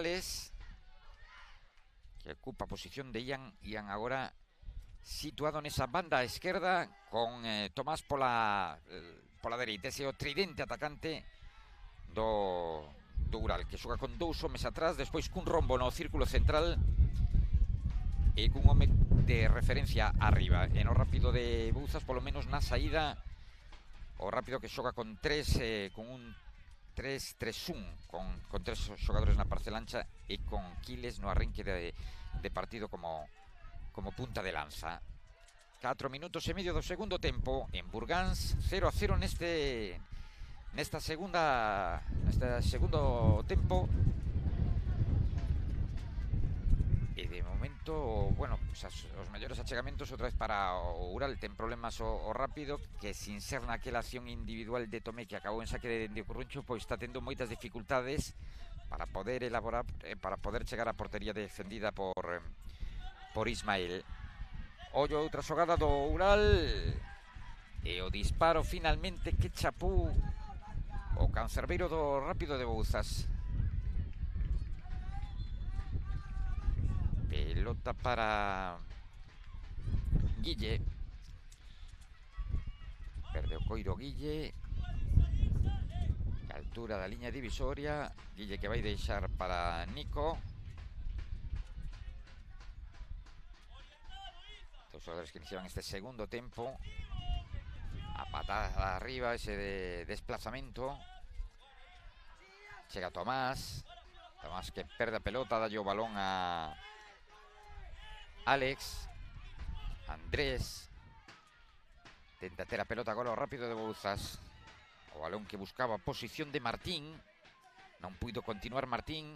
Alex, que ocupa posición de Ian. Ian agora situado nesa banda esquerda con Tomás pola dereita. Ese é o tridente atacante do Ural, que xoga con dous homes atrás, despois cun rombo no círculo central e cun home de referencia arriba. E no Rápido de Bouzas, polo menos na saída, o Rápido que xoga con con un 3-3-1, con tres xogadores na parcela ancha e con Quiles no arranque de partido como punta de lanza. 4 minutos e medio do segundo tempo en Burgáns, 0-0 neste segundo tempo. E de momento, bueno, pues os mellores achegamentos outra vez para o Ural. Ten problemas o Rápido, que sin ser naquela acción individual de Tomé que acabou en saque de Curruncho, pois está tendo moitas dificultades para poder elaborar, para poder chegar á portería defendida por Ismael. Ollo outra xogada do Ural e o disparo finalmente que chapou o cancerbeiro do Rápido de Bouzas. Pelota para Guille. Perde o coiro Guille. A altura da liña divisoria. Guille que vai deixar para Nico. Dos xogadores que iniciaban este segundo tempo. A patada arriba, ese desplazamento. Chega Tomás. Tomás que perde a pelota, dalle o balón a Alex. Andrés tenta ter a pelota agora o Rápido de Bouzas. O balón que buscaba posición de Martín. Non puido continuar Martín.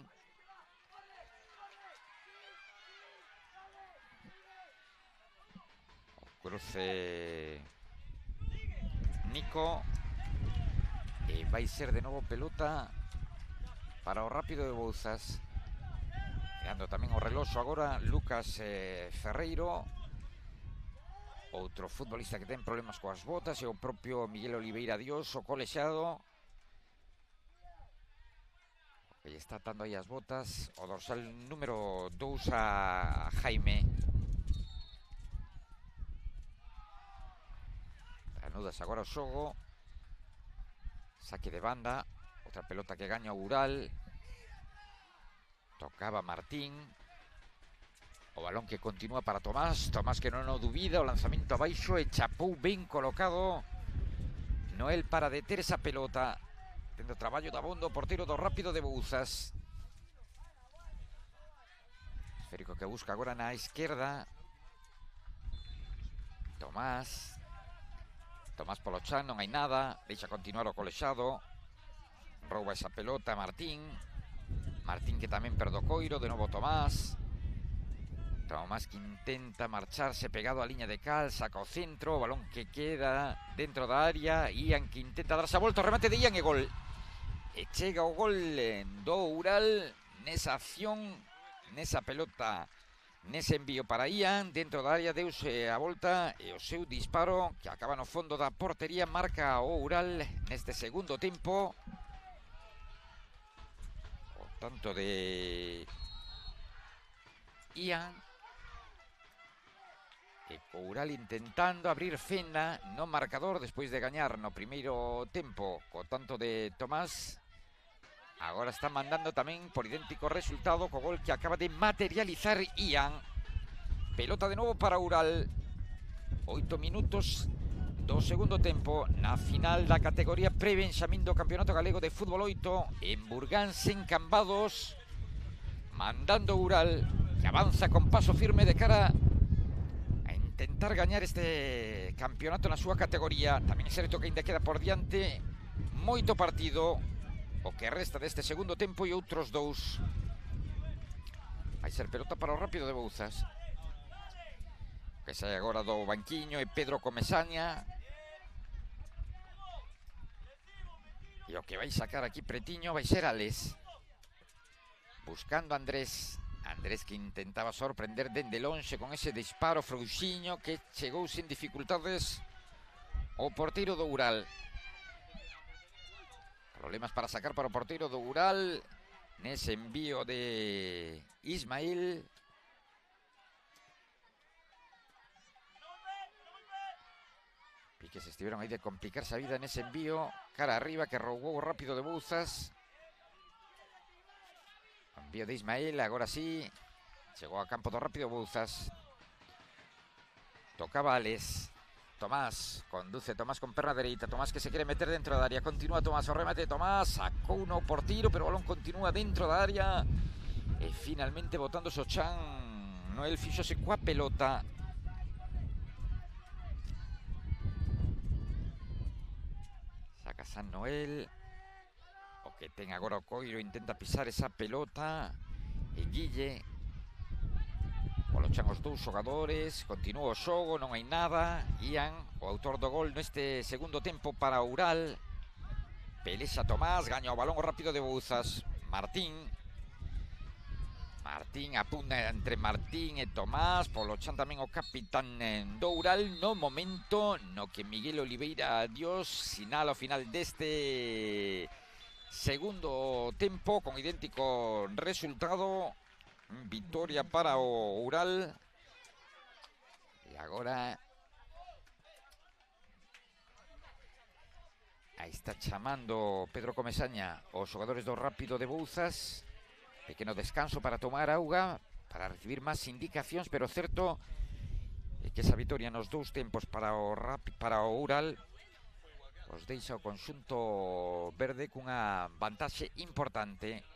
O cruce Nico. E vai ser de novo pelota para o Rápido de Bouzas. Creando tamén o reloxo agora Lucas Ferreiro, outro futbolista que ten problemas coas botas, e o propio Miguel Oliveira Dios, o colexado, que lle está atando aí as botas o dorsal número 2 a Jaime. Reanudas agora o xogo. Saque de banda, outra pelota que gaña o Ural. Tocaba Martín. O balón que continúa para Tomás. Tomás que non o dubida. O lanzamento abaixo e chapou ben colocado Noel para deter esa pelota. Tendo traballo da bondo o porteiro do Rápido de Bouzas. Esférico que busca agora na esquerda. Tomás polo chan, non hai nada. Deixa continuar o colexado. Rouba esa pelota Martín que tamén perde o coiro. De novo Tomás que intenta marcharse pegado á liña de cal. Saca o centro, o balón que queda dentro da área. Ian que intenta darse a volta, o remate de Ian e gol. E chega o gol do Ural nesa acción, nesa pelota, nese envío para Ian dentro da área. Deuse a volta e o seu disparo, que acaba no fondo da portería, marca o Ural neste segundo tempo. Tanto de Ian, e o Ural intentando abrir fenda no marcador despois de gañar no primeiro tempo co tanto de Tomás. Agora está mandando tamén por idéntico resultado co gol que acaba de materializar Ian. Pelota de novo para Ural. 8 minutos do segundo tempo na final da categoría pre-benxamín do Campeonato Galego de Fútbol 8 en Burgáns, en Cambados, mandando Ural, que avanza con paso firme de cara a intentar gañar este campeonato na súa categoría. Tamén é certo que ainda queda por diante moito partido, o que resta deste segundo tempo e outros dous. Vai ser pelota para o Rápido de Bouzas, que sai agora do banquiño, e Pedro Comesaña. E o que vai sacar aquí pretiño vai ser Alex. Buscando a Andrés. Andrés que intentaba sorprender dende lonxe con ese disparo frouxiño que chegou sin dificultades o porteiro do Ural. Problemas para sacar para o porteiro do Ural. nese envío de Ismael. Piques estiveron aí de complicarse a vida nese envío. Cara arriba que roubou rápido de Bouzas. Envío de Ismael, agora sí. Chegou a campo do rápido Bouzas. Tocaba Ales. Tomás, conduce Tomás con perna dereita. Tomás que se quere meter dentro da área. Continúa Tomás, o remate de Tomás. Sacou uno por tiro, pero o balón continúa dentro da área. E finalmente botando o chan. Noel fíxose coa pelota. Saca San Noel. O que ten agora o Coiro. Intenta pisar esa pelota. E Guille. Polo chan os dous xogadores. Continúa o xogo, non hai nada. Ian, o autor do gol neste segundo tempo para Oural. Pelexa Tomás, gaña o balón rápido de Bouzas. Martín apunta entre Martín e Tomás. Polo chan tamén o capitán do Oural. No momento no que Miguel Oliveira, adiós, sinala o final deste segundo tempo con idéntico resultado. Victoria para o Oural. E agora aí está chamando Pedro Comesaña os xogadores do Rápido de Bouzas. Pequeno descanso para tomar auga, para recibir máis indicacións, pero certo é que esa victoria nos dous tempos para o Oural os deixa o conxunto verde cunha vantaxe importante.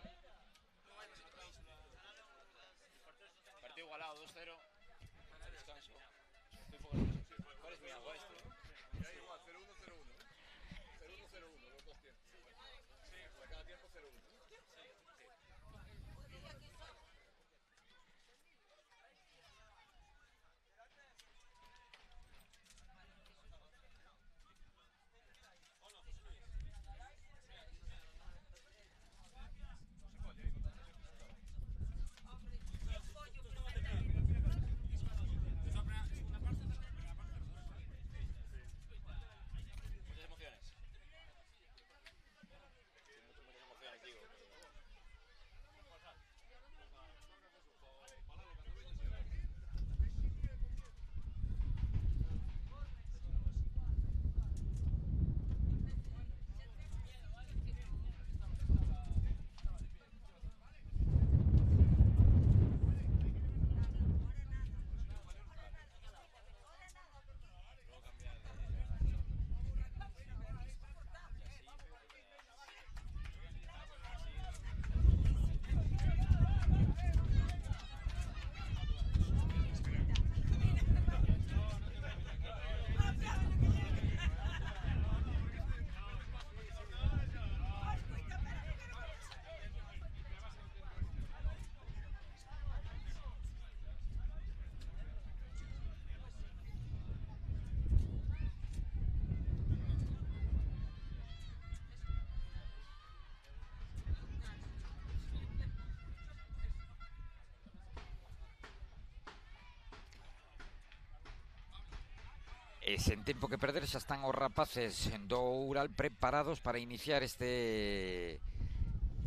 E sen tempo que perder xa están os rapaces do Oural preparados para iniciar este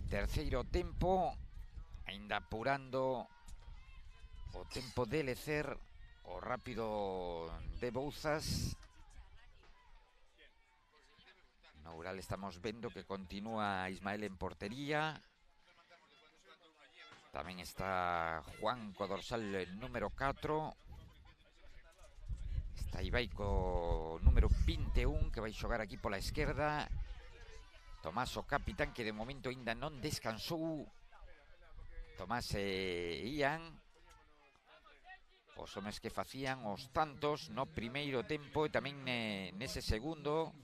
terceiro tempo, aínda apurando o tempo de lecer o Rápido de Bouzas. No Oural estamos vendo que continúa Ismael en portería. Tamén está Juan co dorsal número 4. Está Ibai co número 21 que vai xogar aquí pola esquerda. Tomás o capitán que de momento ainda non descansou. Tomás e Ian, os homes que facían os tantos no primeiro tempo e tamén nese segundo.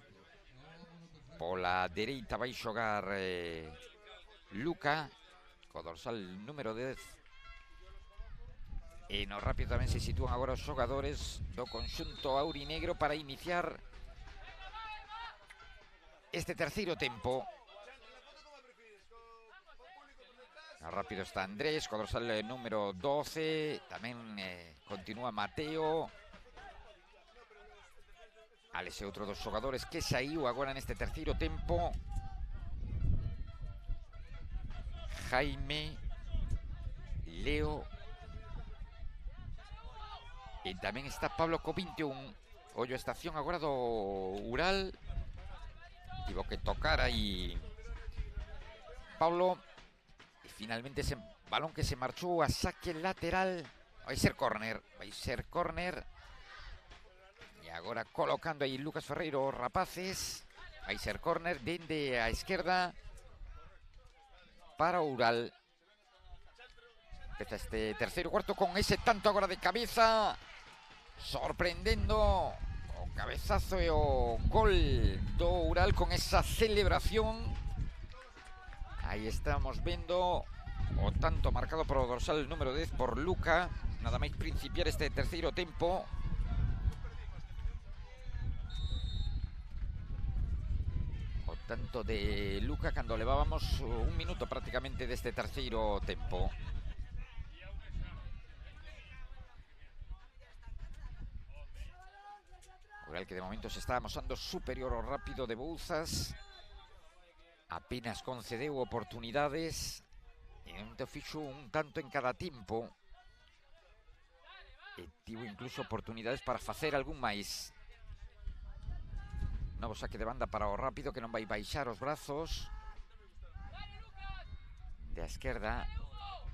Pola dereita vai xogar Luca co dorsal número 10. E no Rápido tamén se sitúan agora os xogadores do conxunto aurinegro para iniciar este terceiro tempo. No Rápido está Andrés, co dorsal número 12. Tamén continúa Mateo. Alex é outro dos xogadores que saiu agora neste terceiro tempo. Jaime, Leo, e tamén está Pablo co 21. Ollo a estación agora do Ural. Tivo que tocar aí Pablo. E finalmente ese balón que se marchou a saque lateral. Vai ser córner. Vai ser córner. E agora colocando aí Lucas Ferreiro os rapaces. Vai ser córner dende a esquerda para o Ural. Empeza este terceiro cuarto con ese tanto agora de cabeza. Sorprendendo o cabezazo e o gol do Ural con esa celebración. Aí estamos vendo o tanto marcado por o dorsal número 10 por Luca. Nada máis principiar este terceiro tempo. O tanto de Luca cando levábamos un minuto prácticamente deste terceiro tempo. Ural que de momento se está amosando superior ao Rápido de Bouzas. Apenas concedeu oportunidades. E non te fixo un tanto en cada tempo. E tivo incluso oportunidades para facer algún máis. Novo saque de banda para o Rápido, que non vai baixar os brazos. De a esquerda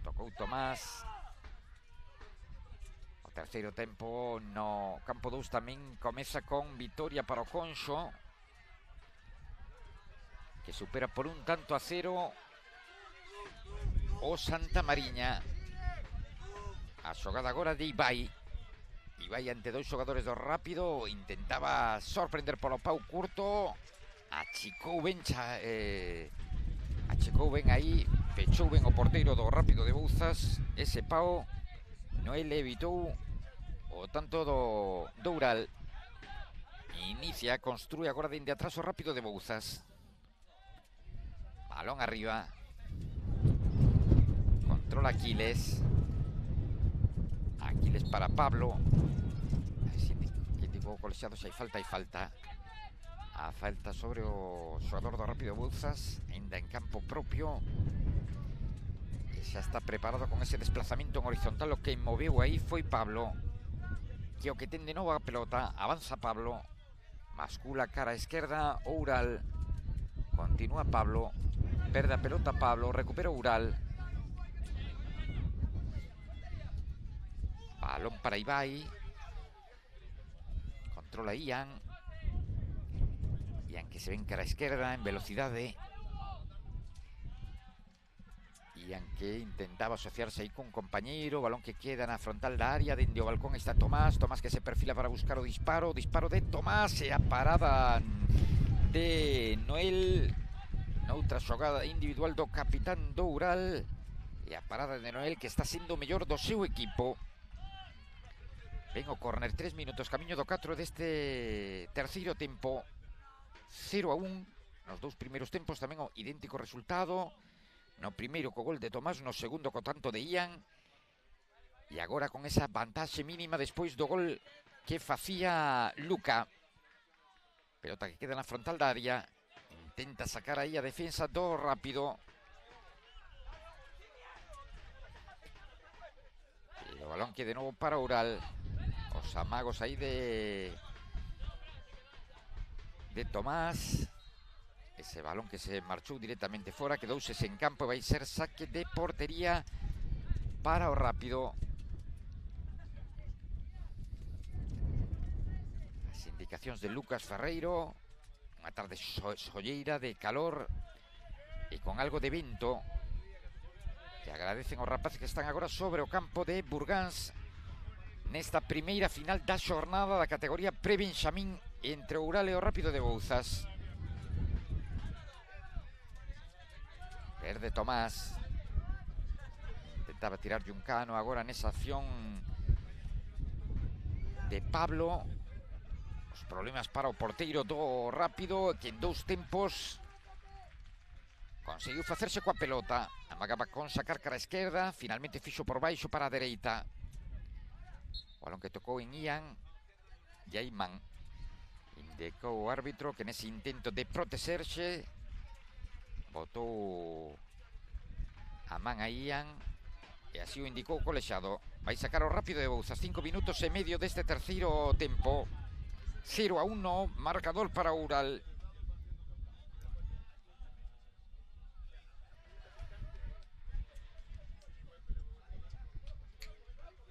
tocou Tomás. O terceiro tempo no campo 2 tamén comeza con vitoria para o Conxo, que supera por 1-0 o Santa Mariña. A xogada agora de Ibai. Ibai ante dois xogadores do Rápido. Intentaba sorprender polo pau curto. Achicou ben aí. Pechou ben o porteiro do Rápido de Bouzas. Ese pau Noel evitou o tanto do Ural. Inicia, construe agora dende atrás o Rápido de Bouzas. Balón arriba. Controla Aquiles. Aquiles para Pablo. Que tipo colexiado, se hai falta. A falta sobre o xogador do Rápido de Bouzas. Ainda en campo propio. E xa está preparado con ese desplazamento en horizontal. O que moveu aí foi Pablo, que o que ten de novo a pelota. Avanza Pablo. Mascula cara a esquerda o Ural. Continúa Pablo. Perde a pelota Pablo. Recupera o Ural. Balón para Ibai. Controla Ian. Ian que se ven cara a esquerda en velocidade. Ian que intentaba asociarse aí cun compañeiro. Balón que queda na frontal da área. Dende o balcón está Tomás. Tomás que se perfila para buscar o disparo. Disparo de Tomás. E a parada de Noel. Noutra xogada individual do capitán do Ural. E a parada de Noel, que está sendo o mellor do seu equipo. Ven o córner, 3 minutos, camiño do 4 deste terceiro tempo. 0-1. Nos dous primeiros tempos tamén o idéntico resultado. No primeiro co gol de Tomás, no segundo co tanto de Ian. E agora con esa vantaxe mínima despois do gol que facía Luca. Pelota que queda na frontal da área. Intenta sacar aí a defensa do Rápido. E o balón que de novo para Ural. Os amagos aí de Tomás. Ese balón que se marchou directamente fora. Quedouse sen campo e vai ser saque de portería para o Rápido. As indicacións de Lucas Ferreiro. Unha tarde solleira de calor e con algo de vento, que agradecen os rapaces que están agora sobre o campo de Burgáns nesta primeira final da xornada da categoría pre-benxamín entre o Ural e o Rápido de Bouzas. Perde Tomás. Intentaba tirarlle un cano agora nesa acción de Pablo. Os problemas para o porteiro do Rápido, que en dous tempos conseguiu facerse coa pelota. Amagaba con sacar cara a esquerda. Finalmente fixo por baixo para a dereita. O balón que tocou en Ian. Jaiman indicou o árbitro que nese intento de protexerse botou a man a Ian, e así o indicou o colexiado. Vai sacar o rápido de Bouzas, 5 minutos e medio deste terceiro tempo. 0-1, marcador para Oural.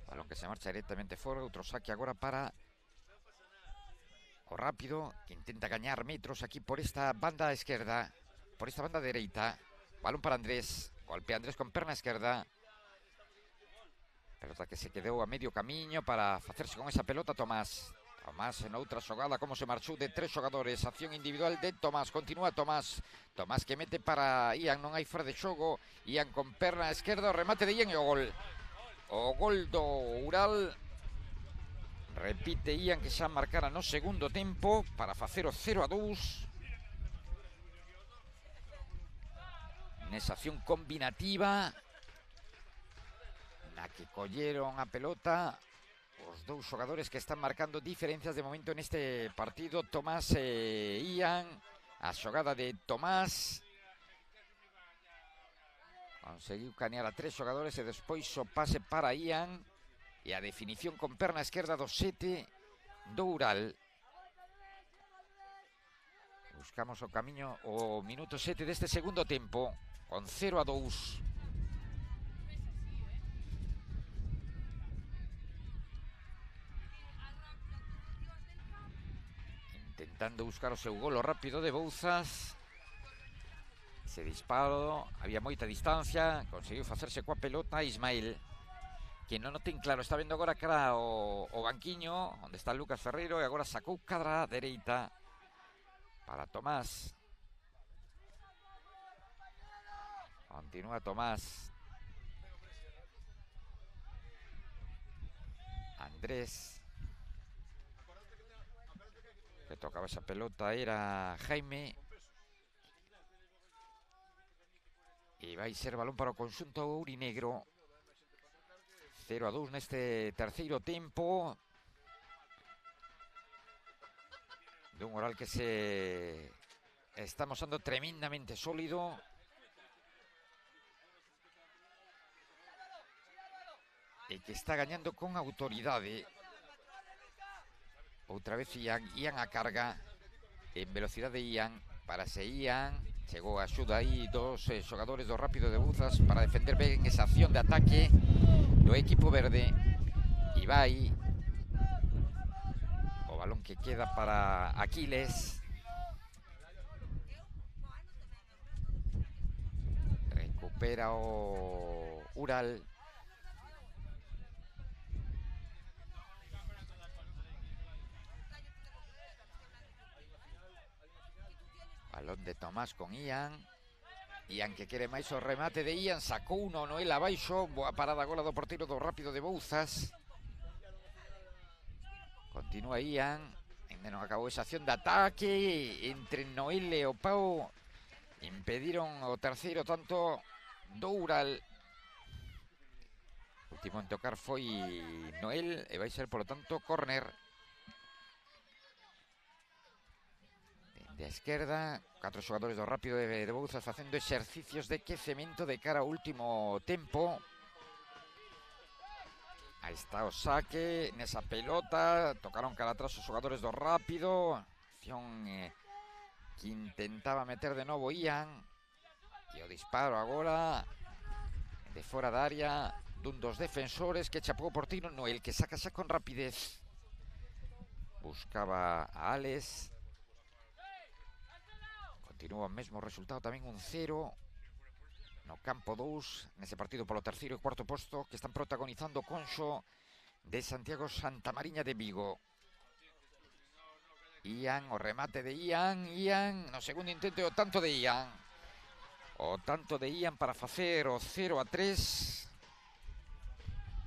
Balón que se marcha directamente fora, outro saque agora para o rápido, que intenta gañar metros aquí por esta banda esquerda, por esta banda dereita. Balón para Andrés, golpea Andrés con perna esquerda. Pelota que se quedou a medio camiño para facerse con esa pelota Tomás. Tomás en outra xogada, como se marchou de 3 xogadores. Acción individual de Tomás, continúa Tomás. Tomás que mete para Ian, non hai fora de xogo. Ian con perna esquerda, o remate de Ian e o gol. O gol do Oural. Repite Ian, que xa marcara no segundo tempo para facer o 0-2. Nesa acción combinativa na que colleron a pelota os dous xogadores que están marcando diferencias de momento neste partido, Tomás e Ian. A xogada de Tomás conseguiu canear a 3 xogadores e despois o pase para Ian e a definición con perna esquerda do 7 do Oural. Buscamos o camiño o minuto 7 deste segundo tempo con 0-2. Intentando buscar o seu golo rápido de Bouzas. Ese disparo, había moita distancia, conseguiu facerse coa pelota Ismael, que non o ten claro, está vendo agora cara o banquiño onde está Lucas Ferreiro, e agora sacou cadra dereita para Tomás. Continúa Tomás. Andrés, que tocaba esa pelota era Jaime. E vai ser balón para o conxunto aurinegro. 0-2 neste terceiro tempo. Dun Oural que se está mosando tremendamente sólido. E que está gañando con autoridade. Outra vez Ian a carga. En velocidade Ian. Para se Ian. Chegou a axuda aí dos xogadores do Rápido de Bouzas para defender ben esa acción de ataque do equipo verde. E vai o balón que queda para Aquiles. Recupera o Oural. Balón de Tomás con Ian. Ian que quere máis o remate de Ian. Sacou uno Noel abaixo. Boa parada agora do porteiro do Rápido de Bouzas. Continúa Ian. Ainda non acabou esa acción de ataque entre Noel e o Pau. Impediron o terceiro tanto do Oural. O último en tocar foi Noel e vai ser, polo tanto, córner. De esquerda, 4 xogadores do Rápido de Bouzas facendo exercicios de quecemento de cara ao último tempo. Aí está o saque nesa pelota. Tocaron cara atrás os xogadores do Rápido. Acción que intentaba meter de novo Ian. E o disparo agora de fora da área dun dos defensores que chapou o porteiro Noel, que saca xa con rapidez. Buscaba a Alex. Continúa o mesmo resultado, tamén un 0 no campo 2, nese partido polo terceiro e cuarto posto que están protagonizando o Conxo de Santiago Santamariña de Vigo. Ian, o remate de Ian, no segundo intento o tanto de Ian. O tanto de Ian para facer o 0-3.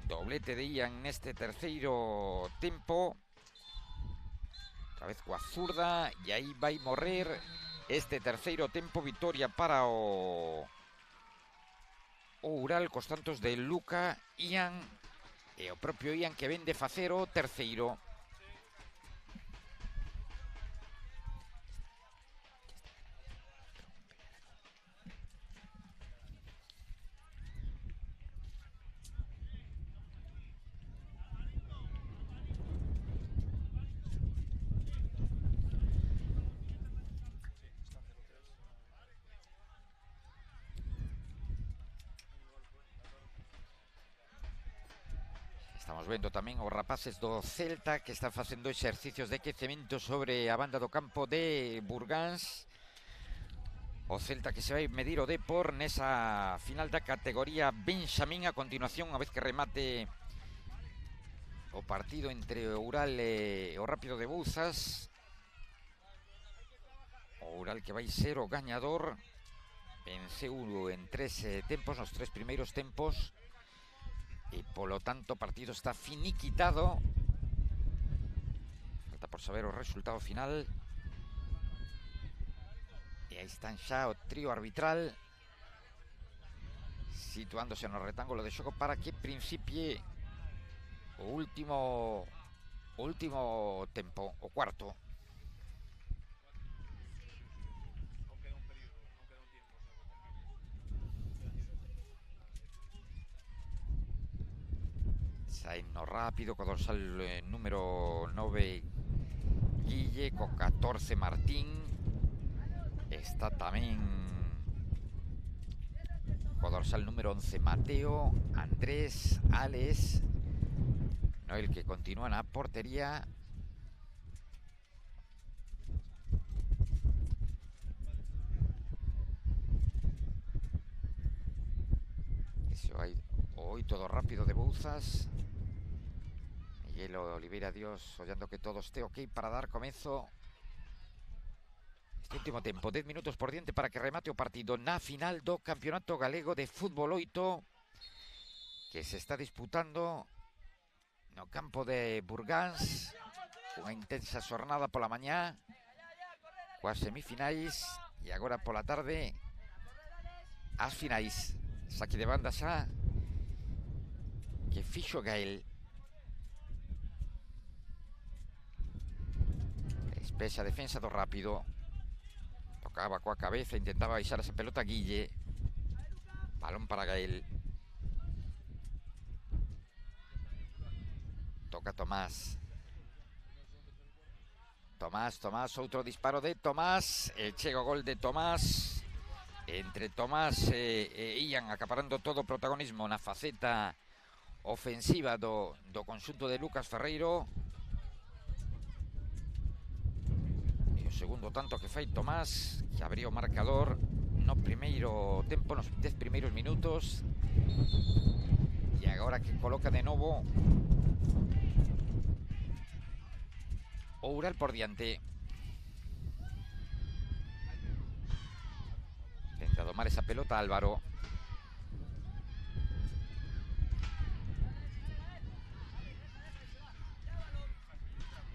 Doblete de Ian neste terceiro tempo. Outra vez coa zurda, e aí vai morrer este terceiro tempo. Vitoria para o Oural cos tantos de Luca, Ian e o propio Ian, que ven de facer o terceiro. Estamos vendo tamén os rapaces do Celta que están facendo exercicios de quecemento sobre a banda do campo de Burgáns. O Celta que se vai medir o Depor nesa final da categoría Benxamín a continuación, a vez que remate o partido entre o Ural e o Rápido de Bouzas. O Ural que vai ser o gañador. Venceu en 3 tempos, nos 3 primeiros tempos. E polo tanto o partido está finiquitado. Falta por saber o resultado final. E aí están xa o trío arbitral situándose no rectángulo de xogo para que principie o último tempo, o cuarto. Saen no rápido co dorsal número 9 Guille, co 14 Martín. Está tamén co dorsal número 11 Mateo, Andrés, Alex, Noel que continúa na portería. Ese vai o 8 do Rápido de Bouzas. Miguel Oliveira Dios ollando que todo este ok para dar comezo este último tempo. 10 minutos por diante para que remate o partido na final do Campeonato Galego de Fútbol 8 que se está disputando no campo de Burgáns. Unha intensa xornada pola mañá coas semifinais e agora pola tarde as finais. Saque de banda xa que fixo Gael. Despexa a defensa do Rápido. Tocaba coa cabeza, intentaba baixar esa pelota Guille. Balón para Gael. Toca Tomás. Tomás, outro disparo de Tomás. Chega o gol de Tomás. Entre Tomás e Ian acaparando todo o protagonismo na faceta ofensiva do conxunto de Lucas Ferreiro. E o segundo tanto que fai Tomás, que abría o marcador no primeiro tempo, nos 10 primeiros minutos. E agora que coloca de novo o Ural por diante. Intenta domar esa pelota Álvaro.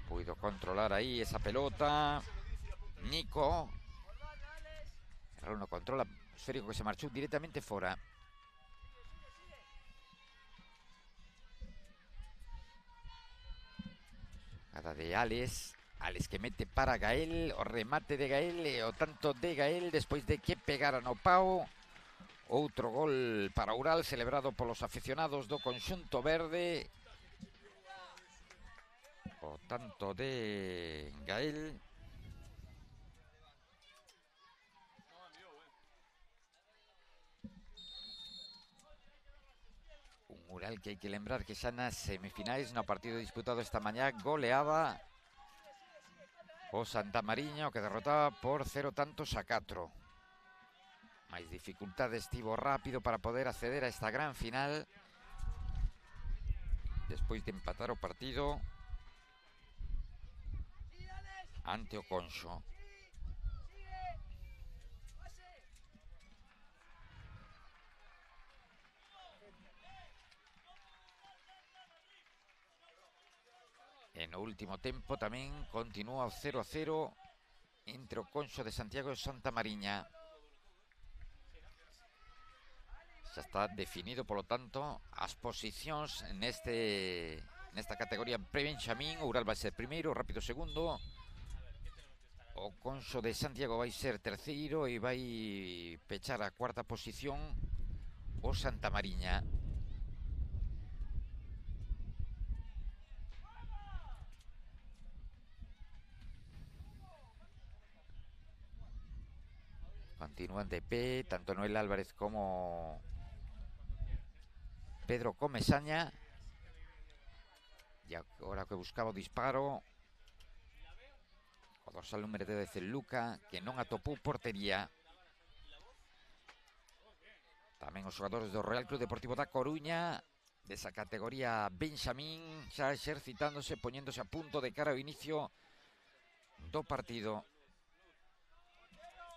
Puido controlar aí esa pelota Nico. Raúl no controla, esférico que se marchou directamente fora. Cada de Alex que mete para Gael. O remate de Gael e o tanto de Gael despois de que pegara no pau. Outro gol para Ural celebrado polos aficionados do conxunto verde. O tanto de Gael. Un Ural que hai que lembrar que xa nas semifinais no partido disputado esta mañá goleaba o Santamariña, que derrotaba por 0-4. Mais dificultades estivo Rápido para poder acceder a esta gran final despois de empatar o partido ante o Conxo. E no último tempo tamén continúa o 0-0 entre o Conxo de Santiago e o Santamariña. Xa está definido, polo tanto, as posicións nesta categoría pre-Benxamín. O Ural vai ser primeiro, o Rápido segundo. O Conxo de Santiago vai ser terceiro e vai pechar a cuarta posición o Santamariña. Continúan de pé tanto Noel Álvarez como Pedro Comesaña. E agora que buscaba o disparo, o dorsal número 10 Luca, que non atopou portería. Tamén os xogadores do Real Club Deportivo da Coruña, desa categoría Benxamín, xa exercitándose, poñéndose a punto de cara ao inicio do partido.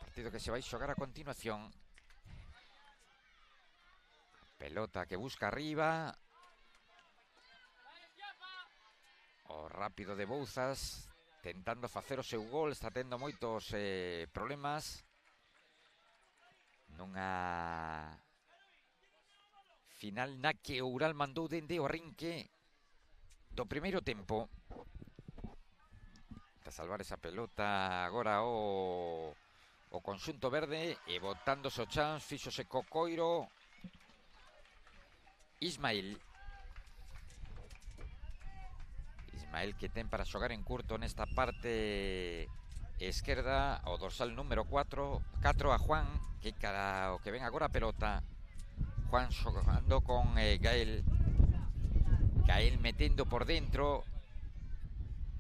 Partido que se vai xogar a continuación. Pelota que busca arriba. O rápido de Bouzas, tentando facer o seu gol, está tendo moitos problemas. Nunha final na que Oural mandou dende o arrinque do primeiro tempo. Para salvar esa pelota agora o conxunto verde, e botándose o chans, fíxose co coiro Ismael, que ten para xogar en curto nesta parte esquerda, o dorsal número 4 a Juan, que cara o que ven agora a pelota. Juan xogando con Gael metendo por dentro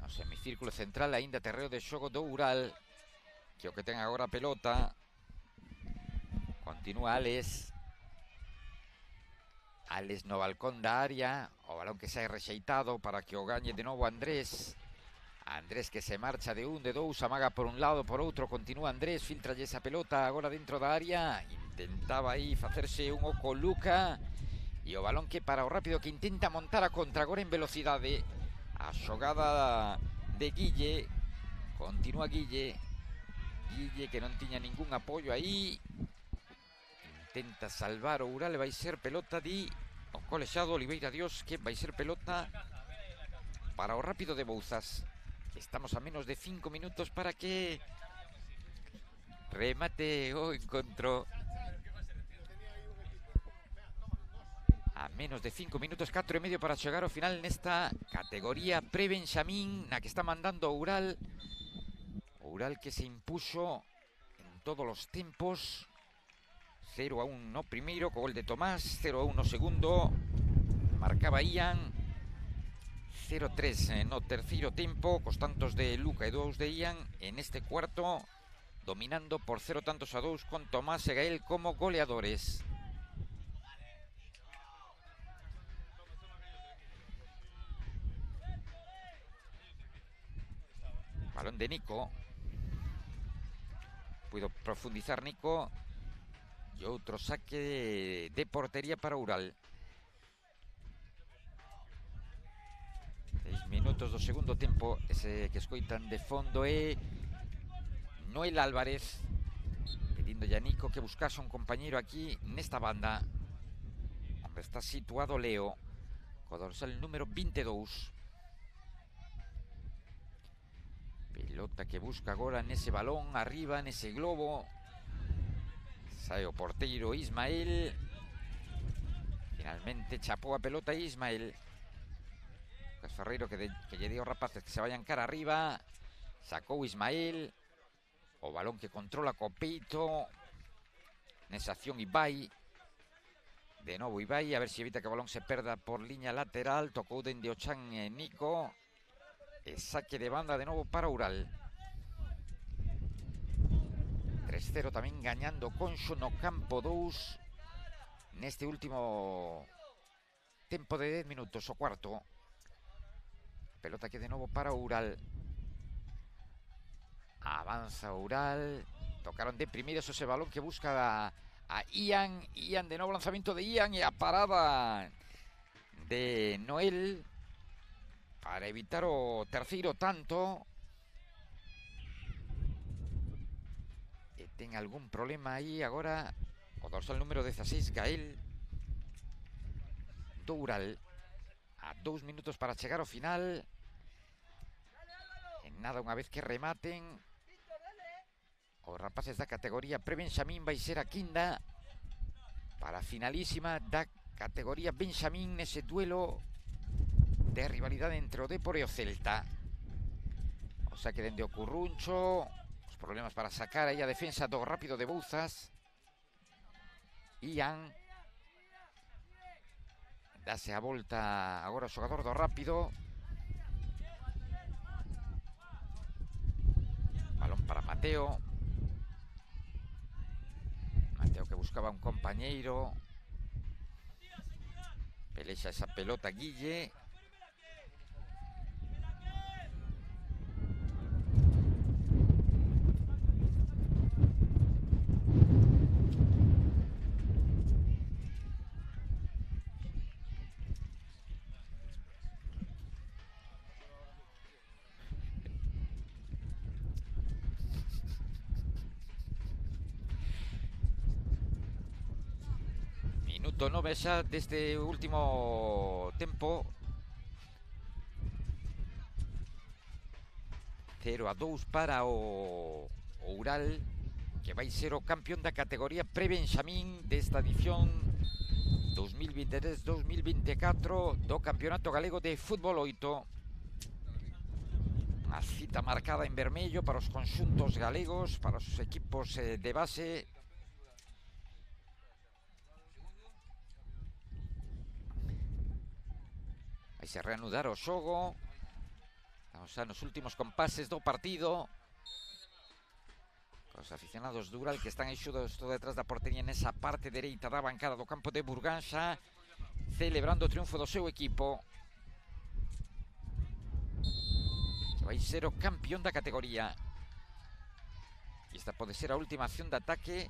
no semicírculo central, aínda terreo de xogo do Oural, que o que ten agora a pelota. Continúa Alex no balcón da área, o balón que sae rexeitado para que o gañe de novo Andrés. Andrés que se marcha de un, de dous, amaga por un lado, por outro, continúa Andrés, filtralle esa pelota agora dentro da área, intentaba aí facerse un oco Luca, e o balón que para o rápido, que intenta montar a contra agora en velocidade. A xogada de Guille, continúa Guille que non tiña ningún apoio aí, intenta salvar o Oural, e vai ser pelota de o colexado Oliveira Dios, que vai ser pelota para o rápido de Bouzas. Estamos a menos de 5 minutos para que remate o encontro. A menos de 5 minutos, 4,5 para chegar ao final nesta categoría pre-Benxamín, na que está mandando o Oural. Oural que se impuxo en todos os tempos. 0-1 no primeiro, co gol de Tomás, 0-1 no segundo, marcaba Ian. 0-3 no terceiro tempo, cos tantos de Luca e 2 de Ian. En este cuarto, dominando por 0-2 con Tomás e Gael como goleadores. Balón de Nico. Puido profundizar Nico. E outro saque de portería para Oural. 6 minutos do segundo tempo. Ese que escoitan de fondo é Noel Álvarez, pedindolle a Nico que buscase un compañeiro aquí nesta banda, onde está situado Leo, co dorsal número 22. Pelota que busca agora nese balón arriba, nese globo. Sae o porteiro Ismael. Finalmente chapou a pelota Ismael. Ferreiro que lle dio aos rapaces que se vayan cara arriba. Sacou Ismael. O balón que controla co peito. Nesa acción Ibai. De novo Ibai, a ver se evita que o balón se perda por liña lateral. Tocou dende o chan Nico. E saque de banda de novo para Oural. 3-0 tamén gañando Conxo no campo 2 neste último tempo de 10 minutos, o cuarto. Pelota que de novo para Oural. Avanza Oural. Tocaron de primeiros ese balón que busca a Ian. Ian, de novo lanzamento de Ian, e a parada de Noel para evitar o terceiro tanto. Ten algún problema aí agora o dorsal número 16 Gael do Oural. A 2 minutos para chegar ao final. En nada, unha vez que rematen os rapaces da categoría pre-Benxamín, vai ser a quinda para a finalísima da categoría Benxamín, nese duelo de rivalidade entre o Dépor e o Celta. O saque dende o Curruncho. Problemas para sacar aí a defensa do rápido de Bouzas. Ian dase a volta agora o xogador do rápido. Mateo. Mateo que buscaba un compañeiro. Pelecha esa pelota Guille. Minuto 9 xa deste último tempo. 0-2 para o Oural, que vai ser o campeón da categoría pre-Benxamín desta edición 2023-2024 do Campeonato Galego de Fútbol 8. Unha cita marcada en vermello para os conxuntos galegos, para os equipos de base. Vai se reanudar o xogo. Estamos xa nos últimos compases do partido. Os aficionados do Ural que están xudos detrás da portería nesa parte dereita da bancada do campo de Burganxa, celebrando o triunfo do seu equipo. Vai ser o campeón da categoría. E esta pode ser a última acción de ataque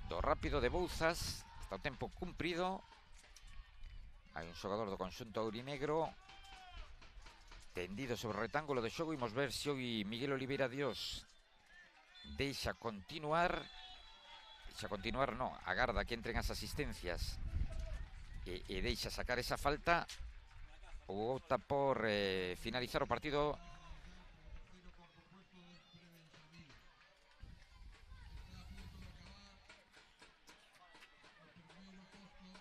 do Rápido de Bouzas. Está o tempo cumprido. Hai un xogador do conxunto aurinegro tendido sobre o retángulo de xogo. Imos ver se hoy Miguel Oliveira Dios deixa continuar. Deixa continuar, non, agarda que entren as asistencias e deixa sacar esa falta, ou opta por finalizar o partido.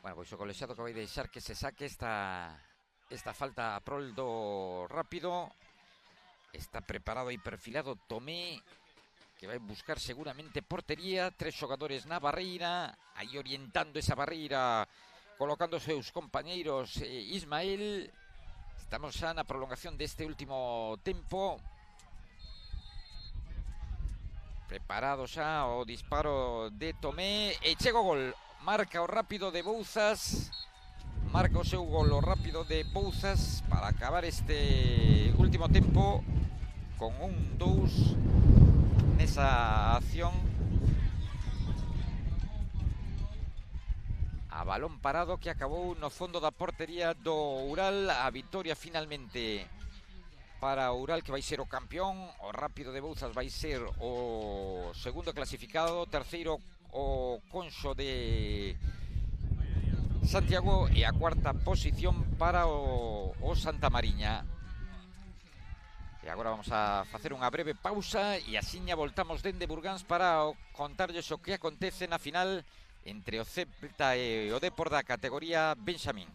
Bueno, pois o colexiado que vai deixar que se saque esta falta a prol do Rápido. Está preparado e perfilado Tomé, que vai buscar seguramente portería. 3 xogadores na barreira, aí orientando esa barreira, colocando seus compañeiros. Ismael, estamos xa na prolongación deste último tempo. Preparado xa o disparo de Tomé e chega o gol. Marca o Rápido de Bouzas. Marca o seu gol o Rápido de Bouzas para acabar este último tempo con 1-2 nesa acción. A balón parado que acabou no fondo da portería do Ural. A victoria finalmente para o Ural, que vai ser o campeón. O Rápido de Bouzas vai ser o segundo clasificado. Terceiro o Conxo de Santiago e a cuarta posición para o Santa Mariña. E agora vamos a facer unha breve pausa e asiña voltamos dende Burgáns para contarlles o que acontece na final entre o Celta e o Depor da categoría Benxamín.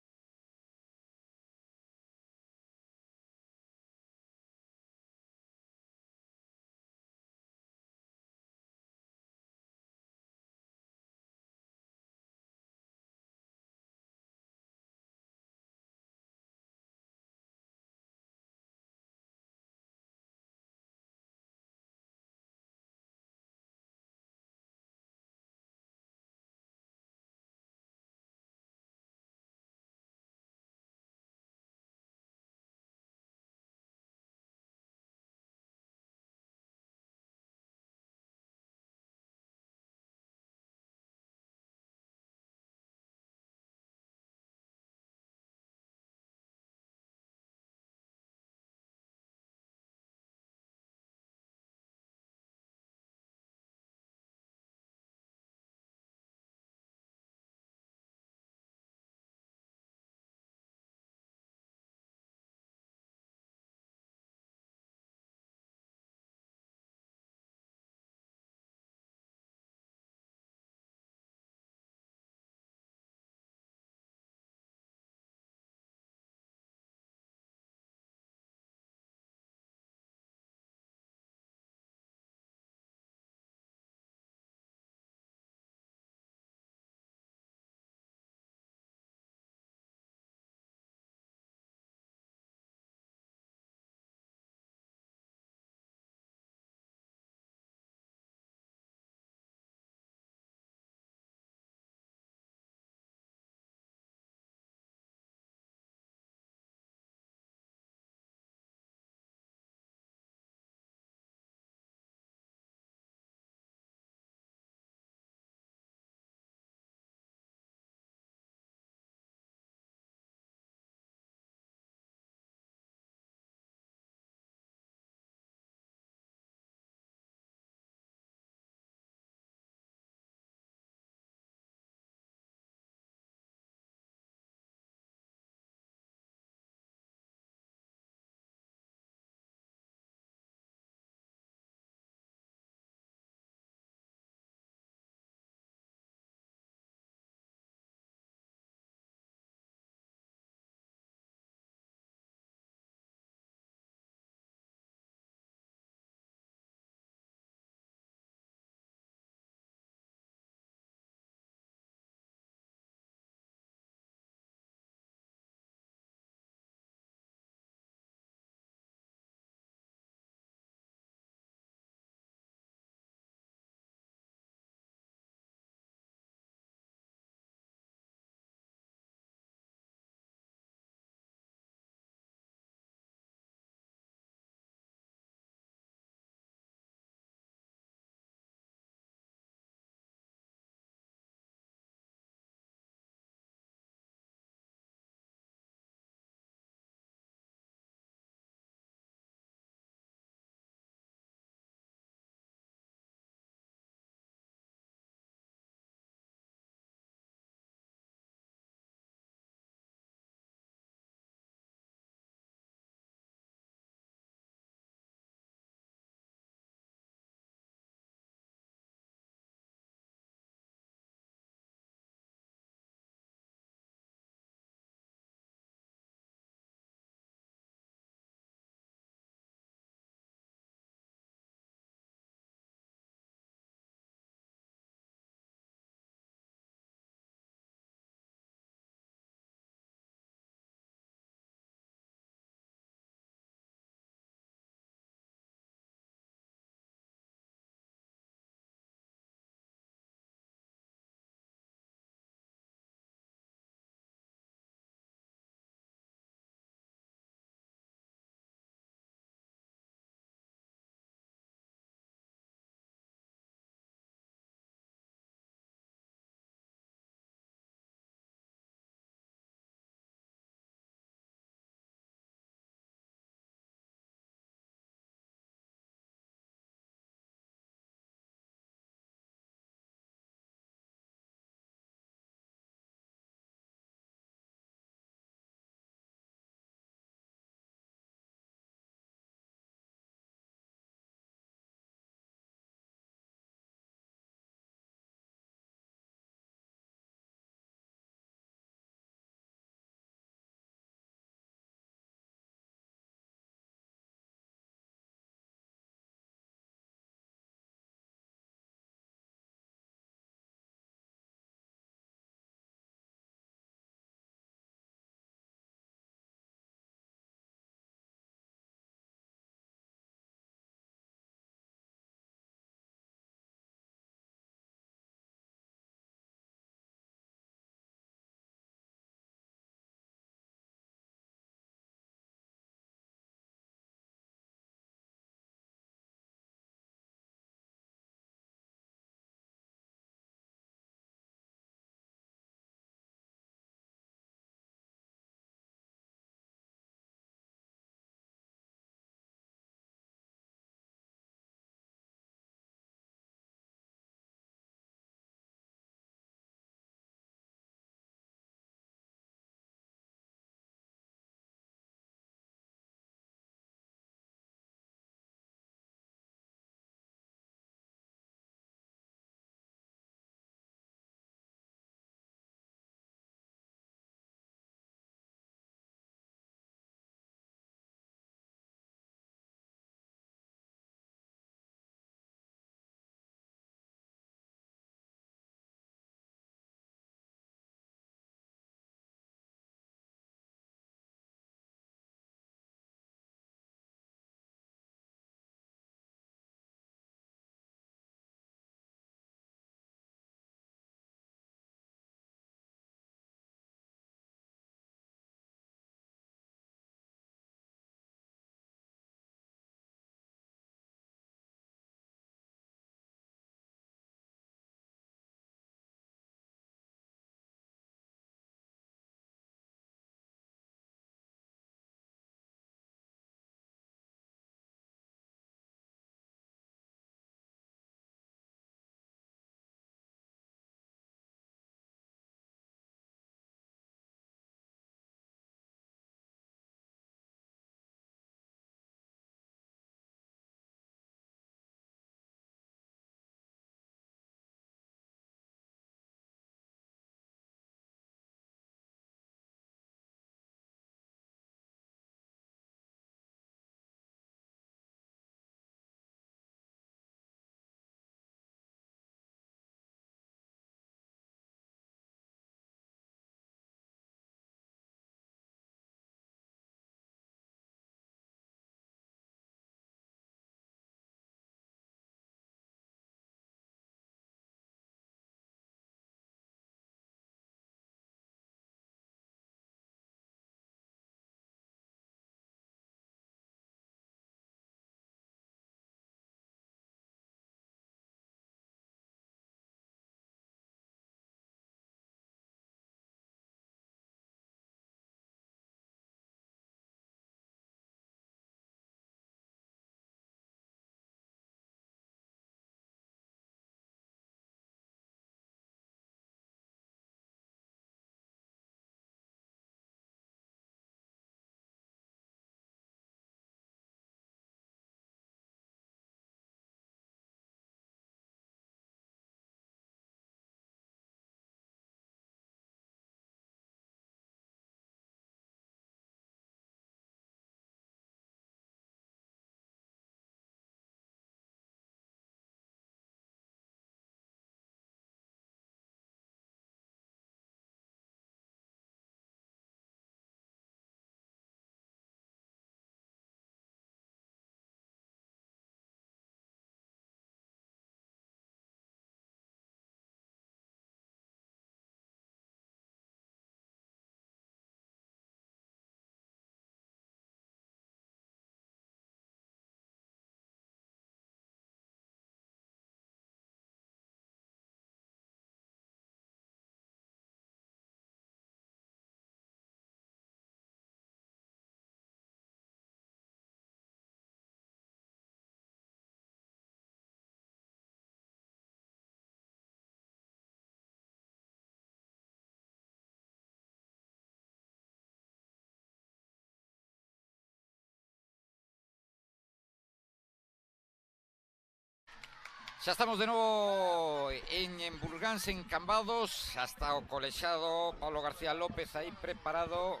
Xa estamos de novo en Burgáns, en Cambados. Xa está o colexado Pablo García López aí preparado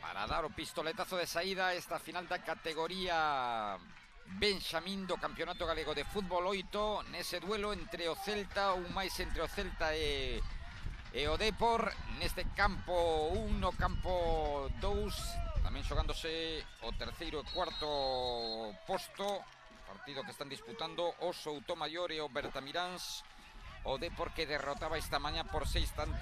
para dar o pistoletazo de saída a esta final da categoría Benxamín do Campeonato Galego de Fútbol 8, nese duelo entre o Celta, un máis entre o Celta e o Depor, neste campo 1, no campo 2, tamén xogándose o terceiro e cuarto posto. Partido que están disputando o Soutomaior e o Bertamiráns. O Depor que derrotaba esta mañá por 6-0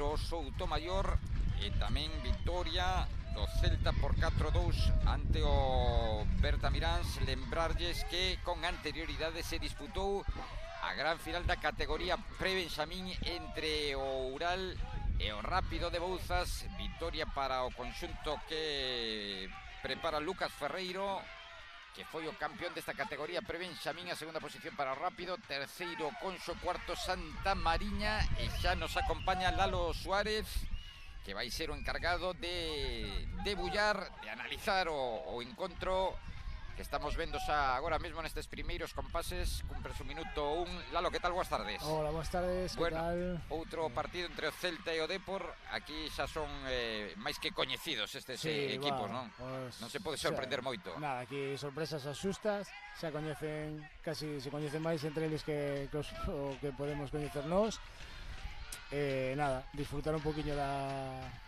o Soutomaior, e tamén victoria do Celta por 4-2 ante o Bertamiráns. Lembrarlles que con anterioridade se disputou a gran final da categoría pre-Benxamín entre o Ural e o Rápido de Bouzas. Victoria para o conxunto que prepara Lucas Ferreiro, que foi o campeón desta categoría pre-Benxamín. A segunda posición para o Rápido, terceiro Conxo, cuarto Santa Mariña, e xa nos acompaña Lalo Suárez, que vai ser o encargado de debullar, de analizar o encontro que estamos vendo xa agora mesmo nestes primeiros compases. Cumpre o minuto 1. Lalo, que tal? Boas tardes. Hola, boas tardes, bueno, que tal? Outro partido entre o Celta e o Depor. Aquí xa son máis que coñecidos estes equipos, non? Non se pode sorprender moito. Nada, aquí sorpresas asustas. Xa coñecen, casi se coñecen máis entre eles que o que podemos coñecer nós. Nada, disfrutar un poquinho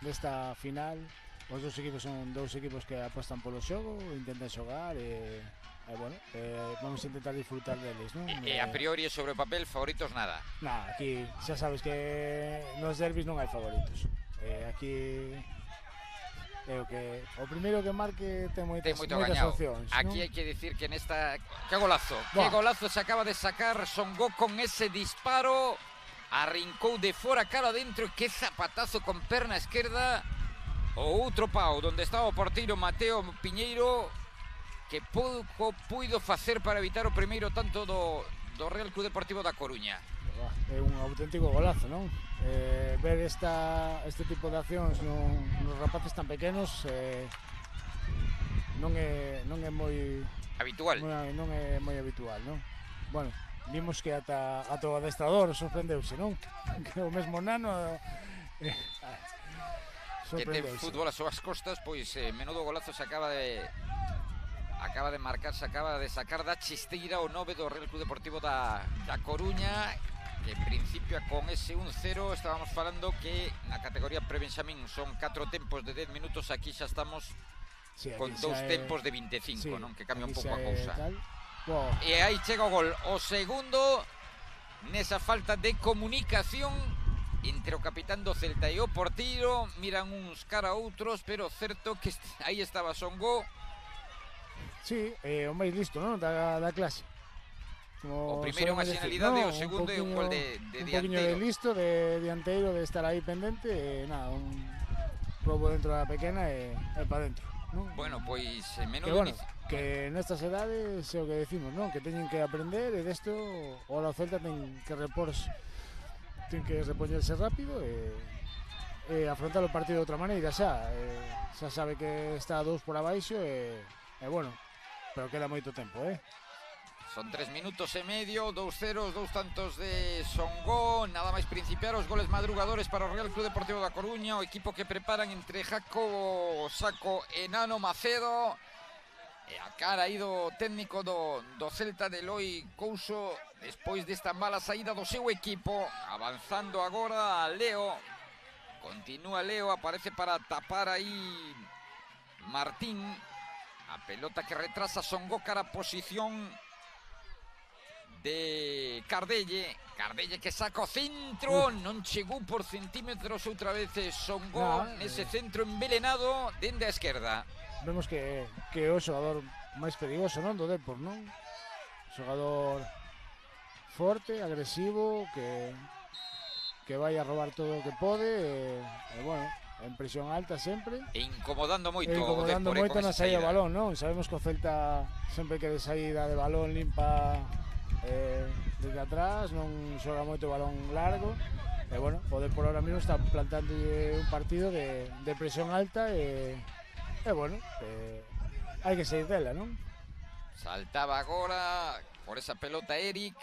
desta final. Os dous equipos son dous equipos que apostan polo xogo, intentan xogar e bueno, vamos a intentar disfrutar deles, non? E a priori sobre o papel favoritos nada. Nada, aquí xa sabes que nos derbis non hai favoritos. Aquí é o primeiro que marque ten moitas opcións. Aquí hai que dicir que nesta... Que golazo, que golazo se acaba de sacar Songó con ese disparo. Arrincou de fora cara dentro, e que zapatazo con perna esquerda. O outro pau, onde estaba o porteiro Mateo Piñeiro, que pouco puido facer para evitar o primeiro tanto do Real Club Deportivo da Coruña. É un auténtico golazo, non? Ver este tipo de accións nos rapaces tan pequenos non é moi habitual. Non é moi habitual, non? Bueno, vimos que ata o adestrador sorprendeuse, non? Que o mesmo nano que ten fútbol a súas costas, pois menudo golazo se acaba de marcar, se acaba de sacar da chisteira o 9 do Real Club Deportivo da Coruña, que en principio con ese 1-0 estábamos falando que na categoría pre-Benxamín son 4 tempos de 10 minutos, aquí xa estamos con 2 tempos de 25, non? Que cambia un pouco a cousa. E aí chega o gol, o segundo nesa falta de comunicación entre o capitán do Celta e o porteiro. Miran uns cara a outros, pero certo que aí estaba Songó. Sí, o máis listo, non? Da clase. O primeiro unha xenalidade, o segundo é un gol de dianteiro. Un poquinho de listo, de dianteiro, de estar aí pendente, nada, un probo dentro da pequena e para dentro, non? Bueno, pois menudo inicio. Que nestas edades é o que decimos, non? Que teñen que aprender, e desto o Celta ten que repoñerse rápido e afrontar o partido de outra maneira. Xa sabe que está 2 por abaixo e bueno, pero queda moito tempo, Son 3 minutos e medio, 2-0, 2 tantos de Songó. Nada máis principiar os goles madrugadores para o Real Club Deportivo da Coruña, o equipo que preparan entre Jacobo Saco e Nano Macedo. E a cara aí do técnico do Celta, de Eloi Couso, despois desta mala saída do seu equipo. Avanzando agora a Leo, continúa Leo, aparece para tapar aí Martín. A pelota que retrasa Songó cara a posición de Cardelle que saca o centro, non chegou por centímetros outra vez Songó nese centro envelenado dende a esquerda. Vemos que é o xogador máis perigoso, non, do Depor, non? Xogador forte, agresivo, que vai a robar todo o que pode, e bueno, en presión alta sempre. E incomodando moito o Depor na saída de balón, non? Sabemos que o Celta sempre que de saída de balón limpa desde atrás, non xoga moito balón largo. E bueno, o Depor ahora mismo está plantando un partido de presión alta e bueno, hai que sair dela, non? Saltaba agora por esa pelota Eric,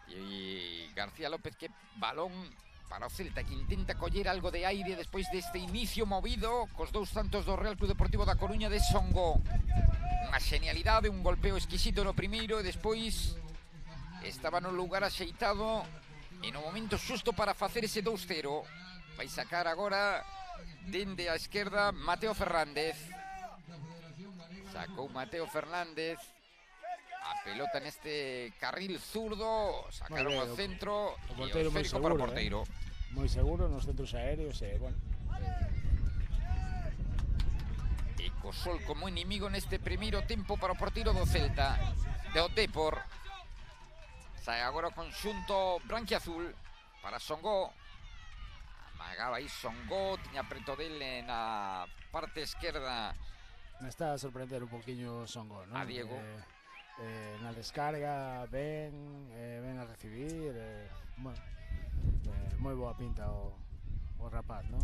E García López, que balón para o Celta, que intenta coller algo de aire despois deste inicio movido cos 2 tantos do Real Club Deportivo da Coruña de Songo. Unha genialidade, un golpeo exquisito no primeiro e despois estaba no lugar axeitado e no momento xusto para facer ese 2-0. Vai sacar agora dende a esquerda Mateo Fernández. Sacou Mateo Fernández a pelota neste carril zurdo, sacaron ao centro e o esférico para o porteiro. Moi seguro nos centros aéreos, bueno. E co sol como inimigo neste primeiro tempo para o porteiro do Celta, do Depor. Sai agora o conxunto branquiazul para Songo. Amagaba aí Songo, tiña preto dele na parte esquerda. Me está a sorprender un poquinho Songo, ¿no? A Diego. Na descarga ven a recibir, bueno, moi boa pinta o rapaz, ¿no?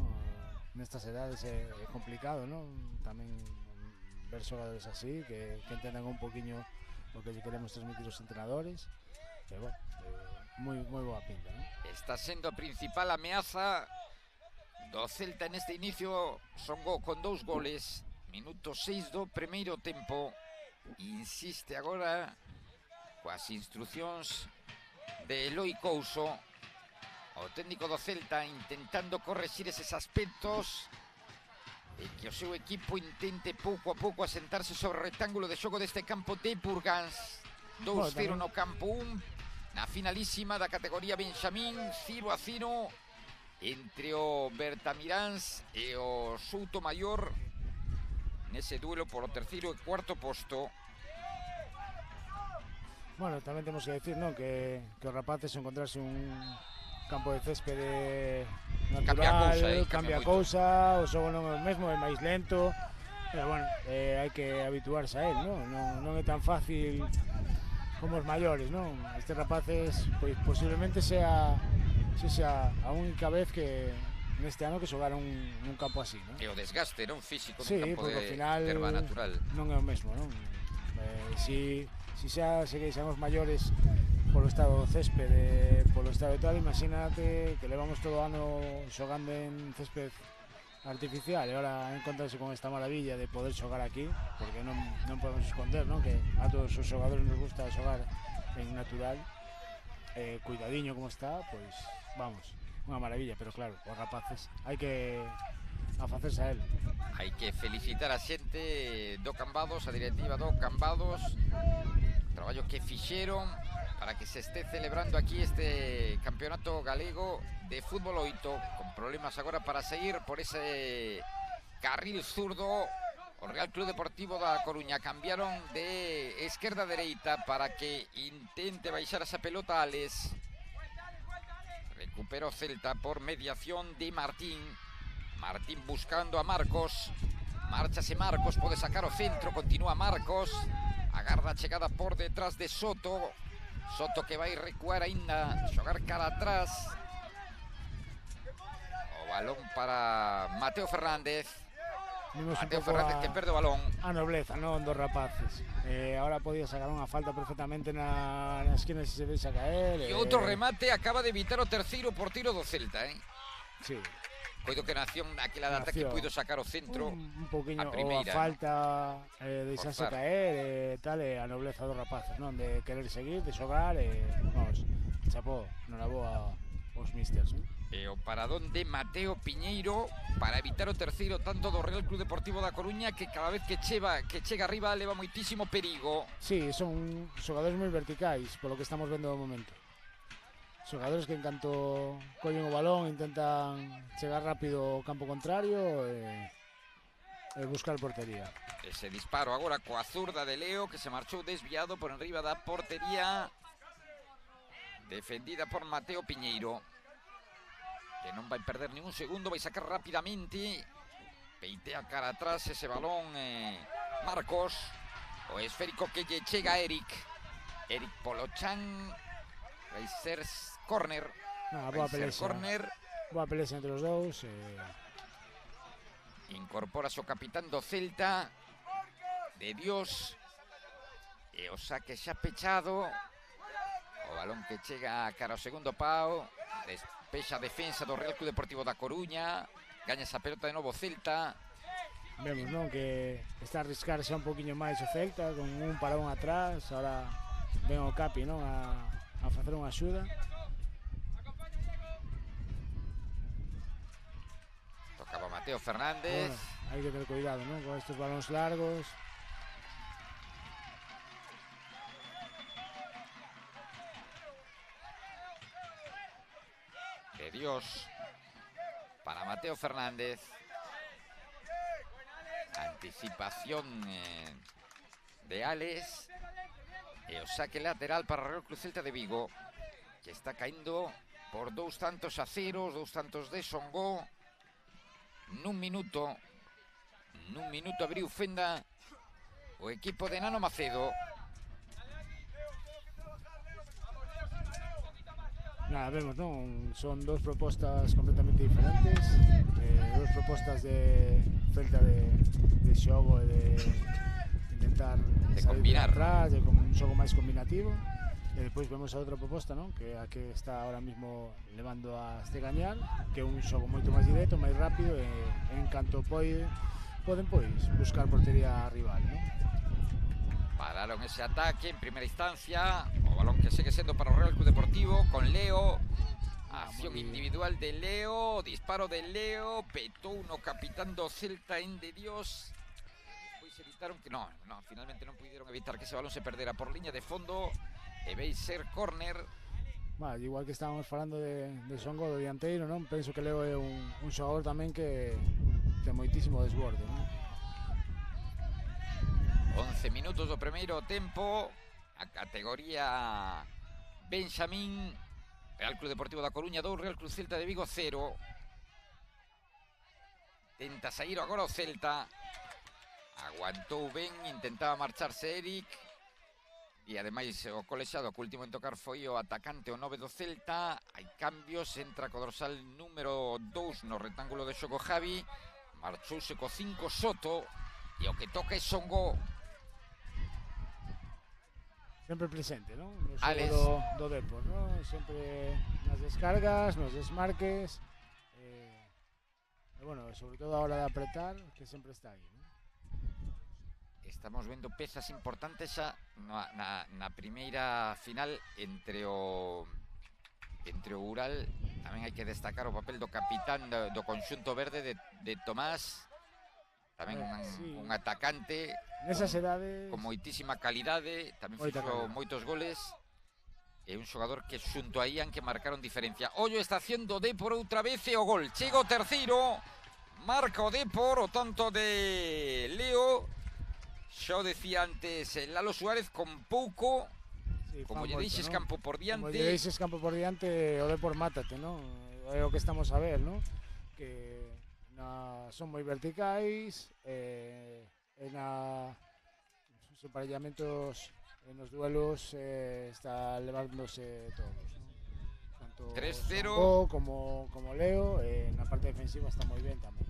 Nestas edades é complicado, ¿no? Tamén ver xogadores así que entendan un poquinho o que lle queremos transmitir os entrenadores. Bueno, moi boa pinta, ¿no? Está sendo a principal ameaza do Celta neste inicio. Songo con 2 goles, minuto 6 do primeiro tempo. Insiste agora coas instruccións de Eloi Couso, o técnico do Celta, intentando correxir eses aspectos e que o seu equipo intente pouco a pouco asentarse sobre o rectángulo de xogo deste campo de Burgans. 2-0 no campo 1, na finalísima da categoría Benxamín, 0-0 entre o Bertamiráns e o Souto Maior nese duelo por o terceiro e cuarto posto. Bueno, tamén temos que decir, ¿no?, que os rapaces encontrarse un campo de céspede natural, cambia cousa, o xogo non é o mesmo, é máis lento, pero bueno, hai que habituarse a él, non é tan fácil como os maiores, non? Estes rapaces, pois posiblemente sea a única vez que neste ano que xogaron nun campo así, non? E o desgaste, non, físico sí, dun campo de final terra natural. Non é o mesmo, non? Si xa segueixamos maiores polo estado do céspede, polo estado e tal, imagínate que levamos todo o ano xogando en césped artificial e agora encontrarse con esta maravilla de poder xogar aquí, porque non podemos esconder, non, que a todos os xogadores nos gusta xogar en natural, cuidadiño como está, pois vamos, unha maravilla, pero claro, os rapaces hai que afacerse a él. Hai que felicitar a xente do Cambados, a directiva do Cambados, o traballo que fixeron para que se este celebrando aquí este campeonato galego de fútbol 8, con problemas agora para seguir por ese carril zurdo. O Real Club Deportivo da Coruña cambiaron de esquerda a dereita para que intente baixar esa pelota a Ales. Recupera o Celta por mediación de Martín. Martín buscando a Marcos. Márchase Marcos, pode sacar o centro, continúa Marcos. Agarda a chegada por detrás de Soto. Soto que vai recuar aínda, xogar cara atrás. O balón para Mateo Fernández. Mateo Fernández que perde o balón. A nobleza, non, dos rapaces. Ahora podía sacar unha falta perfectamente na esquina se deixa caer. E outro remate acaba de evitar o terceiro porteiro do Celta, Sí. Coido que na acción daquela de ataque puido sacar o centro un poquinho, a primeira, ou a falta deixarse caer, tal, a nobleza dos rapaces, non, de querer seguir, de xogar, vamos, chapó, noraboa aos misters, non? E o paradón de Mateo Piñeiro para evitar o terceiro tanto do Real Club Deportivo da Coruña, que cada vez que chega arriba leva moitísimo perigo. Sí, son xogadores moi verticais, polo que estamos vendo no momento. Xogadores que en canto collen o balón intentan chegar rápido ao campo contrario e buscar portería. Ese disparo agora coa zurda de Leo, que se marchou desviado por enriba da portería, defendida por Mateo Piñeiro, que non vai perder ningún segundo, vai sacar rapidamente, peitea cara atrás ese balón Marcos, o esférico que lle chega a Eric Polochan, vai ser córner. Boa pelexa entre os dous. Incorporase o capitán do Celta, de Dios, e o saque xa pechado. O balón que chega cara ao segundo pau, despexa a defensa do Real Club Deportivo da Coruña, gaña esa pelota de novo Celta. Vemos, non, que está a arriscarse un poquinho máis o Celta, con un parón atrás, ahora ven o Capi, non, a facer unha axuda. Tocaba Mateo Fernández. Bueno, hai que ter cuidado, non, con estos balóns largos. De Dios para Mateo Fernández. Anticipación de Alex. E o saque lateral para o Real Club Celta de Vigo, que está caindo por 2-0, 2 tantos de Songó. Nun minuto abriu fenda o equipo de Nano Macedo. Nada, vemos, non? Son dos propostas completamente diferentes, dos propostas de Celta de xogo e de intentar de combinar atrás, de un xogo máis combinativo, e depois vemos a outra proposta, non? Que a que está ahora mismo levando a este gañar, que é un xogo moito máis directo, máis rápido, e en canto poden pois buscar portería rival, non? Pararon ese ataque en primeira instancia. O balón que segue sendo para o Real Club Deportivo con Leo. Acción individual de Leo. Disparo de Leo. Petou no capitán do Celta en De Dios. Despois evitaron que... No, finalmente non pudieron evitar que ese balón se perdera por liña de fondo. E veis ser córner. Igual que estábamos falando de Songo do dianteiro, non? Penso que Leo é un xogador tamén que ten moitísimo desborde, non? 11 minutos do primeiro tempo. A categoría Benjamín. Real Club Deportivo da Coruña 2, Real Club Celta de Vigo 0. Tenta sair agora o Celta. Aguantou ben, intentaba marcharse Eric. E ademais o colexado que último en tocar foi o atacante, o 9 do Celta. Hai cambios, entra co dorsal número 2 no rectángulo de xogo Javi. Marchouse co 5 Soto. E o que toca é Songo. Sempre presente, non? No xogo do Depor, non? Sempre nas descargas, nos desmarques, e bueno, sobre todo a hora de apretar, que sempre está aí, non? Estamos vendo pezas importantes xa na primeira final entre o Ural. Tamén hai que destacar o papel do capitán do conxunto verde de Tomás. Tamén un atacante nesas edades con moitísima calidade, tamén fixo moitos goles. É un xogador que xunto a Ian que marcaron diferencia. Ollo está haciendo Depor outra vez e o gol. Chega o terceiro, marca o Depor, o tanto de Leo. Xa o decía antes Lalo Suárez, con pouco, como lle deixes campo por diante. Como lle deixes campo por diante, o Depor mátate, non? É o que estamos a ver, non? Que son moi verticais, nos emparellamentos, nos duelos está levándose todos, ¿no? Tanto 3-0 como Leo, na parte defensiva está moi ben tamén.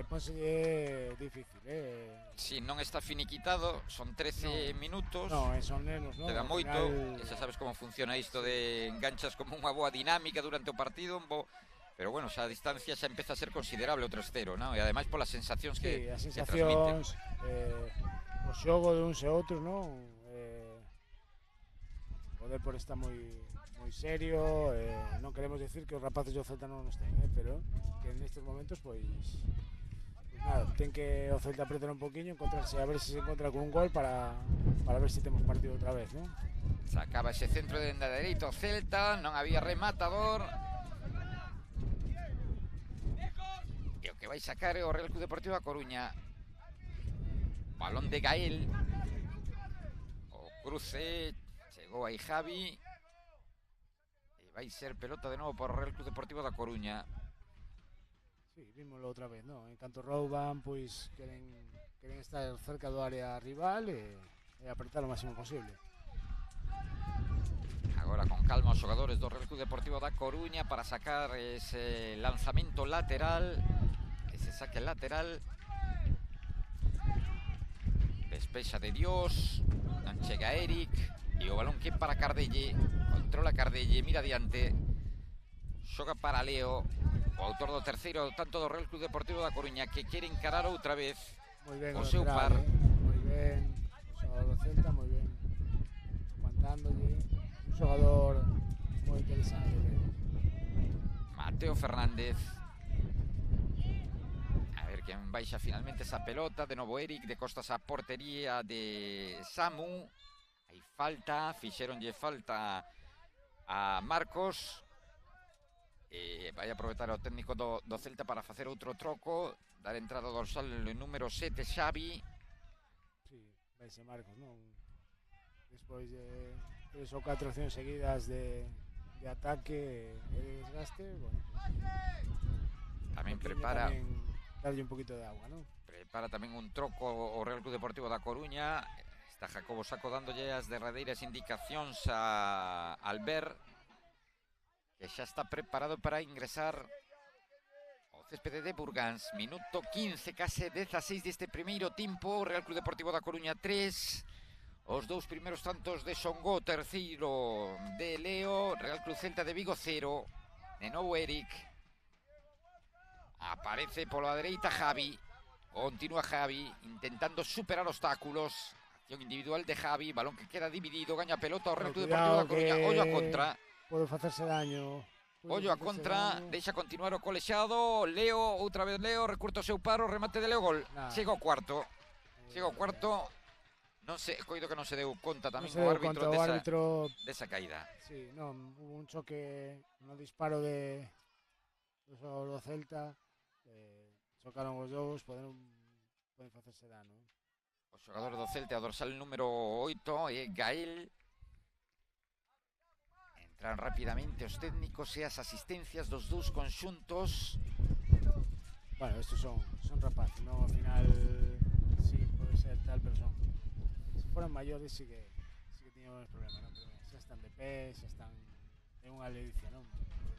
Ponse difícil, Si non está finiquitado, son 13 minutos. No, son menos, ¿no? Queda moito, xa sabes como funciona isto de enganchas como unha boa dinámica durante o partido, pero bueno, xa a distancia xa empeza a ser considerable o 3-0, non? E ademais polas sensacións que transmiten. O xogo de uns e outros, non? O Depor está moi serio, non queremos decir que os rapaces do Celta non nos ten, pero que nestes momentos, pois nada, ten que o Celta apretar un poquinho, encontrarse, a ver se encontra con un gol para ver se temos partido outra vez, non? Sacaba ese centro de dereito o Celta, non había rematador. E o que vai sacar é o Real Club Deportivo da Coruña. Balón de Gael. O cruce. Chegou aí Javi. E vai ser pelota de novo por o Real Club Deportivo da Coruña. Sí, vímoslo outra vez, non? En canto rouban, pois queren estar cerca do área rival e apretar o máximo posible. Agora con calma os xogadores do Real Club Deportivo da Coruña para sacar ese lanzamento lateral, ese saque lateral. Despexa de Dios, non chega Eric. E o balón que para Cardelle. Controla Cardelle, mira adiante. Xoga para Leo, o autor do terceiro tanto do Real Club Deportivo da Coruña, que quere encarar outra vez o seu par. Moi ben, o xogador do Celta, moi ben, aguantándolle, un xogador moi interesante. Mateo Fernández. A ver quen baixa finalmente esa pelota. De novo Eric, de costas a portería de Samu. Hai falta, fixeronlle falta a Marcos. Vai aproveitar o técnico do Celta para facer outro troco. Dar entrada ao dorsal número 7, Xavi. Sí, vai ser Marcos, non? Despois de 3 ou 4 accións seguidas de ataque e de desgaste, bueno, Tamén prepara darlle un poquito de agua, non? Prepara tamén un troco o Real Club Deportivo da Coruña. Está Jacobo Saco dándolle as derradeiras indicacións a Albert, que xa está preparado para ingresar ao céspede de Burgáns. Minuto 15, case 16 deste primeiro tempo. Real Club Deportivo da Coruña 3. Os dous primeiros tantos de Songó, terceiro de Leo. Real Club Celta de Vigo 0. De novo Eric. Aparece pola dereita Javi. Continúa Javi intentando superar obstáculos. Acción individual de Javi. Balón que queda dividido. Gaña pelota o Real Club Deportivo da Coruña. Ollo a contra. Pode facerse daño. Ollo a contra. Deixa continuar o colexado. Leo, outra vez Leo. Recurta o seu paro. Remate de Leo. Gol. Chega ao cuarto. Non se, coido que non se deu conta tamén o árbitro desa caída. Sí, non, hubo un choque no disparo do Celta. Chocaron os dous, poden facerse dano. O xogador do Celta, o dorsal número 8, é Gael. Entran rapidamente os técnicos e as asistencias dos dous conxuntos. Bueno, estos son rapaces, non? Ao final, sí, pode ser tal, pero son. Se foran maiores, sí que tiñamos problemas, non? Pero xa están de pé, xa están en unha ledicia, non?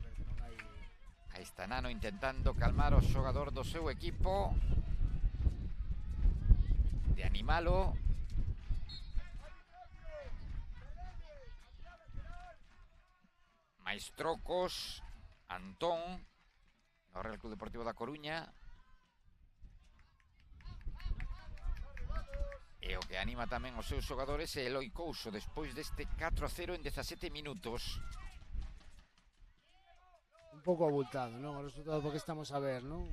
Porque non hai... Aí está Nano intentando calmar o xogador do seu equipo, de animalo. Mais trocos. Antón no Real Club Deportivo da Coruña. E o que anima tamén os seus xogadores é Eloi Couso despois deste 4-0 en 17 minutos. Un pouco abultado, non? O resultado porque estamos a ver, non?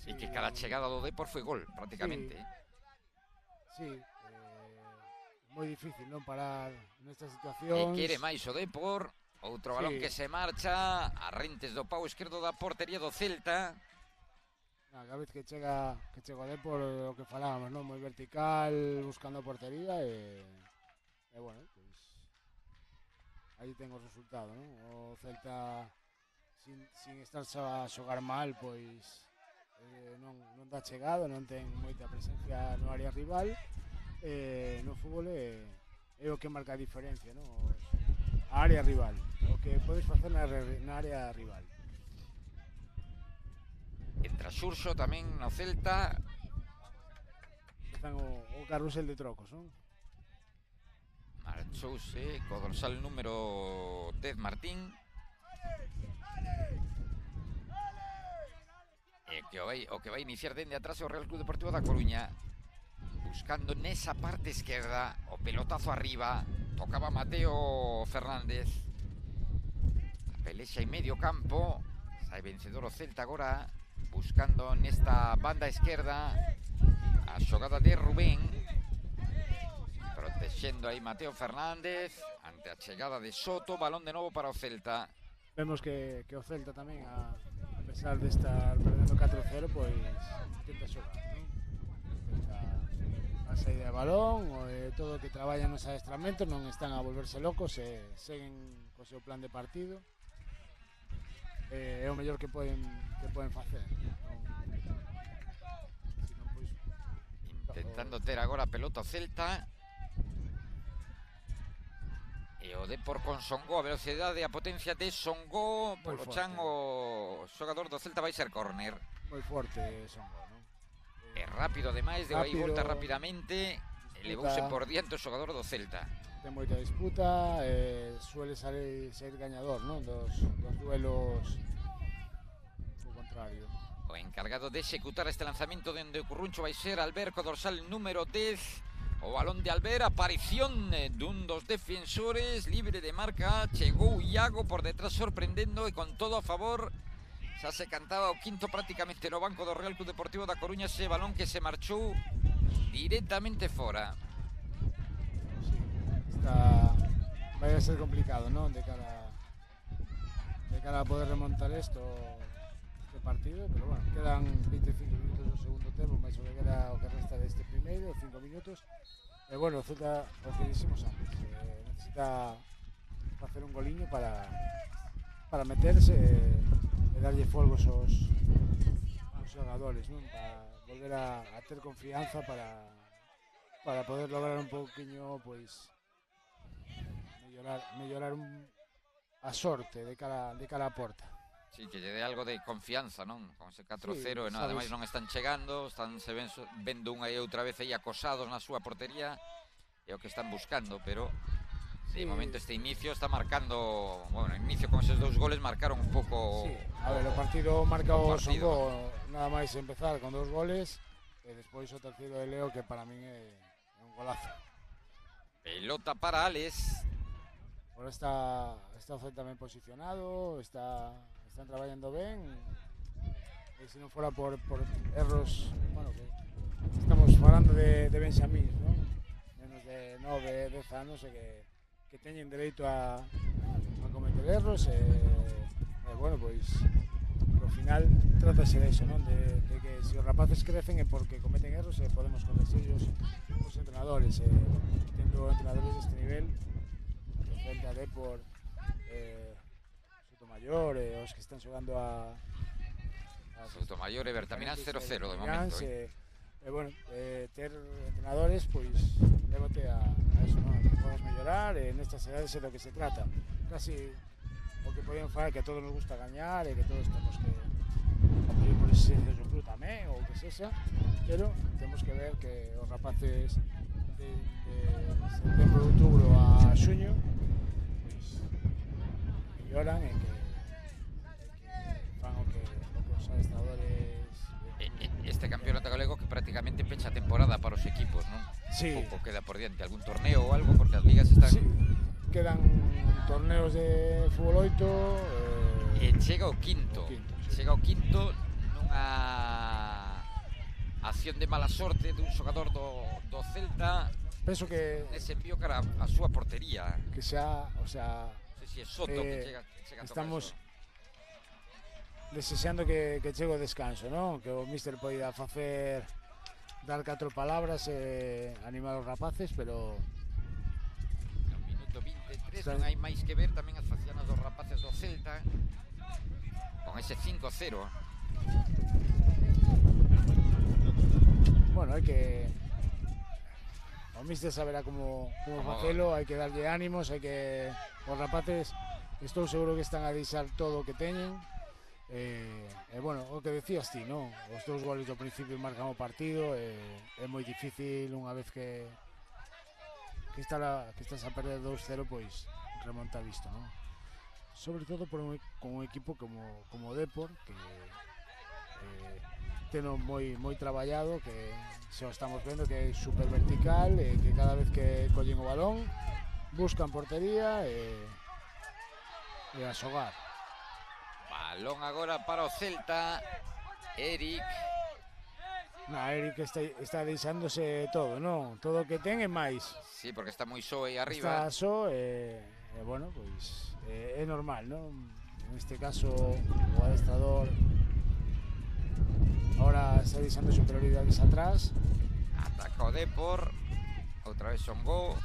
E que cada chegada do Depor foi gol, prácticamente. Sí, moi difícil, non? Parar nestas situacións. E quere máis o Depor. Outro balón que se marcha a rentes do pau esquerdo da portería do Celta. Cada vez que chega o Depor, o que falábamos, non? Moi vertical, buscando a portería e bueno, pois aí ten o resultado, non? O Celta sin estar a xogar mal, pois non dá chegado, non ten moita presencia no área rival. No fútbol é o que marca a diferencia, non? A área rival, o que podes facer na área rival. Entra Xurxo tamén no Celta. Están o carrusel de trocos, non? Marchouse co dorsal número 10 Martín. O que vai iniciar dende atrás o Real Club Deportivo da Coruña, buscando nesa parte esquerda o pelotazo arriba. Tocaba Mateo Fernández. A pelexa en medio campo. Sai vencedor o Celta agora, buscando nesta banda esquerda a xogada de Rubén, protexendo aí Mateo Fernández ante a chegada de Soto. Balón de novo para o Celta. Vemos que o Celta tamén, a pesar de estar perdendo 4-0, pois intenta xogar, non? A saída de balón, todo o que traballan nos adestramentos, non están a volverse locos e seguen co seu plan de partido. É o mellor que poden facer. Intentando ter agora a pelota o Celta. E o Depor con Songó, a velocidade e a potencia de Songó. Polo chan o xogador do Celta vai ser córner. Moi forte Songó, non? É rápido ademais, deu aí volta rapidamente. Elevouse por diante o xogador do Celta. ten moita disputa, suele salir gañador, non? Dos duelos o contrario. O encargado de executar este lanzamento dende o Curruncho vai ser Alberto, dorsal número 10. O balón de Albert, aparición dun dos defensores, libre de marca, chegou Iago por detrás sorprendendo e con todo a favor. Xa se cantaba o quinto prácticamente no banco do Real Club Deportivo da Coruña, ese balón que se marchou directamente fora. Sí, vai a ser complicado, non? De cara a poder remontar este partido, pero bueno, quedan 25 minutos do segundo tempo, máis o que queda o que resta deste primeiro, 5 minutos. E bueno, o Celta, o que dixemos antes, necesita facer un goliño para meterse e darlle folgos aos xogadores, non? Para volver a ter confianza para poder lograr un pouquiño, pois, mellorar a sorte de cara a porta. Sí, que lle dé algo de confianza, non? Con ese 4-0, sí, e nada máis non están chegando, están se vendo unha e outra vez aí acosados na súa portería, é o que están buscando, pero de momento este inicio está marcando, bueno, inicio con esos 2 goles marcaron un pouco. Sí, a ver, o partido marca o Songo, nada máis empezar con 2 goles, e despois o terceiro de Leo, que para min é un golazo. Pelota para Alex. Ahora está o Celta ben posicionado, están traballando ben, e se non fora por erros, bueno, que estamos falando de Benxamín, non? Menos de 9, 10 anos, e que teñen dereito a cometer erros, e bueno, pois ao final trátase de eso, non? De que se os rapaces crecen é porque cometen erros, e podemos corregirlos os entrenadores, tendo entrenadores deste nivel, Celta, Depor, Sotomayor, os que están xogando a Sotomayor e Bertaminas 0-0 de momento. Bueno, ter entrenadores, pois, lévate a eso, non? Que podas mellorar, nestas edades é do que se trata. Casi o que podían falar, que a todos nos gusta gañar, e que todos temos que competir por ese do club tamén, ou o que sexa, pero temos que ver que os rapaces de setembro, de outubro a xuño, melloran e que fan o que os adestradores. Este campeonato galego que prácticamente pecha a temporada para os equipos, non? Sí. Pouco queda por diante, algún torneo ou algo, porque as ligas están. Sí, quedan torneos de fútbol 8 e chega o quinto. Sí. Chega o quinto nunha acción de mala sorte dun xogador do Celta. Penso que ese envío cara a súa portería. Que xa, o sea, si é Soto que chega a estamos desexando que chegue o descanso, non? Que o míster poida dar 4 palabras e animar os rapaces, pero no minuto 23 non hai máis que ver tamén as facianas dos rapaces do Celta con ese 5-0. Bueno, hai que o míster saberá como facelo, hai que darlle ánimos, hai que os rapaces estou seguro que están a deixar todo o que teñen, e bueno, o que decías ti, non? Os 2 goles do principio marcan o partido, é moi difícil unha vez que estás a perder 2-0, pois remontar isto, non? Sobre todo con un equipo como o Depor, que teno moi traballado, que xa estamos vendo que é super vertical, e que cada vez que collen o balón buscan portería e a xogar. Balón agora para o Celta. Eric está deixándose todo, non? Todo o que ten e máis. Sí, porque está moi só aí arriba. Está só e bueno, pois é normal, non? Neste caso o adestrador ahora está deixando superioridades atrás. Ataca o Depor. Outra vez Songo.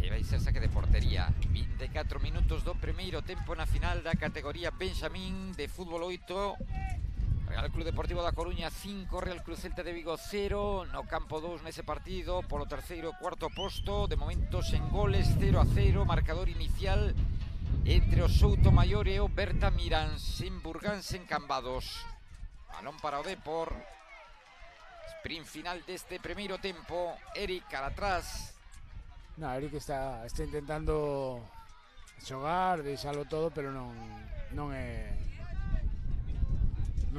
E vai ser saque de portería. 24 minutos do primeiro tempo na final da categoría Benxamín de fútbol 8. Real Club Deportivo da Coruña 5, Real Club Celta de Vigo 0. No campo 2 nese partido, polo terceiro e cuarto posto. De momento sen goles, 0-0. Marcador inicial entre o Soutomaior e o Bertamiráns en Burgáns, en Cambados. Balón para o Depor. Sprint final deste primeiro tempo. Eric cara atrás. No, Eric está intentando xogar, deixalo todo, pero non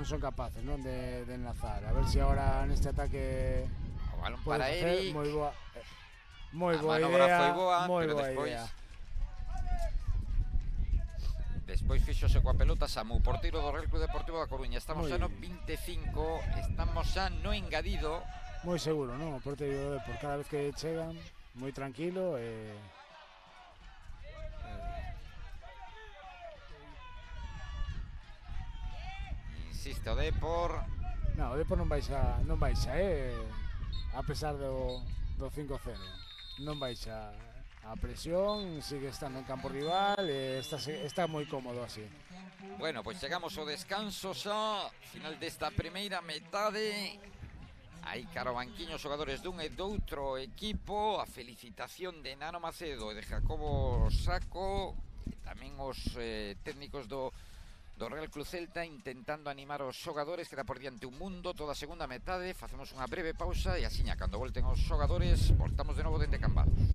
son capaces, non, de enlazar. A ver se agora neste ataque O balón pode para facer Eric. moi A boa manobra idea, foi boa, moi pero boa despois idea. Despois fixose coa pelota Samu, porteiro do Real Club Deportivo da Coruña. Estamos xa no Moi 25, estamos xa no engadido. moi seguro, non? O porteiro por cada vez que chegan, moi tranquilo Insiste o Depor. No, o Depor non baixa, a pesar do 5-0. Non baixa a presión, sigue estando en campo rival e está moi cómodo así. Bueno, pois chegamos ao descanso xa, final desta primeira metade. Aí cara ao banquiño os xogadores dun e doutro equipo. A felicitación de Nano Macedo e de Jacobo Saco, e tamén os técnicos do Real Club Celta intentando animar os xogadores. Queda por diante un mundo toda a segunda metade. Facemos unha breve pausa e asiña cando volten os xogadores voltamos de novo dende Cambados.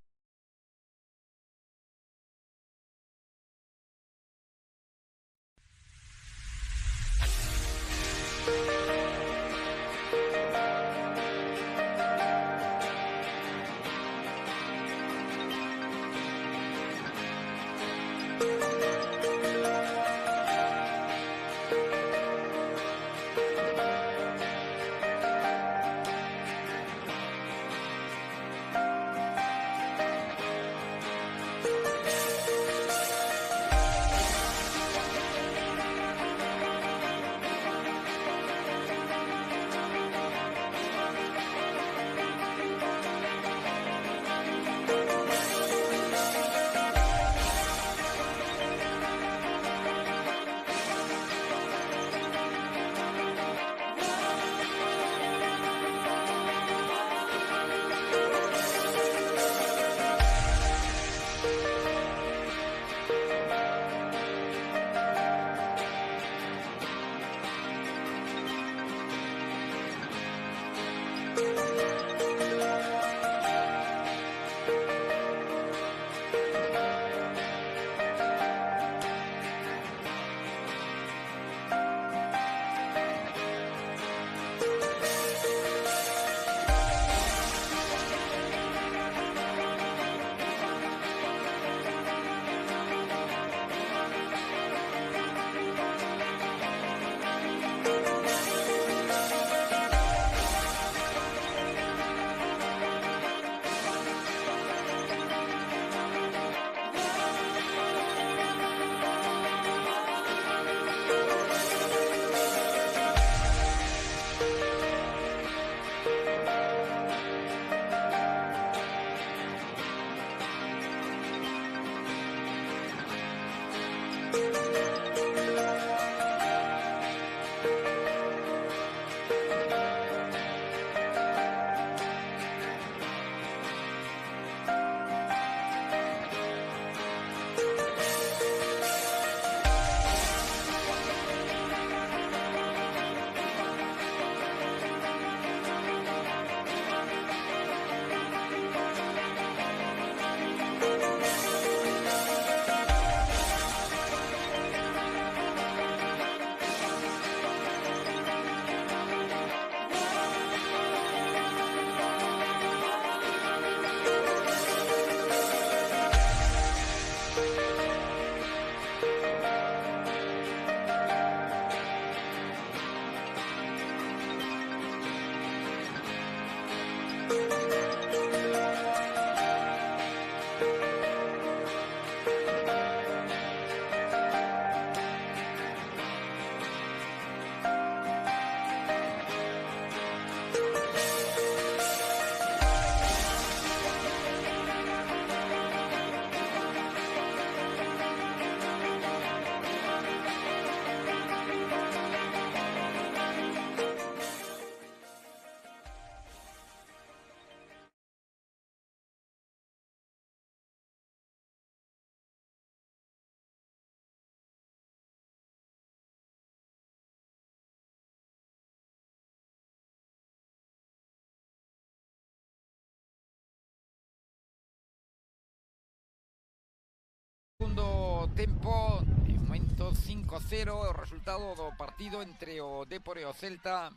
segundo tempo. De momento 5-0 o resultado do partido entre o Dépor e o Celta.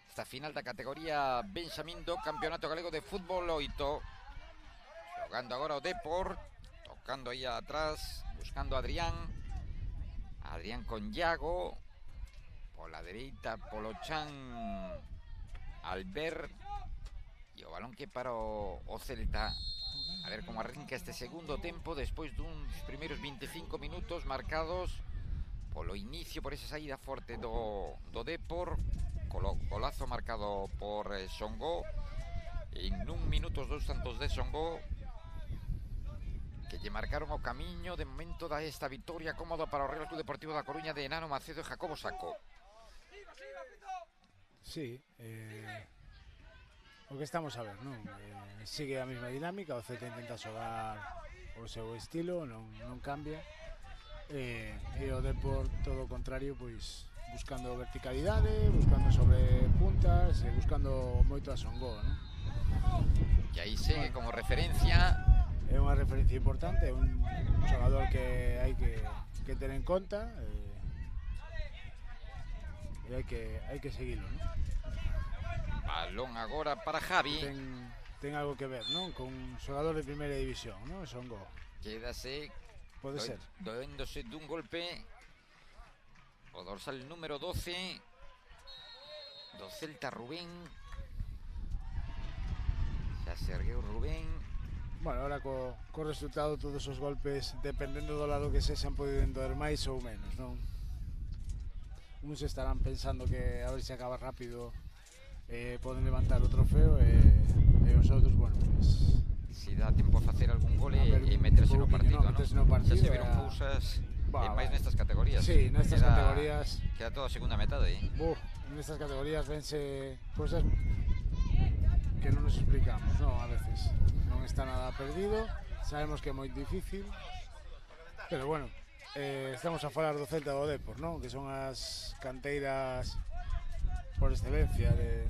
Esta final da categoría Benxamín do Campeonato Galego de Fútbol 8. Xogando agora o Dépor, tocando aí atrás, buscando a Adrián. Adrián con Iago. Pola dereita, polo chan Albert. E o balón que para o Celta. A ver como arranca este segundo tempo despois duns primeiros 25 minutos marcados polo inicio, por esa saída forte do Dépor. Golazo marcado por Songó. En un minuto os dous tantos de Songó que lle marcaron o camiño de momento da esta victoria cómoda para o Real Club Deportivo da Coruña de Nano Macedo e Jacobo Saco. Sí, o que estamos a ver, non? Sigue a mesma dinámica, o Celta intenta xogar o seu estilo, non cambia, e o Dépor todo o contrario, pois buscando verticalidade, buscando sobre puntas e buscando moito a Songó, non? E aí segue como referencia. É unha referencia importante, é un xogador que hai que ter en conta, e hai que seguilo, non? Balón agora para Javi. Ten algo que ver, non? Con un xogador de primeira división, non? Songó. Quédase. Pode ser. Doéndose dun golpe. O dorsal número 12 do Celta, Rubén. Xa se ergueu Rubén. Bueno, ahora co resultado todos os golpes, dependendo do lado que sexan, poden doer máis ou menos, non? Uns estarán pensando que a ver se acaba rápido, poden levantar o trofeo, e os outros, bueno, pues, si dá tempo a facer algún gol e meterse no partido, non? Xa se viron cousas máis nestas categorías. Sí, nestas categorías queda toda a segunda metade, nestas categorías vense cousas que non nos explicamos, non? A veces non está nada perdido, sabemos que é moi difícil, pero bueno, estamos a falar do Celta e do Dépor, non? Que son as canteiras por excelencia de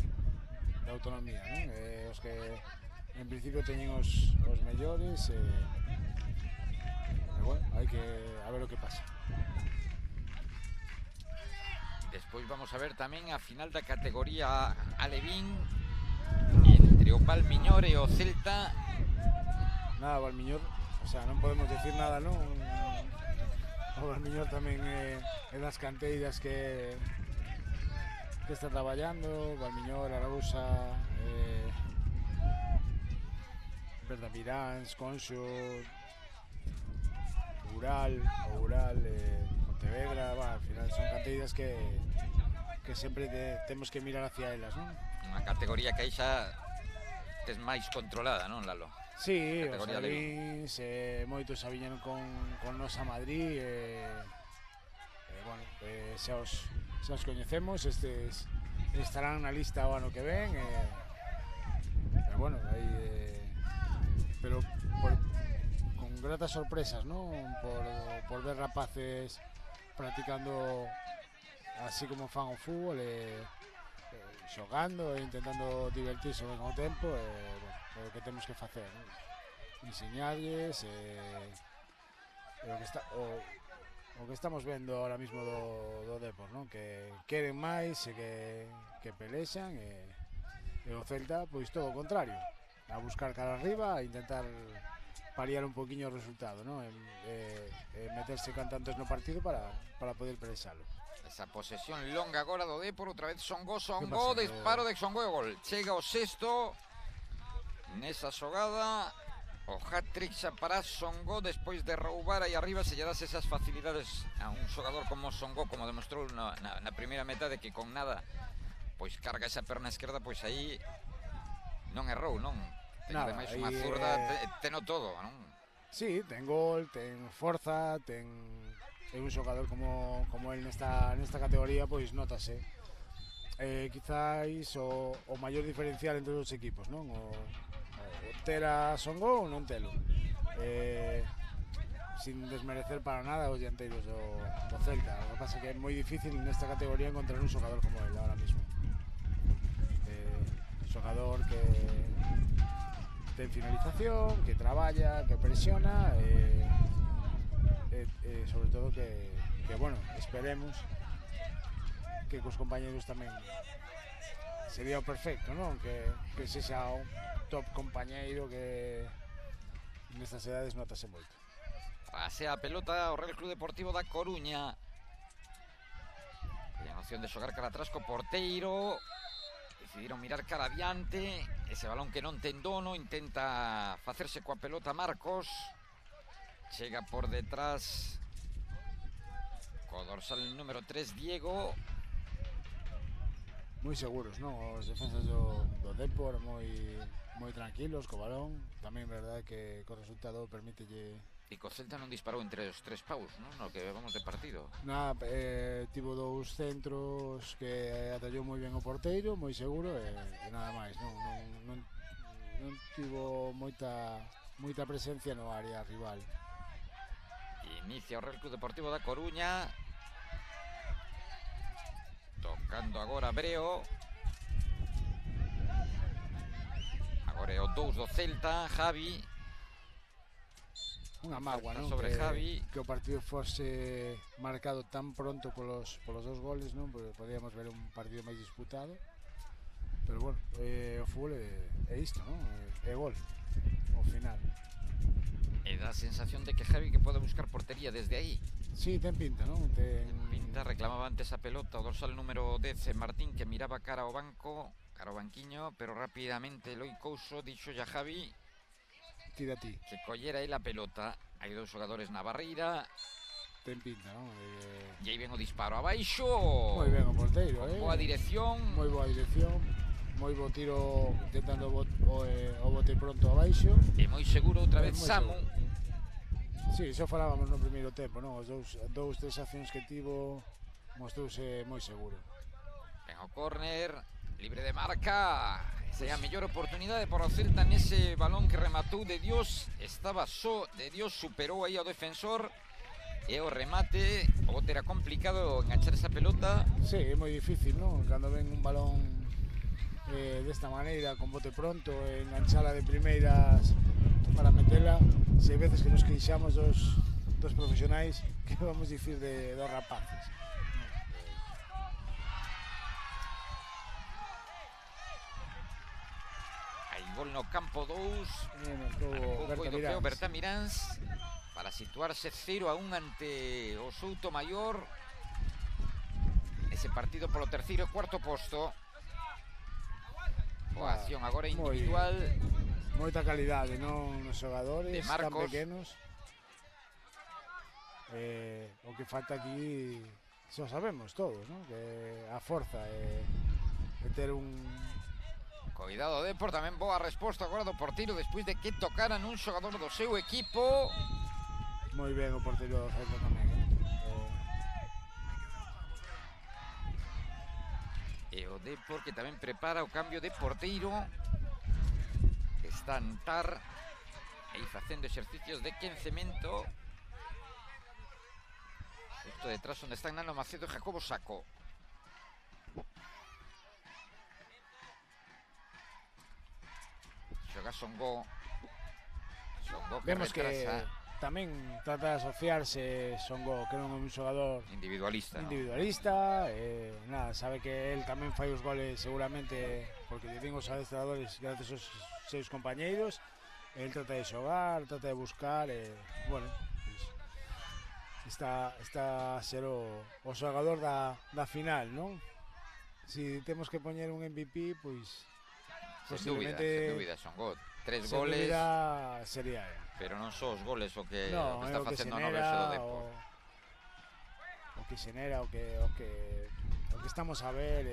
autonomía, non? Os que en principio teñen os mellores, bueno, hai que a ver o que pasa. Despois vamos a ver tamén a final da categoría Alevín entre o Valmiñor e o Celta. Nada, Valmiñor, o sea, non podemos decir nada, non? O Valmiñor tamén é das canteiras que está traballando, Valmiñor, Arousa, Verdamiráns, Conxo, Ural, Pontevedra, al final son canteiras que sempre temos que mirar hacia elas, non? Unha categoría que aí xa tes máis controlada, non, Lalo? Sí, os Alevíns, moitos xa viñeron con nos a Madrid, bueno, xa os coñecemos, estes estarán na lista o ano que ven, pero bueno, pero con gratas sorpresas, non? Por ver rapaces practicando así como fan o fútbol, xogando e intentando divertirse ao mesmo tempo, bueno, o que temos que facer, non? Enseñarlles, o que estamos vendo ahora mismo do Dépor, non? Que queren máis e que pelexan, e o Celta, pois todo o contrario, a buscar cara arriba, a intentar paliar un poquinho o resultado, non? Meterse cantantes no partido para poder pelexalo. Esa posesión longa agora do Dépor, outra vez Songó, disparo de Songó e gol. Chega o sexto nesa xogada. O hat-trick xa para Songó despois de roubar aí arriba. Se lle das esas facilidades a un xogador como Songó, como demostrou na primeira metade, que con nada pois carga esa perna esquerda, pois aí non errou, non? Ten ademais unha zurda, teno todo, non? Sí, ten gol, ten forza, ten un xogador como el nesta categoría, pois notase. Quizáis o maior diferencial entre os equipos, non? O ter a Songó ou non telo, sin desmerecer para nada os dianteiros do Celta. O que pasa é que é moi difícil nesta categoría encontrar un xogador como el ahora mismo, xogador que ten finalización, que traballa, que presiona, sobre todo que bueno, esperemos que cos compañeros tamén sería o perfecto, non? Que sexa un top compañeiro que nestas edades notase moito. Pasea a pelota o Real Club Deportivo da Coruña. Teñen opción de xogar cara atrás co porteiro. Decidiron mirar cara adiante. Ese balón que non ten dono. Intenta facerse coa pelota Marcos. Chega por detrás co dorsal número 3 Diego. Moi seguros, non? Os defensas do Depor moi tranquilos co balón. Tamén verdade que co resultado permítelle. E co Celta non disparou entre os 3 paus, non? No que vamos de partido. Nada, tivo 2 centros que atallou moi ben o porteiro, moi seguro e nada máis, non tivo moita presencia no área rival. Inicia o Real Club Deportivo da Coruña. Tocando agora Breo. Agora é o 2 do Celta, Javi. Unha mágoa, non? Sobre Javi. Que o partido fose marcado tan pronto polos 2 goles, non? Porque podíamos ver un partido máis disputado. Pero bueno, o fútbol é isto, non? É gol, ao final. E dá a sensación de que Javi que pode buscar portería desde aí. Sí, ten pinta, non? Ten pinta, reclamaba antes a pelota o dorsal número 10 Martín, que miraba cara ao banco, cara ao banquiño, pero rapidamente Eloi Couso dixo a Javi tira ti. Que collera aí a pelota. Hai 2 xogadores na barreira. Ten pinta, non? E aí ven o disparo abaixo. Moi ben o porteiro, boa dirección. Moi boa dirección. Moi bo tiro intentando o bote pronto abaixo. E moi seguro outra vez Samu. Sí, iso falábamos no primeiro tempo, non? Os dous tres accións que tivo mostrouse moi seguro. Ben o córner, libre de marca. Esa é a mellor oportunidade para o Celta nese balón que rematou de Dios. Estaba só de Dios, superou aí ao defensor. E o remate, o bote era complicado enganchar esa pelota. Sí, é moi difícil, non? Cando ven un balón desta maneira, con bote pronto, enganchala de primeiras para metela, sei veces que nos queixamos dos profesionais, que vamos dicir dos rapaces. Gol no campo 2. Marcou Bertamiráns para situarse 0-1 ante o Soutomaior. Ese partido polo terceiro e cuarto posto. Boa acción agora individual. Moita calidade, non? Os xogadores tan pequenos. O que falta aquí xa sabemos todos, non? Que a forza é ter un... Cuidado Depor, tamén boa resposta agora do porteiro despois de que tocaran un xogador do seu equipo. Moi ben o porteiro do Celta tamén, E o Depor que tamén prepara o cambio de porteiro. Está Antar aí facendo exercicios de quencemento. Justo detrás onde están Nano Macedo e Jacobo Saco. Xoga Songo que vemos retrasa. Que tamén trata de asociarse Songo, que non é un xogador individualista, nada, sabe que él tamén fai os goles seguramente porque lle din os adestradores gracias aos seus compañeiros. El trata de xogar, trata de buscar bueno, pues, está a ser o xogador da final, non? Si temos que poñer un MVP, pois Sen dúbida, son gol. 3 goles sería pero non só os goles o que no, está facendo no verso do Depor. O que xenera, o que estamos a ver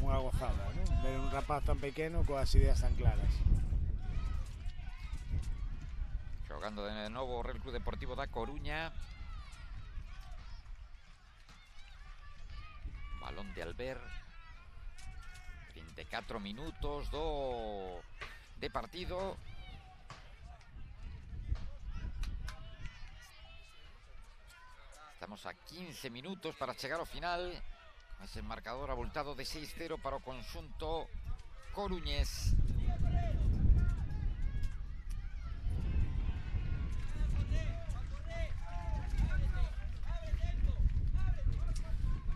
unha gozada, non? Ver un rapaz tan pequeno coas ideas tan claras. Xogando de novo o Real Club Deportivo da Coruña. Balón de Albert. 24 minutos de partido. Estamos a 15 minutos para chegar ao final. Ese marcador abultado de 6-0 para o conxunto coruñés.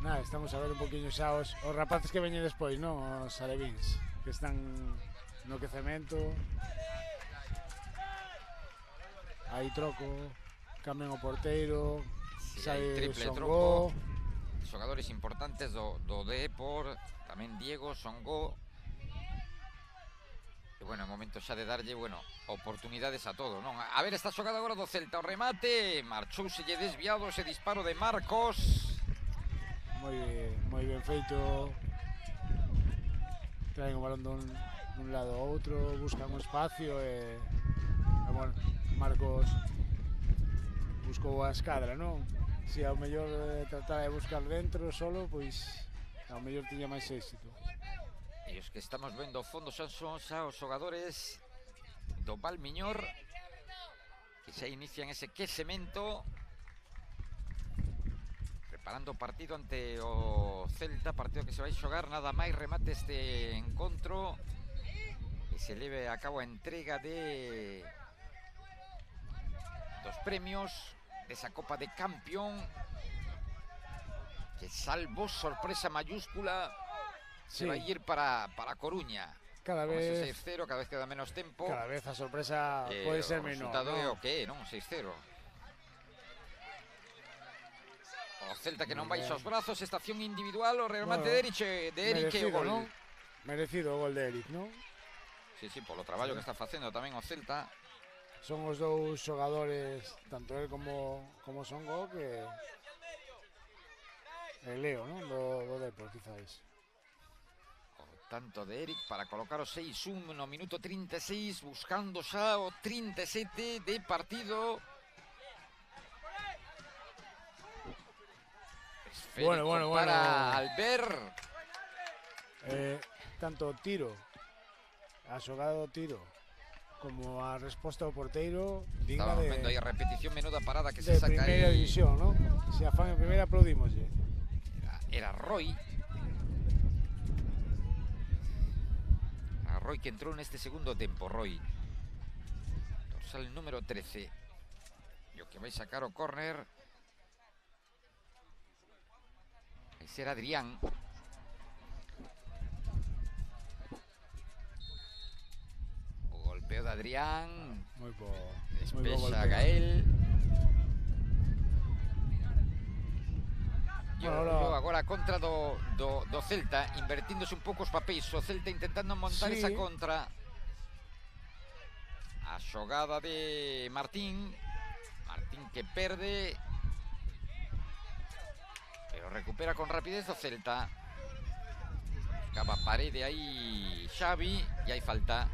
nada, estamos a ver un poquinho xa os rapaces que veñen despois, non? Os alevíns, que están no quecemento. Aí troco, cambian o porteiro, Sí, sai hai triple Songo. troco. Xogadores importantes do Depor, tamén Diego, Songo. E bueno, é momento xa de darlle, bueno, oportunidades a todo, non? A ver esta xogada agora do Celta, o remate, marchouselle desviado ese disparo de Marcos. Moi ben feito. Traen o balón dun lado ao outro, buscan un espacio e bueno, Marcos buscou a escadra, non? Se ao mellor tratar de buscar dentro solo, pois ao mellor tiña máis éxito. E os que estamos vendo ao fondo son xa os xogadores do Valmiñor, que xa inician ese quecemento, preparando o partido ante o Celta, partido que se vai xogar, nada máis remate este encontro, que se leve a cabo a entrega dos premios desa Copa de Campeón, que salvo sorpresa mayúscula se vai ir para Coruña. Cada Con vez ese 6-0, cada vez queda menos tempo. Cada vez a sorpresa pode ser O menor, resultado é non? o que é, non? 6-0. O Celta que non baixa os brazos, estación individual, o remate de Eric e o gol. Non? Merecido o gol de Eric, non? Sí, polo traballo que está facendo tamén o Celta. Son os dous xogadores, tanto el como Songo, que Leo, non? Do Depor, quizáis. O tanto de Eric para colocar o 6-1 no minuto 36, buscando xa o 37 de partido. Esférico para Albert. Tanto o tiro, a xogada do tiro, como a resposta do porteiro, digna Estábamos de... vendo aí a repetición, menuda parada que de se saca primeira aí. división, non? Se a fan en primeira aplaudímoslle. Era Roy. A Roy que entrou neste segundo tempo, Roy. Dorsal número 13. E o que vai sacar o córner. Vai ser Adrián. O golpeo de Adrián. Moi bo Despexa golpeo. Gael. E Bueno, agora a contra do Celta, invertíndose un pouco os papéis, o Celta intentando montar Sí. esa contra. A xogada de Martín que perde, pero recupera con rapidez o Celta. Acaba parede aí Xavi e hai falta.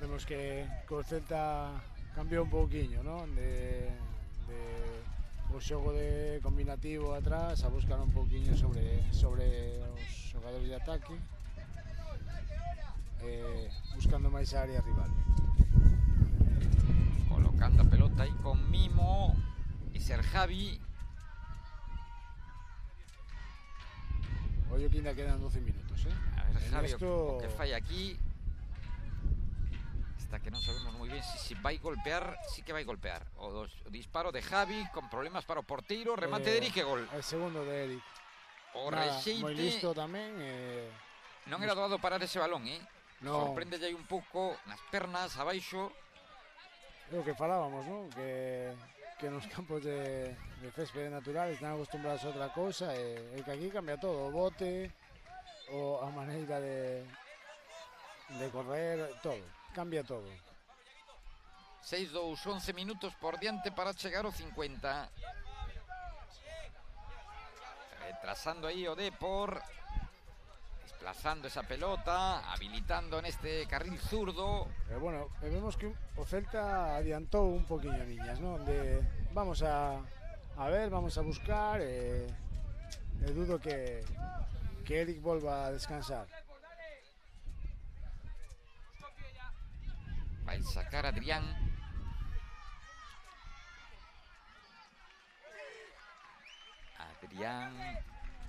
Vemos que o Celta cambiou un pouquiño, non? De o xogo de combinativo atrás, a buscar un pouquiño sobre os xogadores de ataque, buscando máis a área rival. Colocando a pelota aí con mimo e ser Javi. Ollo que ainda quedan 12 minutos, A ver, Javi, Esto... o que fai aquí. Esta que non sabemos moi ben se vai golpear, sí que vai golpear. O disparo de Javi con problemas para o porteiro, remate de Eric e gol. El segundo de Eric. O Nada, rexeite. moi listo tamén. Non era doado parar ese balón, No. Sorprende aí un pouco nas pernas abaixo. É o que falábamos, non? Que nos campos de céspede natural están acostumbrados a outra cousa e que aquí cambia todo, o bote, a maneira de correr, todo, cambia todo. 6-2, 11 minutos por diante para chegar ao 50. Retrasando aí o Depor, desplazando esa pelota, habilitando neste carril zurdo. Bueno, vemos que o Celta adiantou un poquinho, niñas, non? Vamos a ver, vamos a buscar, dudo que Eric volva a descansar. Vai sacar Adrián.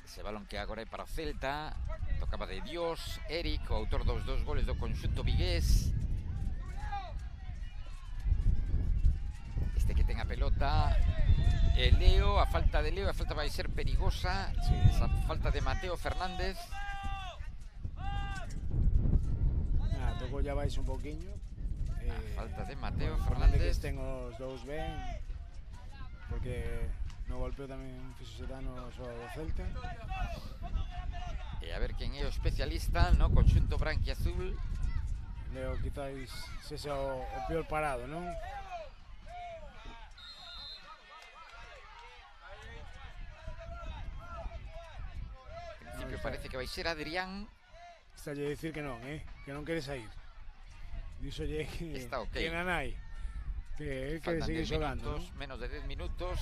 Ese balón que agora é para o Celta. Tocaba de Dios, Eric, o autor dos dos goles do conxunto vigués. Este que ten a pelota Leo, a falta de Leo, a falta vai ser perigosa. Sí. Esa falta de Mateo Fernández. Tocou ya vais un poquinho. A falta de Mateo Que Fernández. estén os dous ben, porque no golpeo tamén fixose dano ao Celta. E a ver quen é o especialista no conxunto branquiazul. Leo quizáis sexa o peor parado, non? En principio parece que vai ser Adrián. Está a dicir que non quere sair. Díxolle que Está ok. que nanai, que quere Faltan seguir 10 xogando, minutos, non? menos de 10 minutos.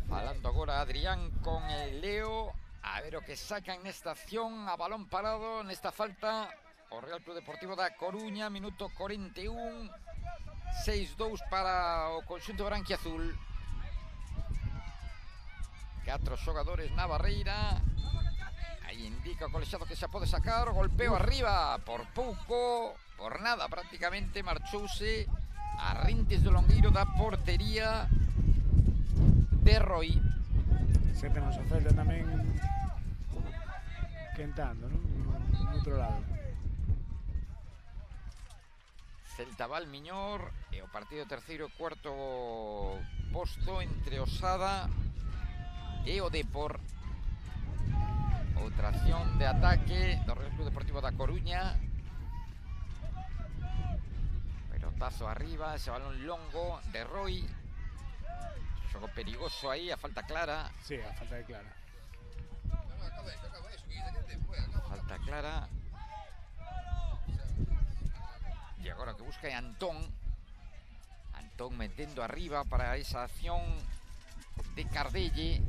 Falando agora Adrián con el Leo. A ver o que sacan nesta acción. A balón parado nesta falta. O Real Club Deportivo da Coruña. Minuto 41. 6-2 para o conxunto branquiazul. 4 xogadores na barreira. Aí indica o colexiado que xa pode sacar. O golpeo arriba. Por pouco, por nada prácticamente, marchouse a rintes do longueiro da portería de Roy. Se temos o Celta tamén quentando, non? No outro lado. Celta Valmiñor e o partido terceiro e cuarto posto entre Osada e o Depor. Outra acción de ataque do Real Club Deportivo da Coruña. Pelotazo arriba, ese balón longo de Roy. Xogo perigoso aí, a falta clara. Sí, a falta de Clara. Falta clara. E agora que busca é Antón. Antón metendo arriba para esa acción de Cardelle.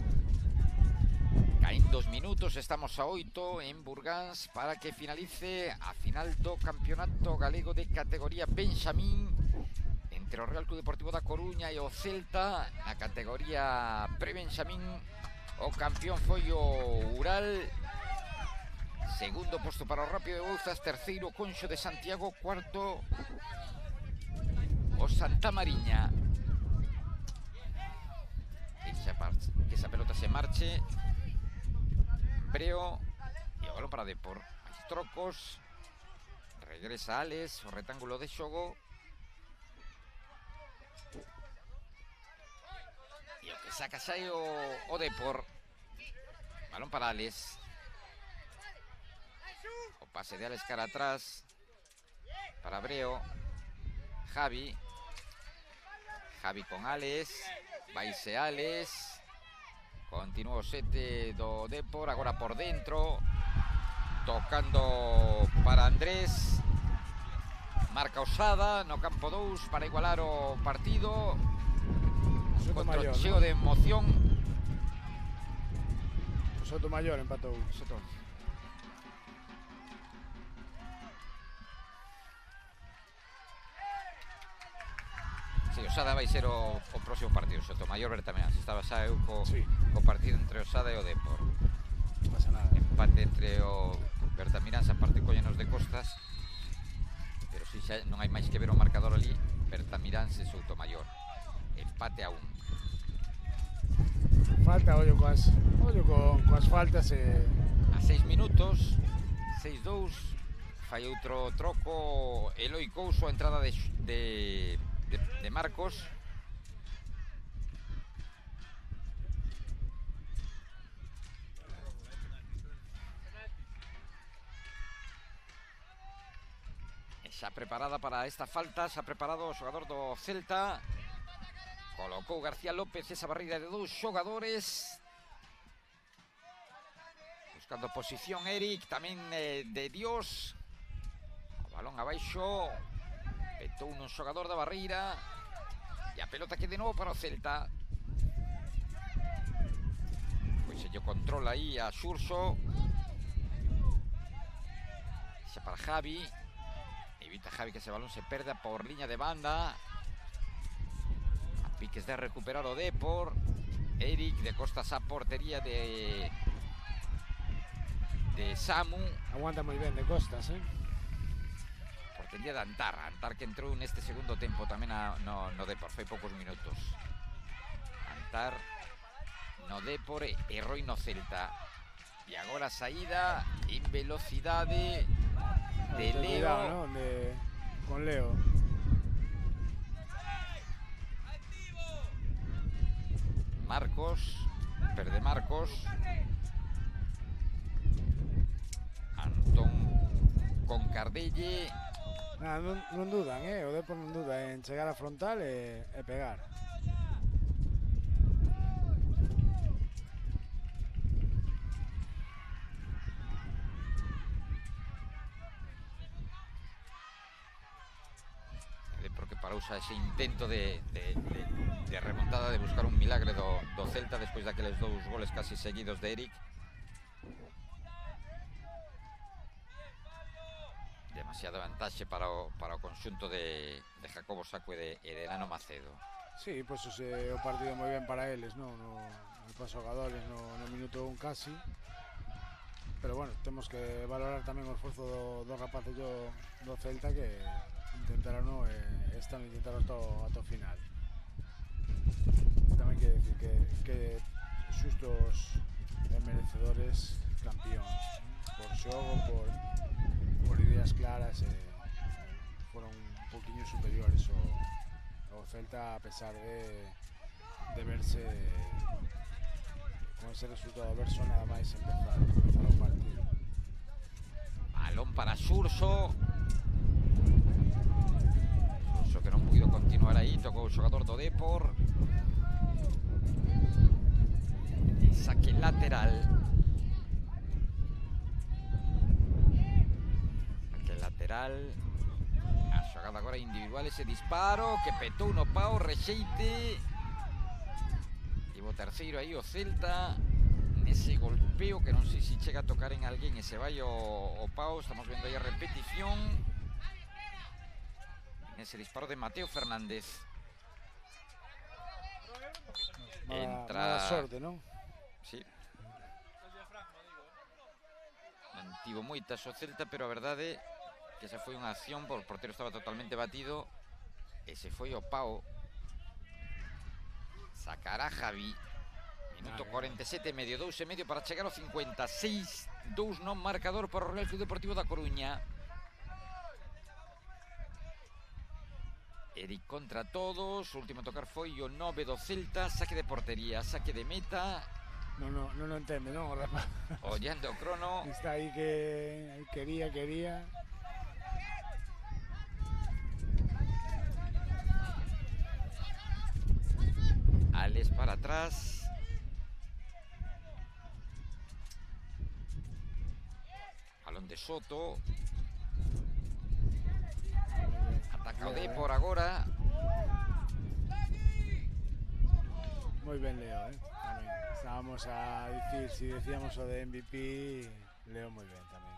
Caen 2 minutos, estamos a 8 en Burgáns para que finalice a final do Campeonato Galego de categoría Benxamín entre o Real Club Deportivo da Coruña e o Celta. Na categoría pre-Benxamín o campeón foi o Ural. Segundo posto para o Rápido de Bouzas, terceiro Conxo de Santiago, cuarto o Santa Mariña. Que esa pelota se marche. Breo e o balón para Depor. Máis trocos. Regresa Alex, o retángulo de xogo. E o que saca xa o Depor. Balón para Alex. O pase de Alex cara atrás para Breo. Javi con Alex. Vaise Alex. Continúa o 7 do Depor, agora por dentro. Tocando para Andrés. Marca Osada no campo 2 para igualar o partido. Contra cheo de emoción. Sotomayor empatou. Soto. Sí, Osada vai ser o próximo partido. Sotomayor Bertamiráns. Estaba xa eu co partido entre Osada e o Depor. Non pasa nada. Empate entre o Bertamiráns, a parte collenos de Costas. Pero si xa non hai máis que ver o marcador ali. Bertamiráns e Sotomayor. Empate a 1. Falta, ollo coas faltas e... A 6 minutos, 6-2. Fai outro troco Eloi Couso, a entrada de Marcos. Xa preparada para esta falta, xa preparado o xogador do Celta. Colocou García López esa barreira de 2 xogadores. Buscando posición Eric, tamén de Dios. O balón abaixo. Petou un xogador da barreira. E a pelota que de novo para o Celta. Pois se lle controla aí a Xurso. Xa para Javi. Evita Javi que ese balón se perda por liña de banda. A piques de recuperar o Depor. Eric de costas a portería de Samu. Aguanta moi ben de costas, Portería de Antar que entrou neste segundo tempo tamén no Depor, fai poucos minutos. estar no Depor e Roi no Celta. E agora a saída en velocidade de Leo. Cuidado, ¿no? Con Leo. Marcos, perde Marcos. Antón con Cardelle. Nada, non dudan, o Depor non duda en chegar a frontal e pegar. Porque parousa ese intento de remontada, de buscar un milagre do Celta despois daqueles 2 goles casi seguidos de Eric. Demasiada vantaxe para o conxunto de Jacobo Sacco e de Nano Macedo. Sí, pues o partido moi ben para eles, no paso xogadores no minuto 1 casi. Pero bueno, temos que valorar tamén o esforzo do rapaces do Celta, que intentaron están intentando ata o final. Tamén quero decir que xustos e merecedores campeóns, por xogo, por ideas claras, foron un poquinho superiores ao Celta, a pesar de verse con ese resultado adverso nada máis empezar o partido. Balón para Xurxo. Xurxo que non puido continuar aí, tocou o xogador do Depor. E saque lateral. Saque lateral. A xogada agora individual, ese disparo que petou no pau, rexeite. Tivo terceiro aí o Celta nese golpeo que non sei se chega a tocar en alguén e se vai o pau. Estamos vendo aí a repetición nese disparo de Mateo Fernández. Mala sorte, non? Sí. Non tivo moitas o Celta, pero a verdade que esa foi unha acción, o portero estaba totalmente batido e se foi o pau. Sacará Javi. Minuto 47 e medio, 2 e medio para chegar ao 56. 2 non marcador para o Real Club Deportivo da Coruña. Eric contra todos. O último a tocar foi o 9 do Celta. Saque de portería, saque de meta. Non o entende, non, o rapaz? Ollando o crono. Está aí que quería. Alex para atrás. Balón de Soto. Ataca o Depor agora. Moi ben Leo, tamén. Estábamos a dicir, si decíamos o de MVP, Leo moi ben tamén.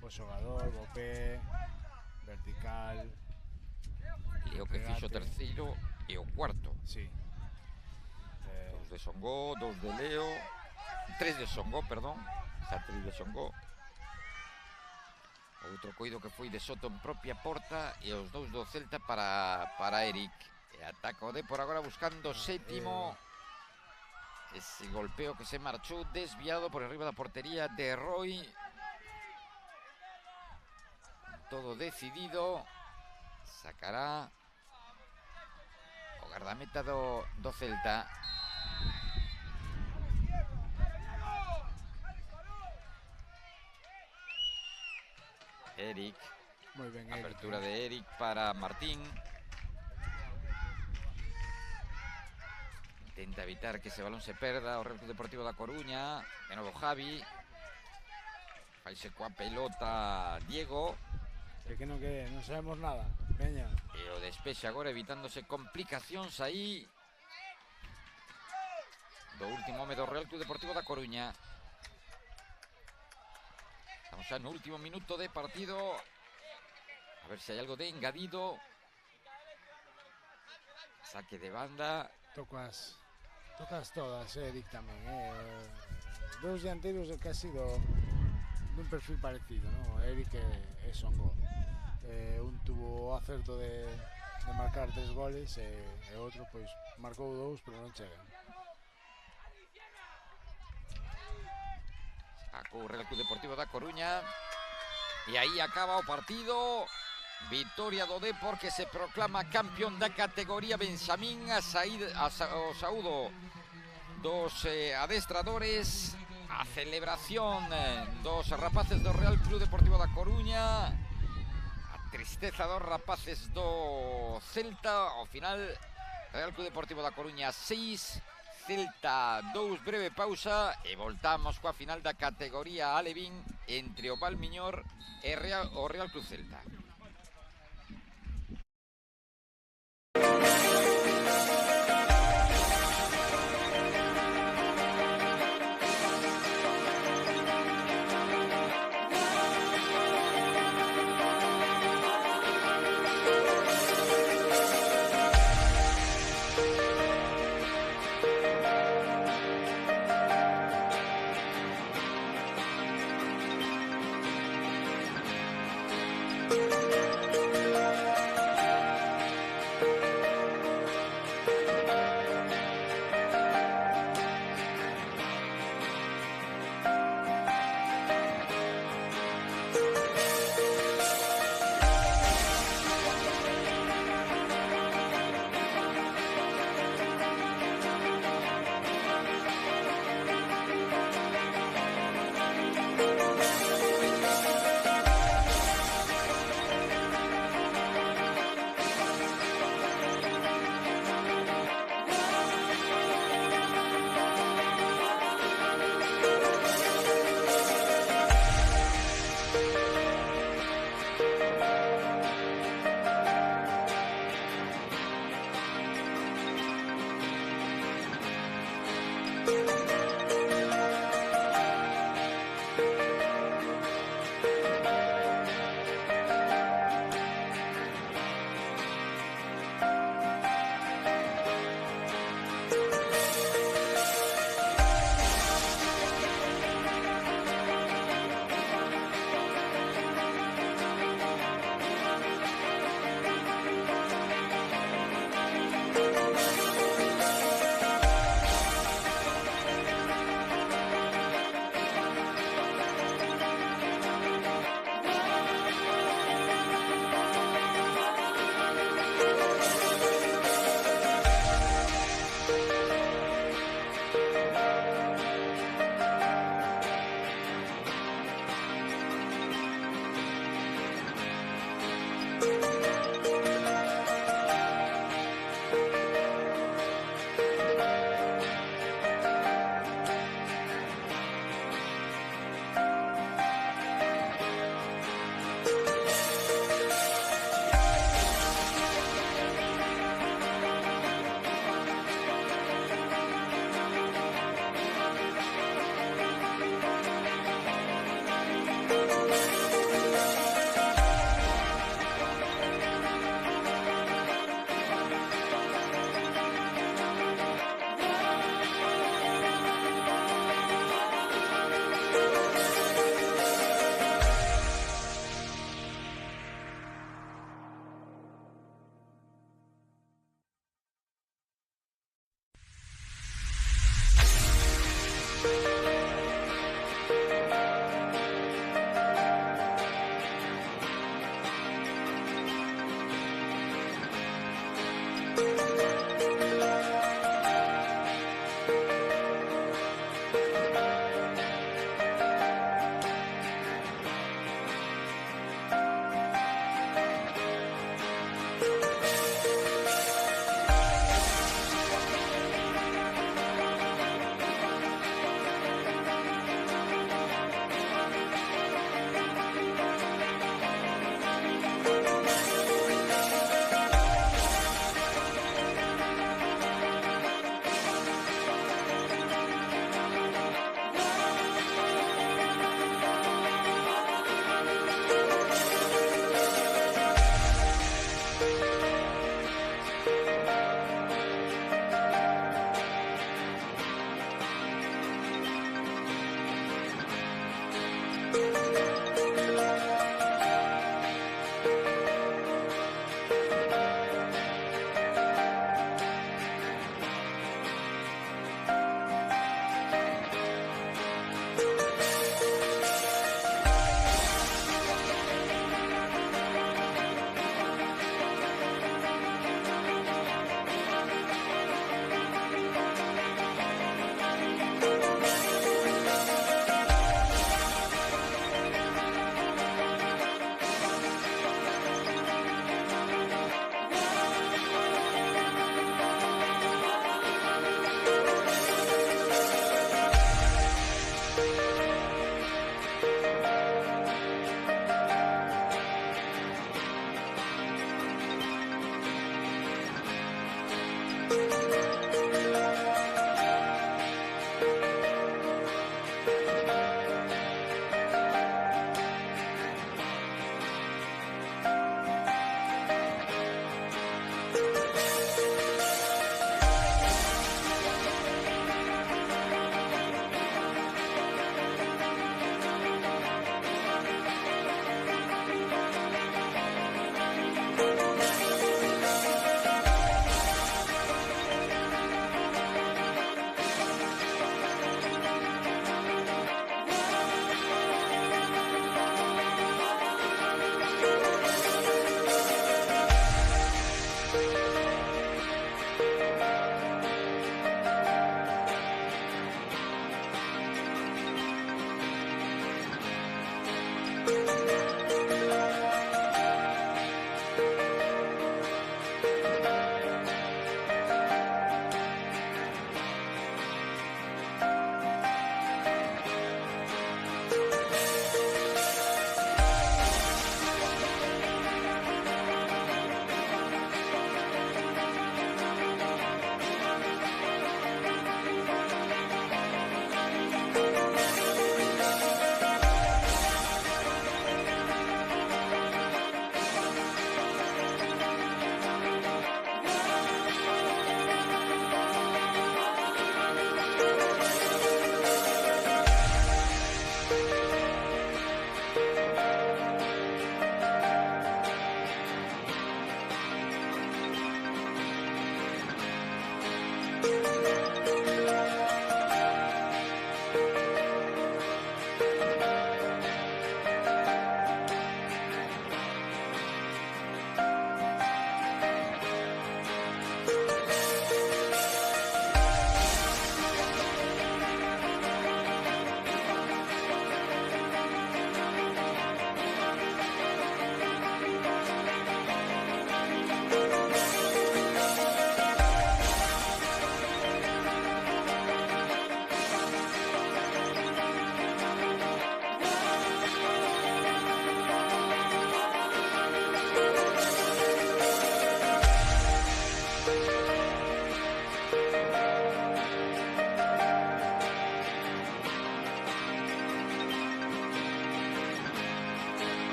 Bo xogador, bo pé, vertical. Leo que fixo o terceiro e o cuarto. Sí. 2 de Songó, 2 de Leo, 3 de Songó, perdón. Hat-trick de Songó. Outro coido que foi de Soto en propia porta e os 2 do Celta para Eric. E ataca o Depor agora buscando sétimo. Ese golpeo que se marchou desviado por arriba da portería de Roi. Todo decidido. Sacará o guardameta do Celta. Eric. Moi ben, Apertura de Eric para Martín. Intenta evitar que ese balón se perda o Real Club Deportivo da Coruña. De novo Javi. Faise coa pelota Diego. É que non sabemos nada. Veña. E o despexe agora evitándose complicacións aí do último home do Real Club Deportivo da Coruña. Estamos xa no último minuto de partido. A ver se hai algo de engadido. Saque de banda. Tocas todas, Eric tamén, Dous dianteiros que ha sido dun perfil parecido, ¿no? Eric e Songó. Un tuvo o acerto de marcar 3 goles e outro, pois, marcou 2, pero non chegan. Sacou o Real Club Deportivo da Coruña. E aí acaba o partido. Vitoria do Depor, que se proclama campeón da categoría Benxamín. O saúdo dos adestradores, a celebración dos rapaces do Real Club Deportivo da Coruña, a tristeza dos rapaces do Celta. Ao final, Real Club Deportivo da Coruña 6, Celta 2, breve pausa e voltamos coa final da categoría Alevín entre o Valmiñor e o Real Club Celta.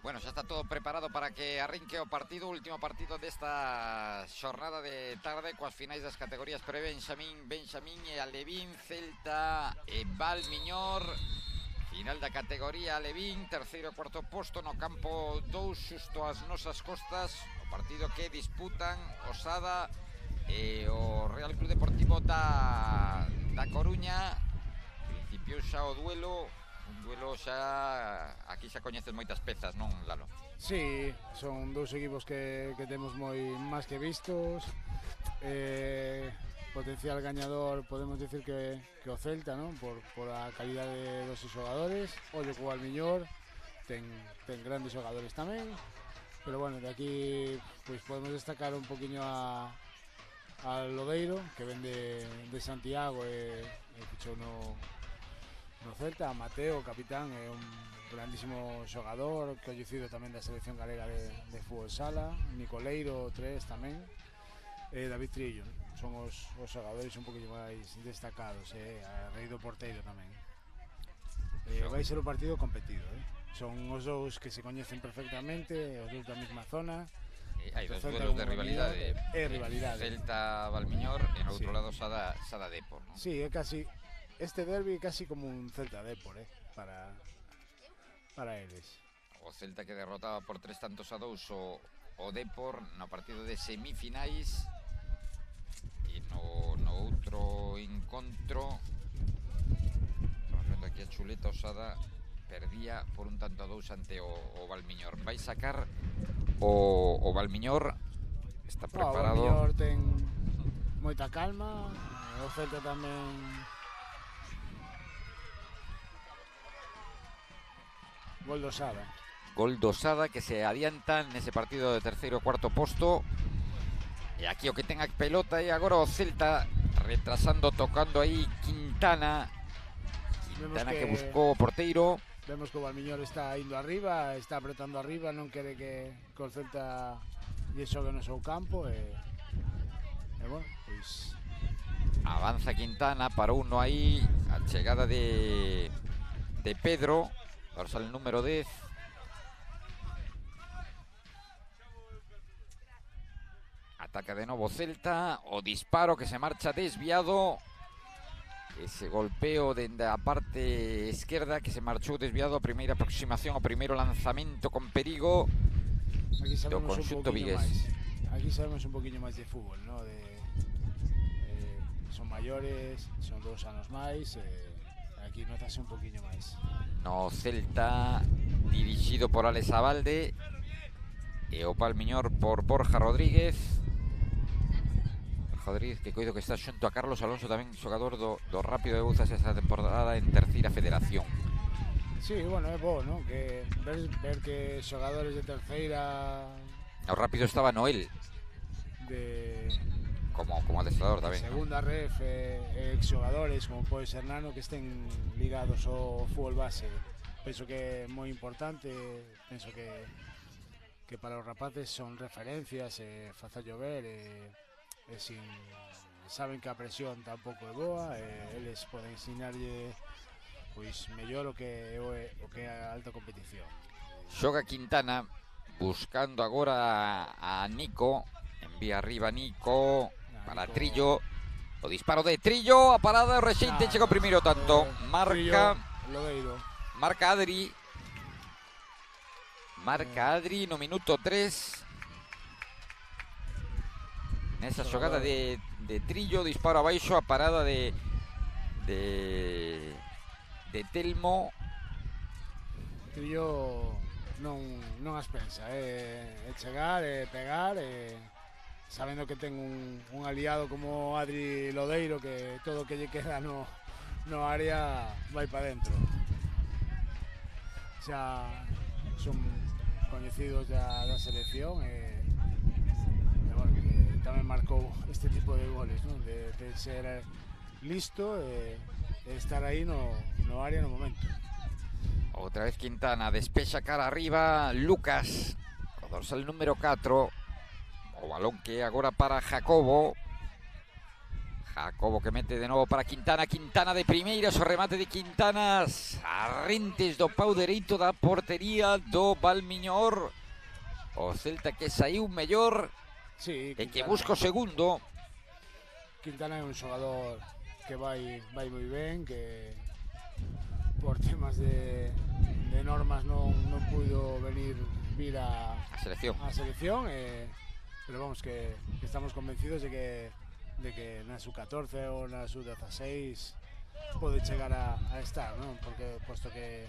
Bueno, xa está todo preparado para que arrinque o partido, último partido desta xornada de tarde coas finais das categorías pre-Benxamín, Benxamín e Alevín, Celta e Valmiñor. Final da categoría Alevín, terceiro e cuarto posto no campo 2, xusto ás nosas costas. O partido que disputan Osada e o Real Club Deportivo da Coruña. Principiou xa o duelo. Un duelo xa... Aquí xa coñeces moitas pezas, non, Lalo? Sí, son dous equipos que temos moi máis que vistos. Potencial gañador, podemos decir que o Celta, non? Por a calidade dos xogadores. Ollo co Valmiñor, ten grandes xogadores tamén. Pero bueno, de aquí pues podemos destacar un poquinho a Lodeiro, que ven de Santiago e fichou no Celta. A Mateo, o capitán, é un grandísimo xogador, coñecido tamén da selección galega de fútbol sala. Nicoleiro, 3 tamén, e David Trillo, son os xogadores un poquinho máis destacados, a Rei do Porteiro tamén. Vai ser un partido competido, son os dous que se coñecen perfectamente, os dous da mesma zona. Hai dos duelos de rivalidade, Celta Valmiñor e no outro lado Sada Depor, non? Sí, é casi este derbi casi como un Celta Depor, para eles. O Celta que derrotaba por 3-2 o Depor no partido de semifinais. E no outro encontro, estamos vendo aquí a chuleta, Osada perdía por 1-2 ante o Valmiñor. Vai sacar o Valmiñor, está preparado. O Valmiñor ten moita calma, o Celta tamén. Gol do Osada. Gol do Osada que se adianta nese partido de terceiro e cuarto posto. E aquí o que ten a pelota e agora o Celta retrasando, tocando aí Quintana que buscou o porteiro. Vemos que o Valmiñor está indo arriba, está apretando arriba, non quere que o Celta lle xogue no seu campo e bueno, pois avanza Quintana, parou uno aí, a chegada de Pedro, dorsal número 10. Ataca de novo Celta, o disparo que se marcha desviado. Ese golpeo dende a parte esquerda que se marchou desviado, a primeira aproximación, o primeiro lanzamento con perigo do conxunto vigués. Aquí sabemos un poquinho máis de fútbol, ¿no? Son maiores, son 2 anos máis, aquí notase un poquinho máis. No Celta, dirixido por Alex Abalde, e o Valmiñor por Borja Rodríguez. Que coido que está xunto a Carlos Alonso, tamén xogador do Rápido de Bouzas esta temporada en terceira federación. Sí, bueno, é bo, ¿no? Que ver que xogadores de terceira... O Rápido estaba Noel como adestrador tamén, segunda ref, exxogadores como pode ser Nano que estén ligados ao fútbol base. Penso que é moi importante, penso que para os rapaces son referencias, facer llover, saben que a presión tampouco é boa, eles poden ensinarlle pois mellor o que é a alta competición. Xoga Quintana buscando agora a Nico, envía arriba Nico para Trillo, o disparo de Trillo, a parada, o rexeite, chega o primeiro tanto, marca Adri no minuto 3. Nesa xogada de Trillo, disparo abaixo, a parada de Telmo. Trillo non as pensa, chegar, pegar, sabendo que ten un aliado como Adri Lodeiro, que todo o que lle queda no área vai para dentro. Xa son coñecidos da selección e bueno, que tamén marcou este tipo de goles, ¿no? de ser listo e estar aí no área no momento. Outra vez Quintana, despexa cara arriba Lucas, co dorsal número 4, o balón que agora para Jacobo Jacobo que mete de novo para Quintana. Quintana de primeiras, o remate de Quintana a rentes do pau dereito da portería do Valmiñor. O Celta que saiu mellor, Sí, e que busca o segundo. Quintana é un xogador que vai moi ben, que por temas de normas non puido vir a selección, pero vamos, que estamos convencidos de que na sub-14 ou na sub-16 pode chegar a estar, non? Porque posto que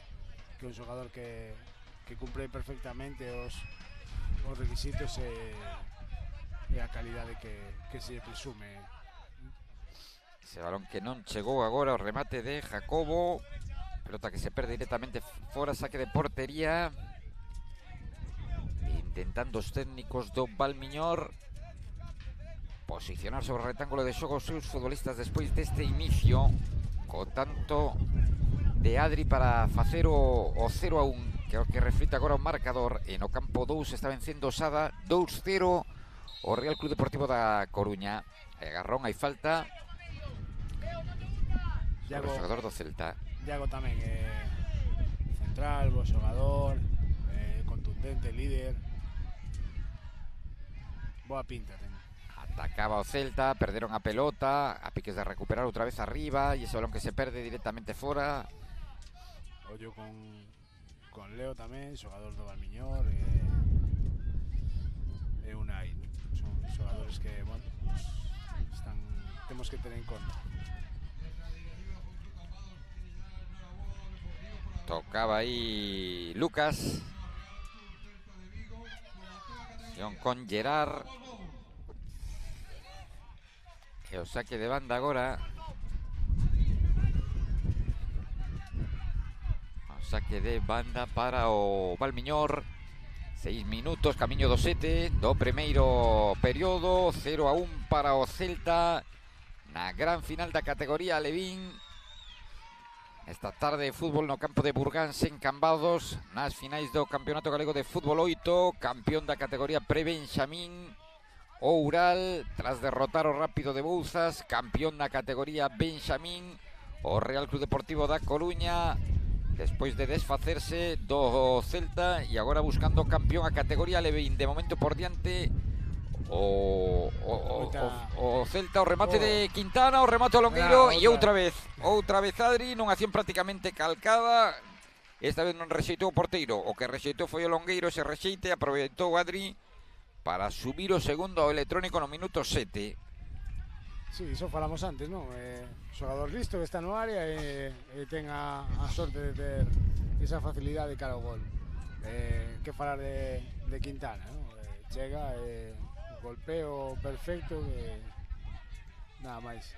un xogador que cumpre perfectamente os requisitos e a calidade que se presume. Ese balón que non chegou agora, o remate de Jacobo, pelota que se perde directamente fora, saque de portería, intentando os técnicos do Valmiñor posicionar sobre o rectángulo de xogo os seus futbolistas despois deste inicio, co tanto de Adri para facer o 0-1, que é o que reflite agora o marcador. E no campo 2 está vencendo Sada 2-0 o Real Club Deportivo da Coruña. E agarrón, hai falta sobre o xogador do Celta. Iago tamén central, bo xogador, contundente, líder, boa pinta ten. Atacaba o Celta, perderon a pelota, a piques de recuperar outra vez arriba, e ese balón que se perde directamente fora. Ollo con Leo tamén, xogador do Valmiñor, e Unai, ¿no? Son xogadores que, bueno, temos que tener en conta. Tocaba aí Lucas con Gerard, e o saque de banda agora. O saque de banda para o Valmiñor. 6 minutos, camiño do 7 do primeiro período. 0-1 para o Celta na gran final da categoría Alevín. Esta tarde de fútbol no campo de Burgáns en Cambados, nas finais do Campeonato Galego de Fútbol 8, campeón da categoría pre-Benxamín, Oural, tras derrotar o Rápido de Bouzas, campeón da categoría Benxamín, o Real Club Deportivo da Coruña, despois de desfacerse do Celta, e agora buscando campeón a categoría Alevín. De momento por diante o Celta, o remate de Quintana, o remate ao longueiro, e outra vez Adri, nunha acción prácticamente calcada. Esta vez non rexeitou o porteiro, o que rexeitou foi o longueiro. Ese rexeite aproveitou Adri para subir o segundo ao electrónico no minuto 7. Sí, iso falamos antes, non? Xogador listo que está no área e ten a sorte de ter esa facilidade cara ao gol. Que falar de Quintana, non? Chega golpeo perfecto, nada máis,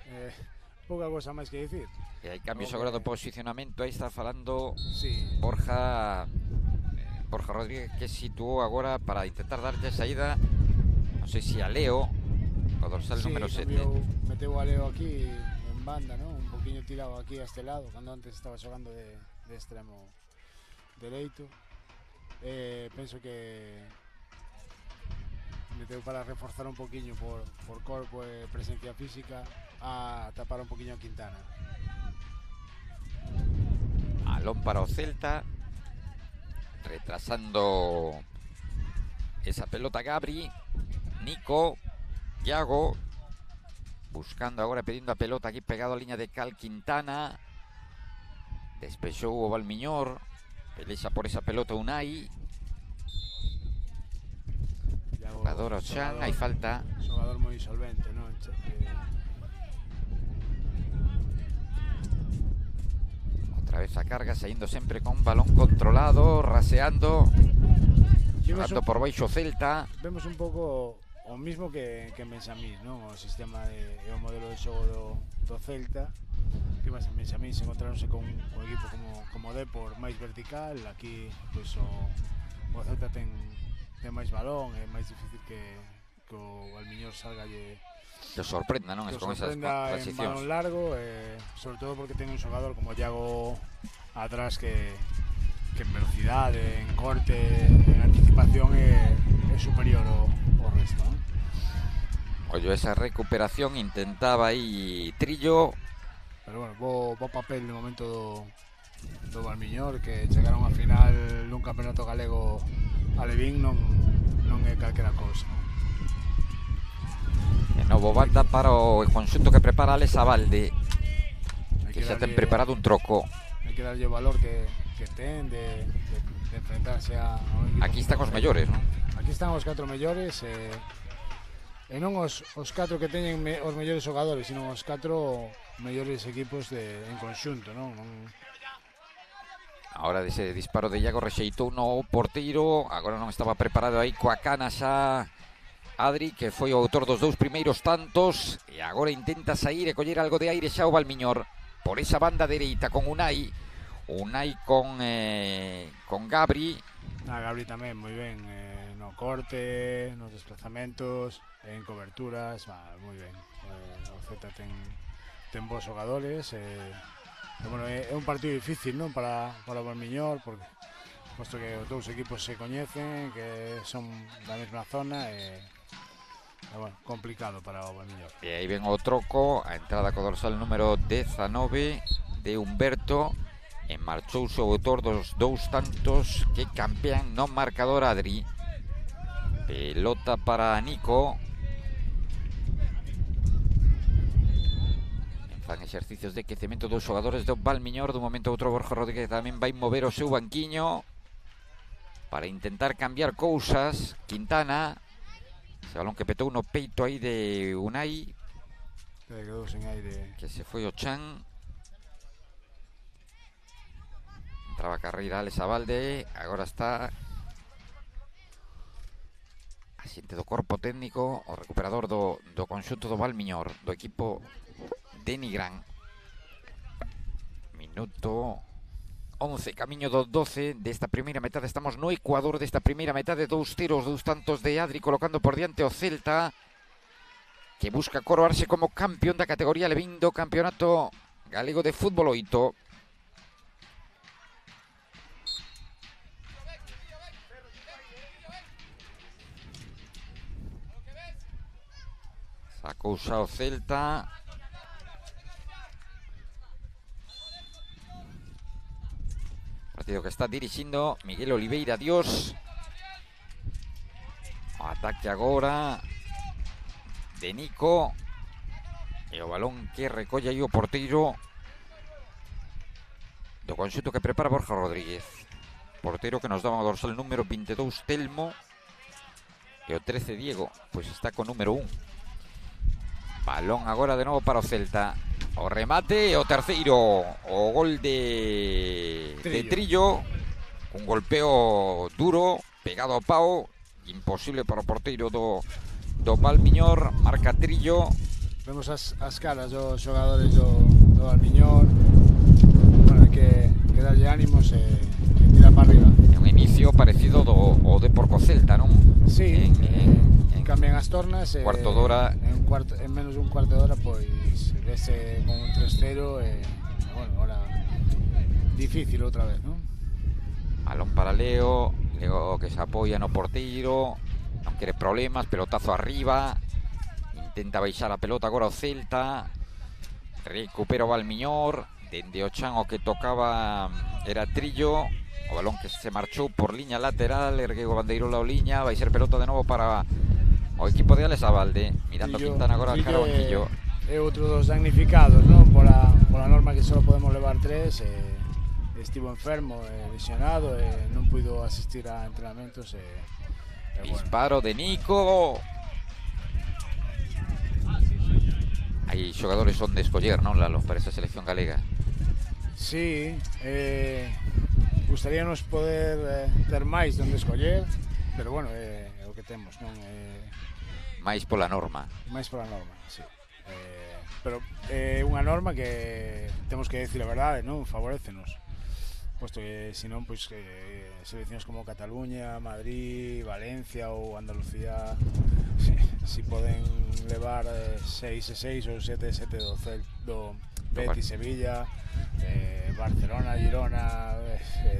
pouca cosa máis que dicir. E hai cambios agora do posicionamento. Aí está falando sí. Borja Rodríguez, que situou agora para intentar darlle saída, non sei se a Leo, o dorsal número 7. Meteu a Leo aquí en banda, ¿no? Un poquinho tirado aquí a este lado, cando antes estaba xogando de extremo dereito. Penso que meteu para reforzar un poquinho por corpo e presencia física, a tapar un poquinho a Quintana. Balón para o Celta, retrasando esa pelota Gabri, Nico, Iago, buscando agora, pedindo a pelota aquí pegado a liña de cal Quintana, despexou o Valmiñor, pelexa por esa pelota Unai, xogador Ochan, hai falta. Xogador moi solvente, non? Outra vez a carga, saindo sempre con un balón controlado, raseando, xogando por baixo Celta. Vemos un pouco o mismo que en Benxamín, non? O sistema e o modelo de xogo do Celta, que vas en Benxamín se encontraronse con un equipo como Depor máis vertical. Aquí pois o Celta ten máis balón, é máis difícil que o Valmiñor salga e que sorprenda, non? Con esas transicións. En balón largo, sobre todo porque ten un xogador como Iago atrás que en velocidade, en corte, en anticipación é superior ao resto, non? Oye, esa recuperación intentaba aí Trillo. Pero bueno, bo papel de momento do Valmiñor, que chegaron a final dun campeonato galego a Levín, non é calquera cousa. De novo banda para o conxunto que prepara Alex Abalde, que xa ten preparado un troco. Hai que darlle o valor que ten de enfrentarse a un equipo. Aquí están os mellores, non? Aquí están os 4 mellores, e non os 4 que teñen os mellores xogadores, sino os 4 mellores equipos en conxunto, non? Ahora dese disparo de Iago rexeitou no porteiro. Agora non estaba preparado aí coa cana xa Adri, que foi o autor dos 2 primeiros tantos, e agora intenta sair e coller algo de aire xa o Valmiñor por esa banda dereita con Unai con Gabri. Gabri tamén moi ben, no corte, nos desplazamentos, en coberturas, moi ben. O Z ten bons xogadores, bueno, é un partido difícil, non, para o Valmiñor, porque posto que os dous equipos se coñecen, que son da mesma zona, bueno, complicado para o Valmiñor. E aí ven o troco, a entrada co dorsal número 19 de Humberto, e marchouse o autor dos 2 tantos que campean no marcador Adri. Pelota para Nico. Fan exercicios de quecemento dos xogadores do Valmiñor. Dun momento a outro Borja Rodríguez tamén vai mover o seu banquiño para intentar cambiar cousas. Quintana, ese balón que petou no peito aí de Unai, que se foi o chan. Entraba a carreira Alex Abalde. Agora está asiente do corpo técnico, o recuperador do conxunto do Valmiñor, do equipo de Nigrán. Minuto 11, camiño do 12 desta primeira metade. Estamos no ecuador desta primeira metade. 2-0, 2 tantos de Adri, colocando por diante o Celta, que busca coroarse como campeón da categoría Levín do Campeonato Galego de Fútbol 8. Sacou xa o Celta. Partido que está dirixindo Miguel Oliveira Dios. O ataque agora de Nico, e o balón que recolle aí o porteiro do conxunto que prepara Borja Rodríguez. Porteiro que nos daba o dorsal número 22 Telmo, e o 13 Diego, pois está co número 1. Balón agora de novo para o Celta. O remate e o terceiro. O gol de Trillo. Un golpeo duro, pegado ao pau. Imposible para o porteiro do Valmiñor. Marca Trillo. Vemos as caras dos xogadores do Valmiñor. Bueno, hai que darlle ánimos e tirar para arriba. É un inicio parecido ao de Porco Celta, non? Sí, cambian as tornas, cuarto de hora. En menos dun cuarto de hora pois vese con un 3-0 e bueno, ahora difícil outra vez, non? Balón para Leo que se apoia no porteiro, non quere problemas, pelotazo arriba, intenta baixar a pelota agora o Celta, recupera o Valmiñor, dende o chan o que tocaba era Trillo, o balón que se marchou por liña lateral, ergueu o bandeirolo a liña, vai ser pelota de novo para o equipo de Alex Abalde, mirando Quintana agora al cara ao banquillo. É outro dos damnificados, non? Pola norma que só podemos levar 3, estivo enfermo, lesionado, non puido asistir a entrenamentos. Disparo de Nico. Hai xogadores onde escoller, non, Lalo, para esa selección galega? Sí, gustaríanos poder ter máis onde escoller, pero bueno, é o que temos, non? máis pola norma. Máis pola norma, sí. Pero é unha norma que temos que decir a verdade, non? Favorécenos. Posto que, senón, pois, seleccións como Cataluña, Madrid, Valencia ou Andalucía si poden levar 6-6 ou 7-7 do Betis, Sevilla, Barcelona, Girona,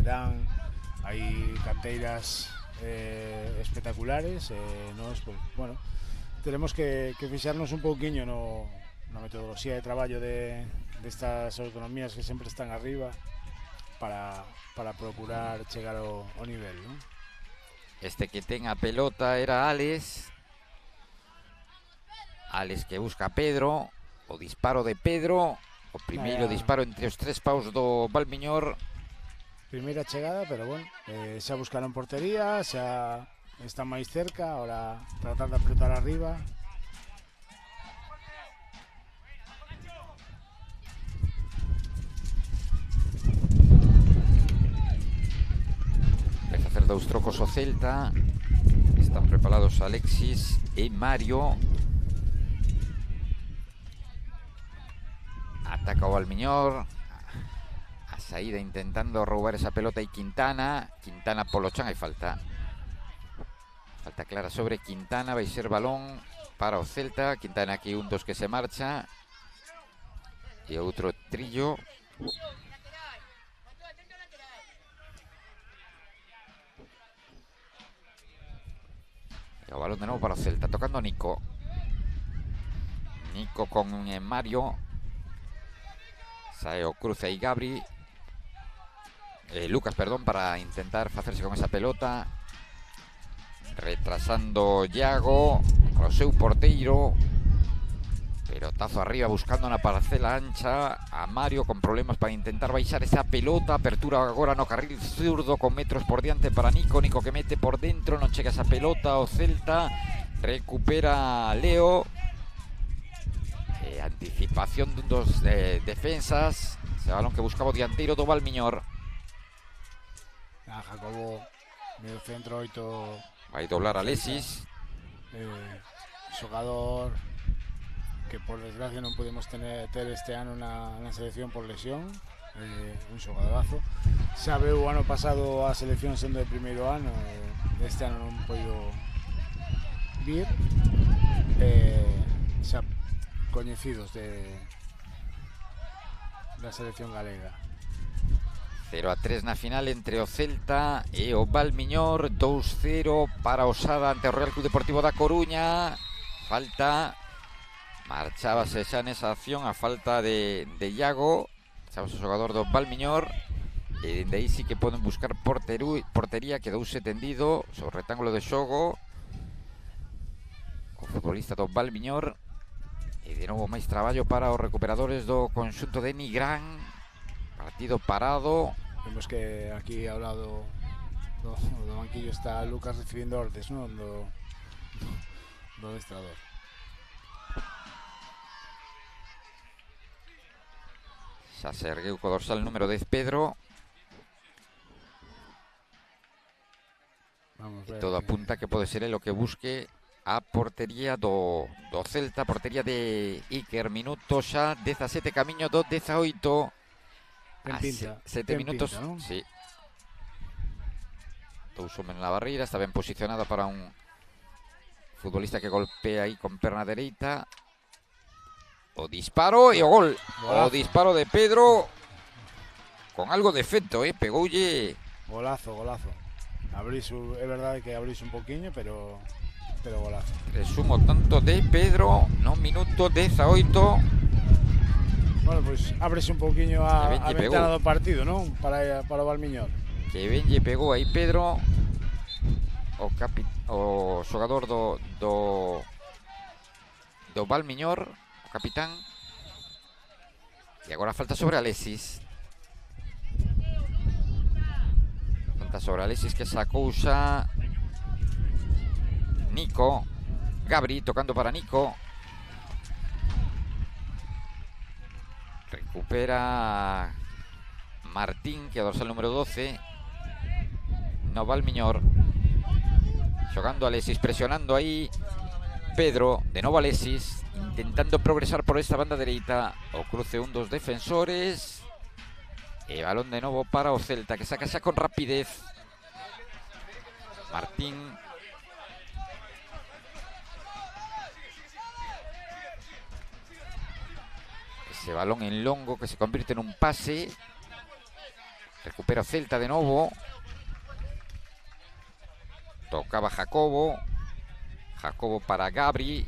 Dan. Hai canteiras espectaculares, nós, pois, bueno, tenemos que fixarnos un pouquiño na metodoloxía de traballo destas autonomías que sempre están arriba para procurar chegar ao nivel, non? Este que ten a pelota era Alex. Alex que busca a Pedro. O disparo de Pedro. O primeiro disparo entre os tres paus do Valmiñor. Primeira chegada, pero bueno, xa buscaron portería, xa están máis cerca, ahora tratar de apretar arriba. Empeza a hacer dous trocos o Celta. Están preparados Alexis e Mario. Ataca o Valmiñor. A saída intentando roubar esa pelota e Quintana. Quintana polo chan, hai falta. Falta clara sobre Quintana, vai ser balón para o Celta. Quintana aquí un dos que se marcha. E outro Trillo. E o balón de novo para o Celta, tocando Nico. Nico con Mario. Sae o cruce aí Gabri. Lucas, perdón, para intentar facerse con esa pelota. Retrasando Iago ao seu porteiro. Pelotazo arriba buscando na parcela ancha a Mario con problemas para intentar baixar esa pelota. Apertura agora no carril zurdo con metros por diante para Nico. Nico que mete por dentro, non chega esa pelota o Celta. Recupera Leo. Anticipación dun dos defensas. Ese balón que buscaba o dianteiro do Valmiñor. Jacobo, medio centro, 8. Vai doblar Alexis. Xogador que por desgracia non podemos ter este ano na selección por lesión. Un xogadorazo. Xa veu o ano pasado a selección sendo de primeiro ano, este ano non poido vir. Xa coñecidos da selección galega. 0-3 na final entre o Celta e o Valmiñor. 2-0 para Osada ante o Real Club Deportivo da Coruña. Falta. Marchábase xa nesa acción a falta de Iago. Marchábase o xogador do Valmiñor. E dende aí sí que poden buscar portería. Quedouse tendido sobre o rectángulo de xogo o futbolista do Valmiñor. E de novo máis traballo para os recuperadores do conxunto de Nigrán. Partido parado. Vemos que aquí ao lado do banquillo está Lucas recibindo ordes, non? Do adestrador. Xa se ergueu co dorsal número 10 Pedro. Vamos ver. Todo apunta que pode ser el o que busque a portería do Celta. Portería de Iker. Minuto xa 17, camiño do 18. Ten pinta. 7 minutos, pinta, ¿no? sí. Dous homen na barreira, está ben posicionada para un futbolista que golpea aí con perna dereita. O disparo e o gol. Golazo. O disparo de Pedro con algo de efecto, pegoulle. Golazo. É verdade que abrís un poquinho, pero golazo. Resumo tanto de Pedro no minuto 18. Bueno, pois ábrese un poquinho a ventana do partido, non? Para o Valmiñor. Que ben lle pegou aí Pedro, o xogador do Valmiñor, o capitán. E agora falta sobre Alexis. Falta sobre Alexis que sacou xa Nico. Gabri tocando para Nico. Recupera Martín, que é o dorsal número 12. No Valmiñor. Xogando Alexis, presionando aí Pedro, de novo Alexis, intentando progresar por esta banda dereita. O cruce un dos defensores. E balón de novo para o Celta, que saca xa con rapidez. Martín. Ese balón en longo que se convierte en un pase. Recupera o Celta de novo. Tocaba Jacobo. Jacobo para Gabri.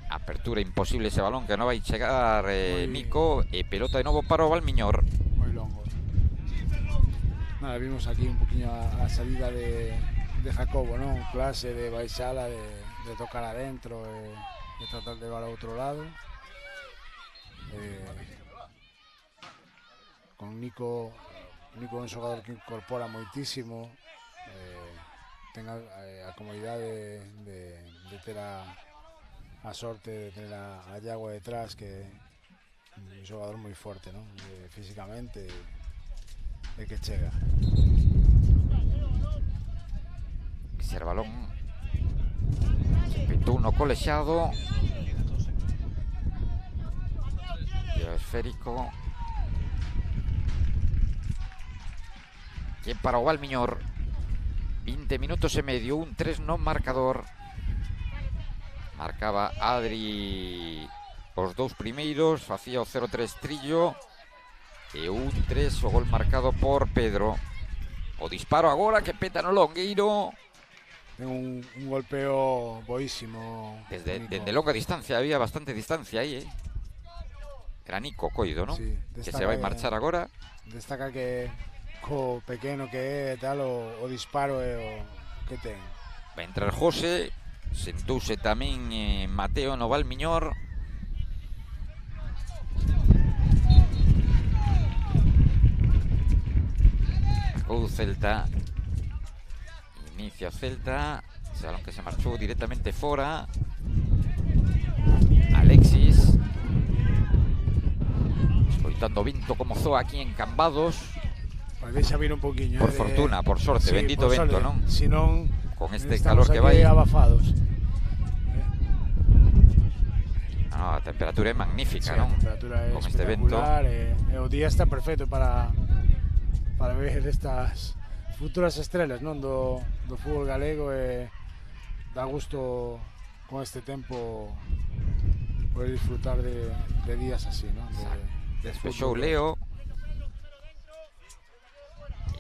Apertura imposible ese balón que no va a chegar Nico. Pelota de novo para o Valmiñor. Moi longo. Nada, vimos aquí un poquinho a salida de Jacobo, non? Clase de baixala, de tocar adentro de tratar de levar ao outro lado. Con Nico é un xogador que incorpora moitísimo, ten a comodidade de ter a sorte de ter a Iago detrás, que é un xogador moi forte, non? Físicamente, e que chega. Ese balón petou no colexado e o esférico que para o Valmiñor. 20 minutos e medio, un 3 no marcador. Marcaba Adri os dous primeiros, facía o 0-3 Trillo e un 3 o gol marcado por Pedro. O disparo agora que peta no longueiro. Ten un golpeo boísimo. Desde longa distancia, había bastante distancia aí, Era Nico Coido, non? Sí, que se vai marchar agora. Destaca que co pequeno que é tal, o disparo é o que ten. Va a entrar José. Sentouse tamén Mateo no Valmiñor. Acou Celta. Inicia o Celta. Ese balón que se marchou directamente fora. Alexis. Escoitando o vento como zoa aquí en Cambados. Pues deixa vir un poquinho. Por fortuna, por sorte, sí, bendito por vento, sorte. non? Si non, con este calor que vai abafados. A temperatura é magnífica, Sí, non? a temperatura é con este vento. E o día está perfecto para ver estas futuras estrelas, non, do fútbol galego, e dá gusto con este tempo poder disfrutar de días así, non? Despexou Leo.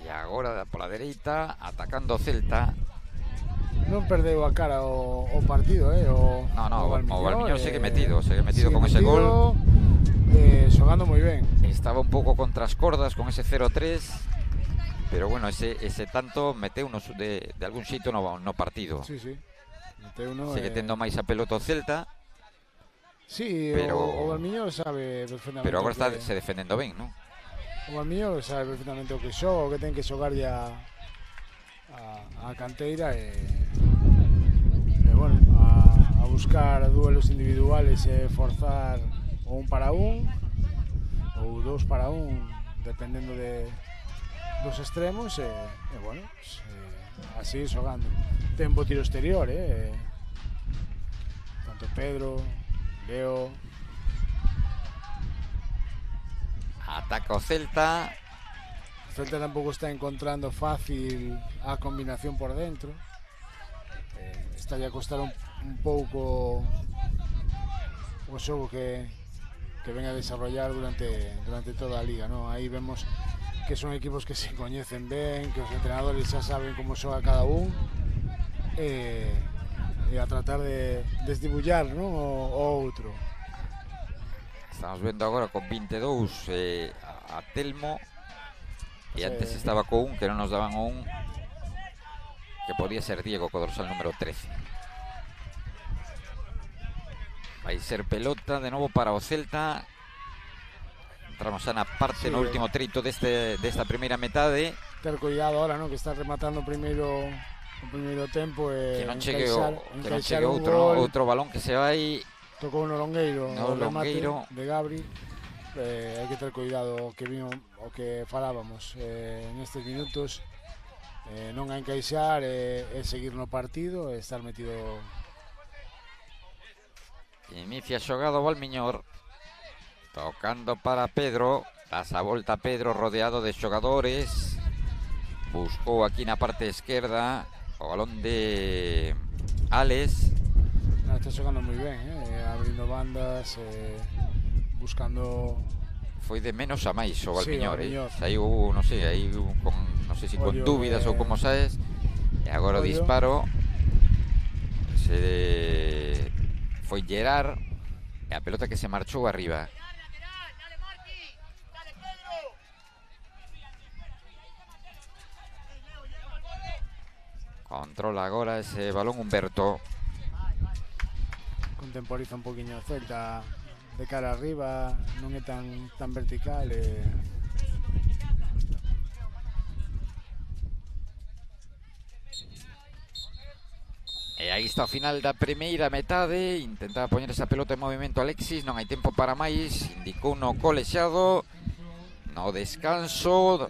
E agora pola dereita, atacando o Celta. Non perdeu a cara o partido, No, o Valmiñor segue metido con ese metido, gol. Xogando moi ben. Estaba un pouco contra as cordas con ese 0-3, pero bueno, ese tanto meteunos de algún xeito no partido. Sí. Meteuno, Segue tendo máis a pelota o Celta. Sí, pero o Valmiñor sabe perfectamente. Pero agora está se defendendo ben, non? O Valmiñor sabe perfectamente o que xoga, o que ten que xogar ya a canteira, e bueno, a buscar duelos individuales e forzar o 1 para 1 ou 2 para 1, dependendo dos extremos, e bueno, pues, así xogando. Ten bo tiro exterior, tanto Pedro, Leo. Ataca o Celta. O Celta tampouco está encontrando fácil a combinación por dentro. Está a costar un pouco o xogo que ven a desarrollar durante toda a liga, ¿no? Aí vemos que son equipos que se coñecen ben, que os entrenadores xa saben como xoga cada un, e a tratar de desdibullar, ¿no? o outro. Estamos vendo agora con 22 a Telmo, e antes estaba co un que non nos daban o un, que podía ser Diego co dorsal número 13. Vai ser pelota de novo para o Celta. Entramos xa na parte, no último treito desta primeira metade. Ter cuidado ahora, ¿no? Que está rematando o primeiro tempo, que non chegue outro balón que se vai. Tocou no longueiro, no longueiro de Gabri. Hai que ter cuidado o que falábamos nestes minutos, non a encaixar e seguir no partido, e estar metido. Inicia a xogada o Valmiñor, tocando para Pedro, das a volta Pedro rodeado de xogadores, buscou aquí na parte esquerda o balón de Alex. Está xogando moi ben, abrindo bandas, buscando. Foi de menos a máis o Valmiñor, saiu, non sei, non sei se con dúbidas ou como sabes, e agora o disparo foi Gerard e a pelota que se marchou arriba. Controla agora ese balón Humberto. Contemporiza un poquinho o Celta de cara arriba, non é tan vertical E aí está o final da primeira metade. Intentaba poñer esa pelota en movimento Alexis. Non hai tempo para máis. Indicou no colexiado. No descanso.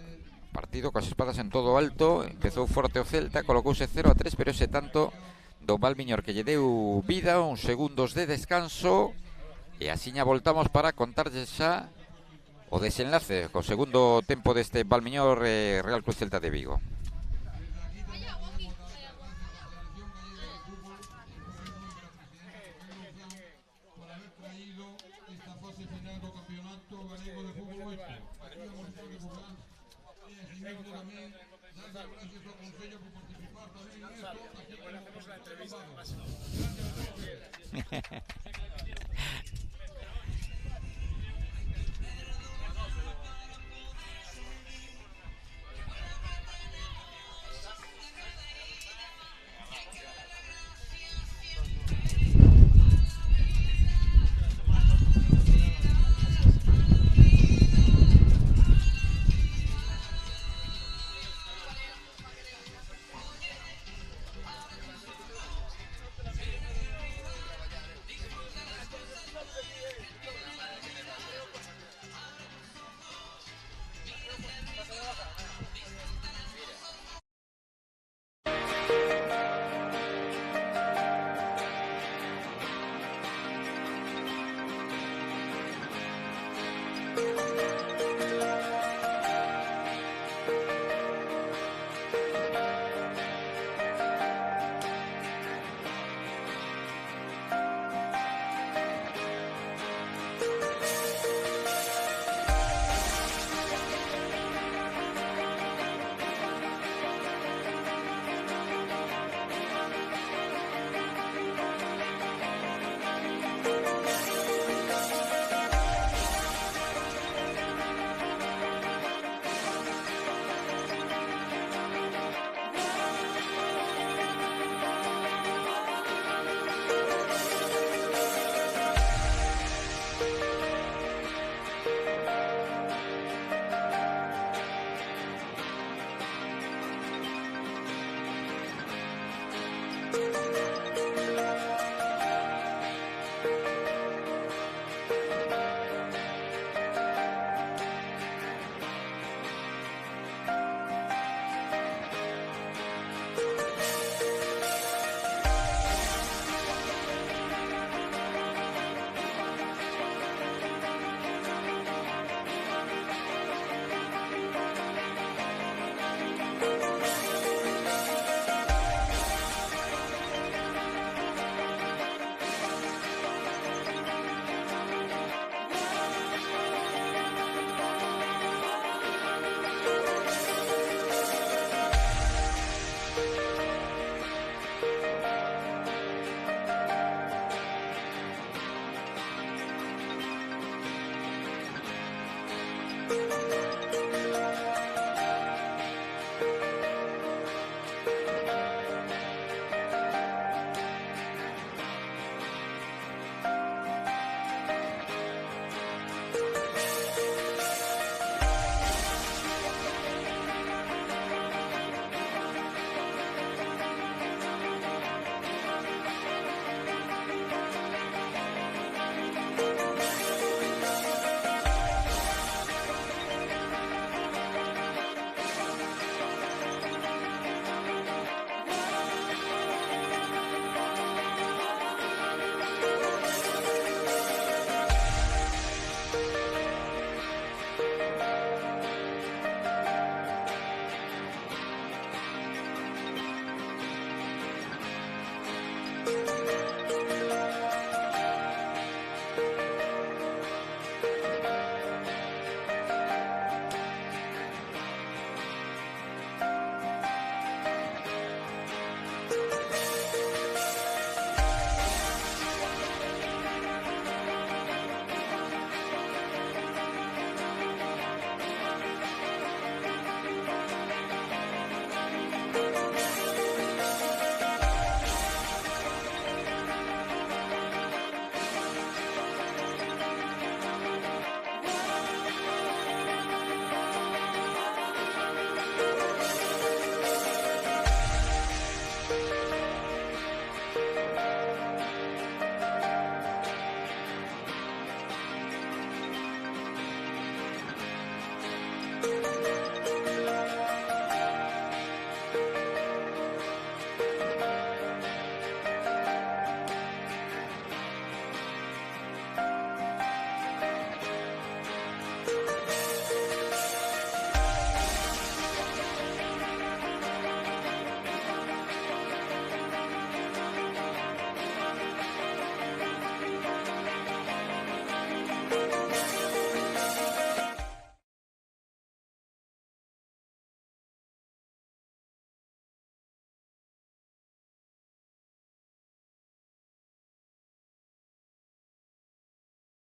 Partido coas espadas en todo alto. Empezou forte o Celta. Colocouse 0-3. Pero ese tanto do Valmiñor que lle deu vida. Uns segundos de descanso. E asiña voltamos para contarlle xa o desenlace co segundo tempo deste Valmiñor Real Club Celta de Vigo.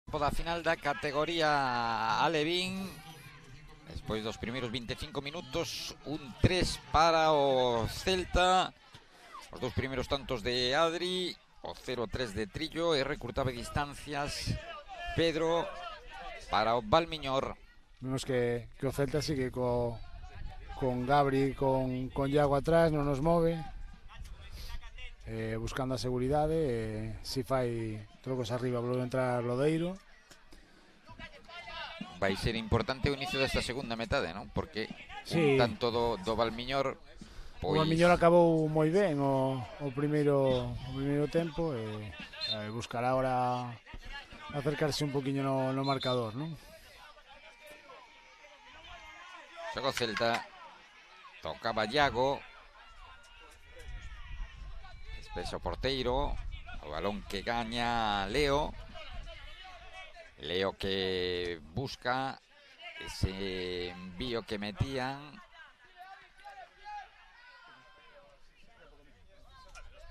Da final da categoría Alevín. Despois dos primeiros 25 minutos, un 3 para o Celta. Os dous primeiros tantos de Adri, o 0-3 de Trillo, e recurtaba distancias Pedro para o Valmiñor. Vemos que o Celta sigue con Gabri, con Iago atrás, non nos move, buscando a seguridade, si fai trocos arriba, volve a entrar Lodeiro. Vai ser importante o inicio desta segunda metade, non? Porque sí, un tanto do Valmiñor, pois... O Valmiñor acabou moi ben o primeiro tempo, e buscará agora acercarse un poquinho no marcador, non? Xoga o Celta, tocaba Iago, despexa o porteiro, o balón que gaña Leo que busca ese envío que metían.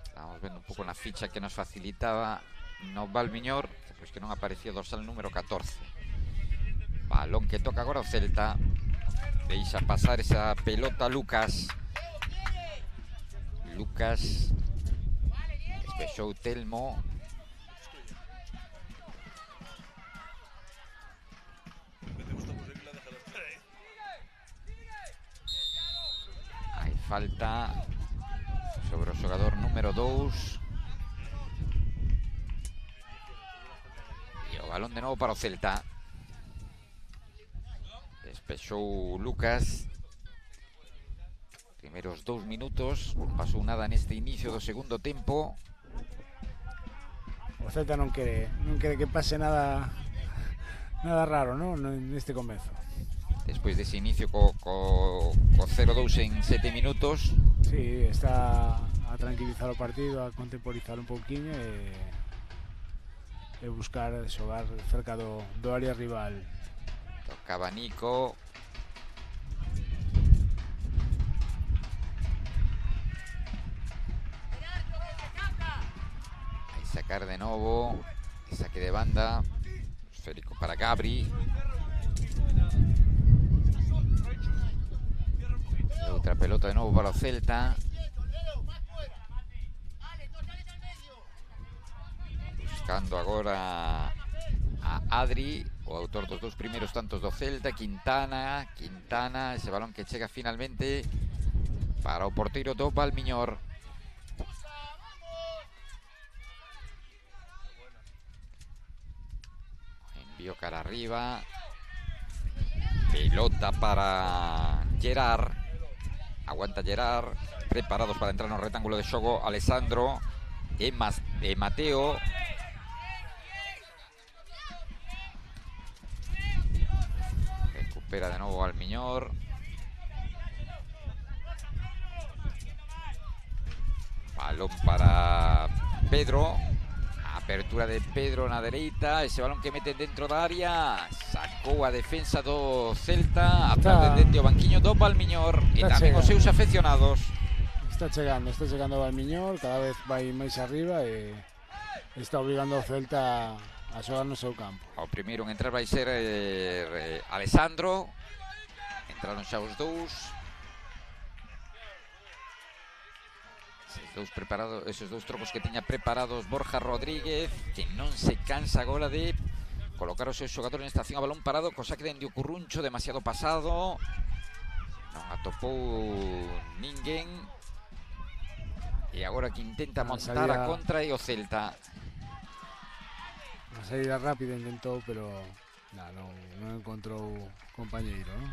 Estamos vendo un pouco na ficha que nos facilitaba no Valmiñor, pois que non aparecía o dorsal número 14. Balón que toca agora o Celta, deixa pasar esa pelota Lucas, despexou Telmo, hai falta sobre o xogador número 2 e o balón de novo para o Celta. Despexou Lucas. Primeiros 2 minutos, non pasou nada neste inicio do segundo tempo. O Celta non quere que pase nada raro, non? Neste comezo. Despois dese inicio co 0-2 en 7 minutos. Sí, está a tranquilizar o partido, a contemporizar un pouquiño e buscar xogar cerca do área rival. Tocaba Nico. Aí sacar de novo. Saque de banda. Esférico para Gabri. E outra pelota de novo para o Celta. Buscando agora a Adri, o autor dos dous primeiros tantos do Celta. Quintana, ese balón que chega finalmente para o porteiro do Valmiñor. Envío cara arriba, pelota para Gerard, aguanta Gerard, preparados para entrar no rectángulo de xogo Alessandro e Mateo. Recupera de novo Valmiñor. Balón para Pedro. Apertura de Pedro na dereita. Ese balón que mete dentro da área. Sacou a defensa do Celta. Atrás dentro o banquiño do Valmiñor. E tamén os seus afeccionados. Está chegando o Valmiñor. Cada vez vai máis arriba e está obligando o Celta a xogar no seu campo. O primeiro en entrar vai ser Alessandro. Entraron xa os dous. Esos dous trocos que tiña preparados Borja Rodríguez, que non se cansa agora de colocar os seus xogadores nesta acción a balón parado, cosa que dende o Curruncho demasiado pasado. Non atopou ninguén. E agora que intenta montar a contra e o Celta. A saída rápida intentou, pero non encontrou compañeiro, non?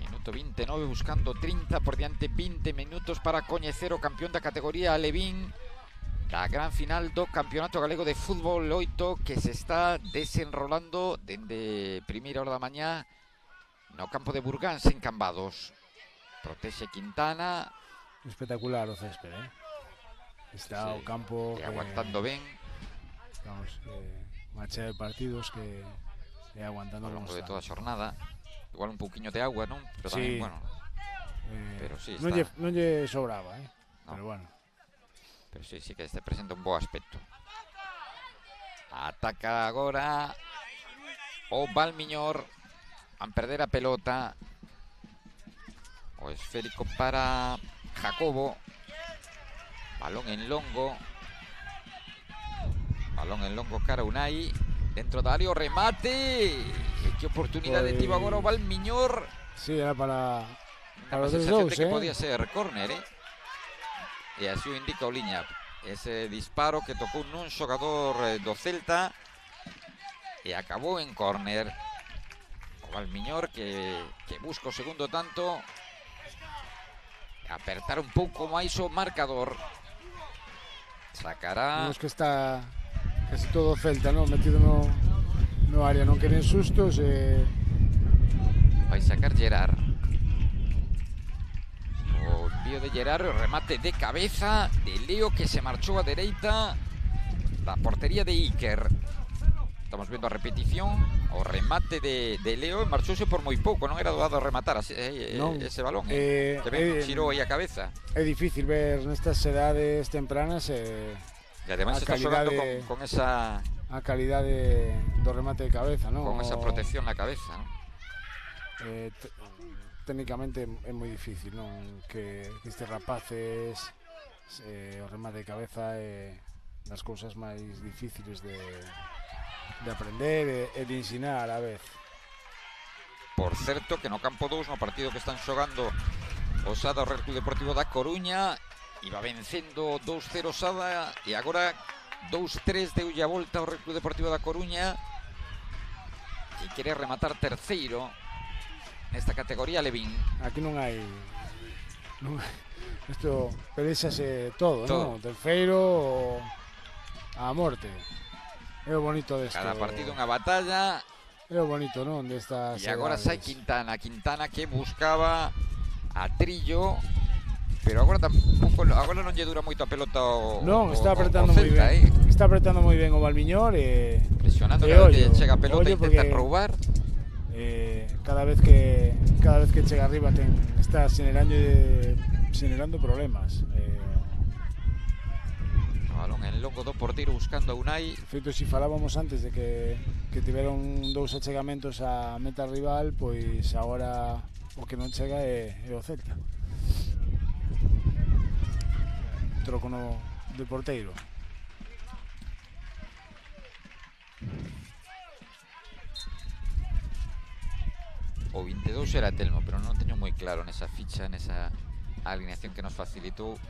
Minuto 29, buscando 30 por diante, 20 minutos para coñecer o campeón da categoría Alevín da gran final do Campeonato Galego de Fútbol 8, que se está desenrolando dende primeira hora da mañá no campo de Burgáns en Cambados. Protexe Quintana. Espectacular o césped, está o campo aguantando ben. Vamos, unha chea de partidos que aguantando ao longo de toda a xornada. Igual un pouquiño de agua, non? Pero tamén, bueno. Pero sí, está. Non lle sobraba, no. Pero bueno. Pero sí que este presenta un bo aspecto. Ataca agora o Valmiñor. Van perder a pelota. O esférico para Jacobo. Balón en longo. Balón en longo cara Unai. Dentro da área o remate. Que oportunidade Pois... tivo agora o Valmiñor. Sí, era para A os sensación dous, de que podía ser córner, E así o indica o Liña. Ese disparo que tocou nun xogador do Celta e acabou en córner. O Valmiñor que busca o segundo tanto, apertar un pouco máis o marcador. Sacará. Vemos que está casi todo o Celta, ¿no? Metido no área, non queren sustos. Vai sacar Gerard. O envío de Gerard, o remate de cabeza de Leo que se marchou a dereita da portería de Iker. Estamos vendo a repetición. O remate de Leo marchouse por moi pouco. Non era doado rematar ese balón. Que ben, xirou aí a cabeza. É difícil ver nestas edades tempranas e ademais está xogando con esa... a calidade do remate de cabeza, ¿no? Con esa protección na cabeza, ¿no? Técnicamente é moi difícil, non? Que estes rapaces o remate de cabeza é das cousas máis difíciles de aprender e de ensinar a vez. Por certo que no campo 2, no partido que están xogando o Sada o Real Club Deportivo da Coruña, iba vencendo 2-0 Sada e agora 2-3 deulle a volta ao Real Club Deportivo da Coruña, que quere rematar terceiro nesta categoría Levín. Aquí non hai isto pelexase todo, ¿no? Terceiro a morte. É o bonito desto. Cada partido unha batalla. É o bonito, non? Destas e agora sai Quintana que buscaba a Trillo, pero agora tampouco, agora non lle dura moito a pelota non, está apretando moi ben. Está apretando moi ben o Valmiñor e presionando cada vez que chega a pelota e intenta roubar. Cada vez que chega arriba está generando problemas. Balón en longo do porteiro buscando a Unai. De feito, se falábamos antes de que tiveron dous achegamentos a meta rival, pois agora o que non chega é o Celta. Troco de porteiro. O 22 era Telmo, pero non teño moi claro nesa ficha, nesa alineación que nos facilitaron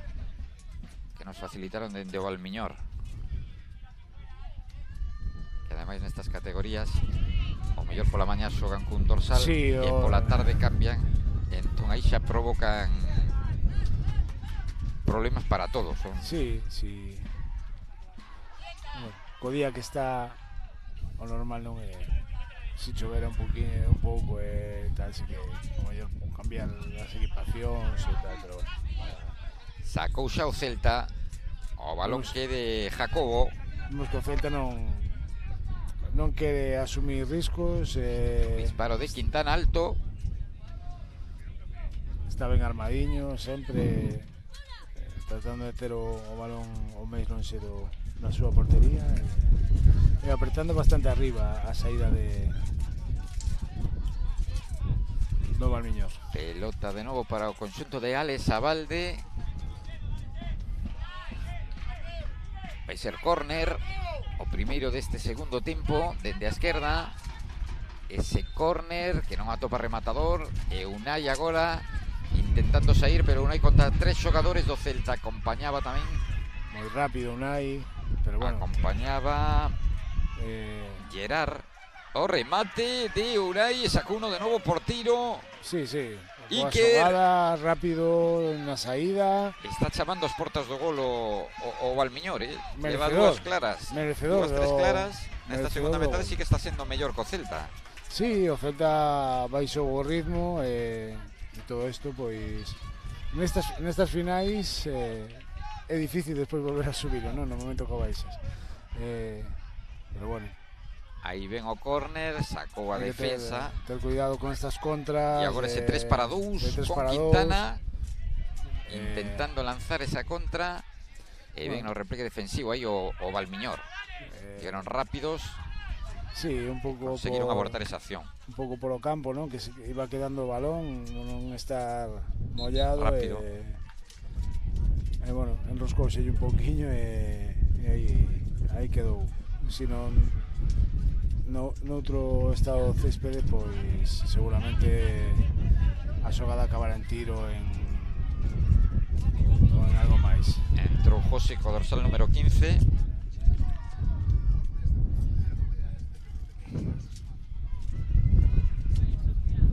dende o Valmiñor, que ademais nestas categorías o mellor pola mañá xogan cun dorsal, sí, e pola tarde cambian, entón aí xa provocan problemas para todos. Sí. Bueno, co día que está o normal non é. Si chovera un pouco e tal, así que o mellor cambiar as equipacións e tal, pero bueno. Sacou xa o Celta o balón que de Jacobo. Vemos que o Celta non quere asumir riscos. Disparo de Quintana alto. Está ben armadiño, sempre tratando de ter o balón o máis lonxe na súa portería e apretando bastante arriba a saída do Valmiñor. Pelota de novo para o conxunto de Alex Abalde. Vai ser córner, o primeiro deste segundo tempo, dende a esquerda. Ese córner que non atopa rematador, e Unai agora intentando sair, pero Unai contra 3 xogadores do Celta. Acompañaba tamén moi rápido Unai, pero bueno, acompañaba Gerard. O remate de Unai, sacou uno de novo por tiro. Sí. Iker, xogada, rápido na saída. Está chamando as portas do gol o Valmiñor, Leva dúas claras. Merecedor. Tres claras. Nesta segunda metade sí que está sendo mellor co Celta. Sí, o Celta baixou o ritmo e todo isto, pois nestas finais é difícil despois volver a subirlo, non? No momento que baixas. Pero bueno. Aí ven o córner, sacou a defensa. Ter cuidado con estas contras. E agora ese 3-2 con Quintana intentando lanzar esa contra. E ben no repliegue defensivo aí o Valmiñor. Llegaron rápidos. Sí, un pouco conseguiron abortar esa acción. Un pouco polo campo, non? Que se iba quedando o balón, non estar mollado. Rápido. E bueno, enroscouse un pouquiño e aí quedou. Se non noutro estado do céspede, pois seguramente a xogada acabará en tiro ou en algo máis. Entrou José co dorsal número 15.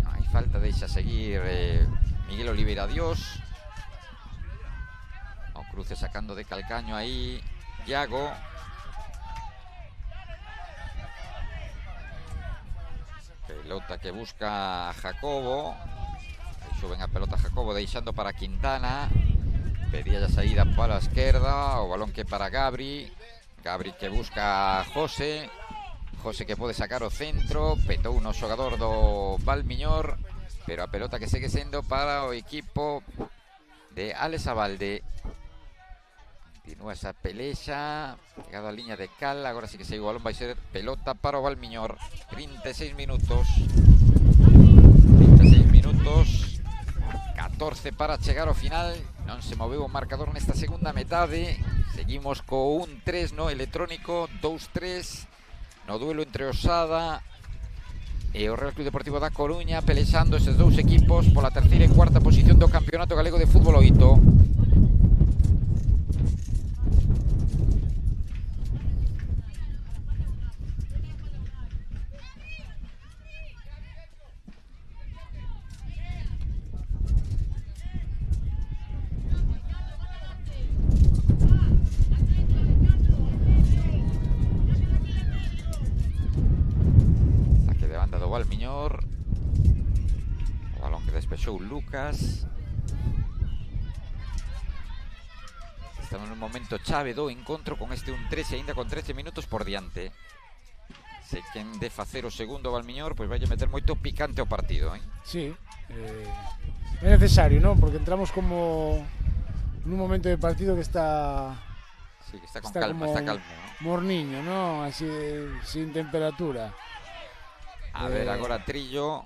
Hai falta, deixa seguir Miguel Oliveira Dios. O cruce sacando de calcaño aí Iago. Pelota que busca a Jacobo. Aí suben a pelota Jacobo, deixando para Quintana. Pedía a saída para a esquerda. O balón que para Gabri. Gabri que busca a José. José que pode sacar o centro. Petou no xogador do Valmiñor. Pero a pelota que segue sendo para o equipo de Alex Abalde. Continúa esa pelexa. Llegado a liña de cal. Agora sí que segue o balón. Vai ser pelota para o Valmiñor. 36 minutos. 36 minutos. 14 para chegar ao final. Non se moveu o marcador nesta segunda metade. Seguimos co 1-3 no electrónico. 2-3 no duelo entre Osada e o Real Club Deportivo da Coruña, pelexando eses dous equipos pola terceira e cuarta posición do Campeonato Galego de Fútbol 8. Valmiñor, o balón que despexou Lucas. Estamos nun momento chave do encontro con este 1-3 e ainda con 13 minutos por diante. Se quen de facer o segundo Valmiñor, pois vai a meter moito picante ao partido, hein? Sí, é necesario, non? Porque entramos como nun momento de partido que está... Sí, que está con calma, está calmo, ¿no? Morniño, non? Así, sin temperatura. A ver, agora Trillo.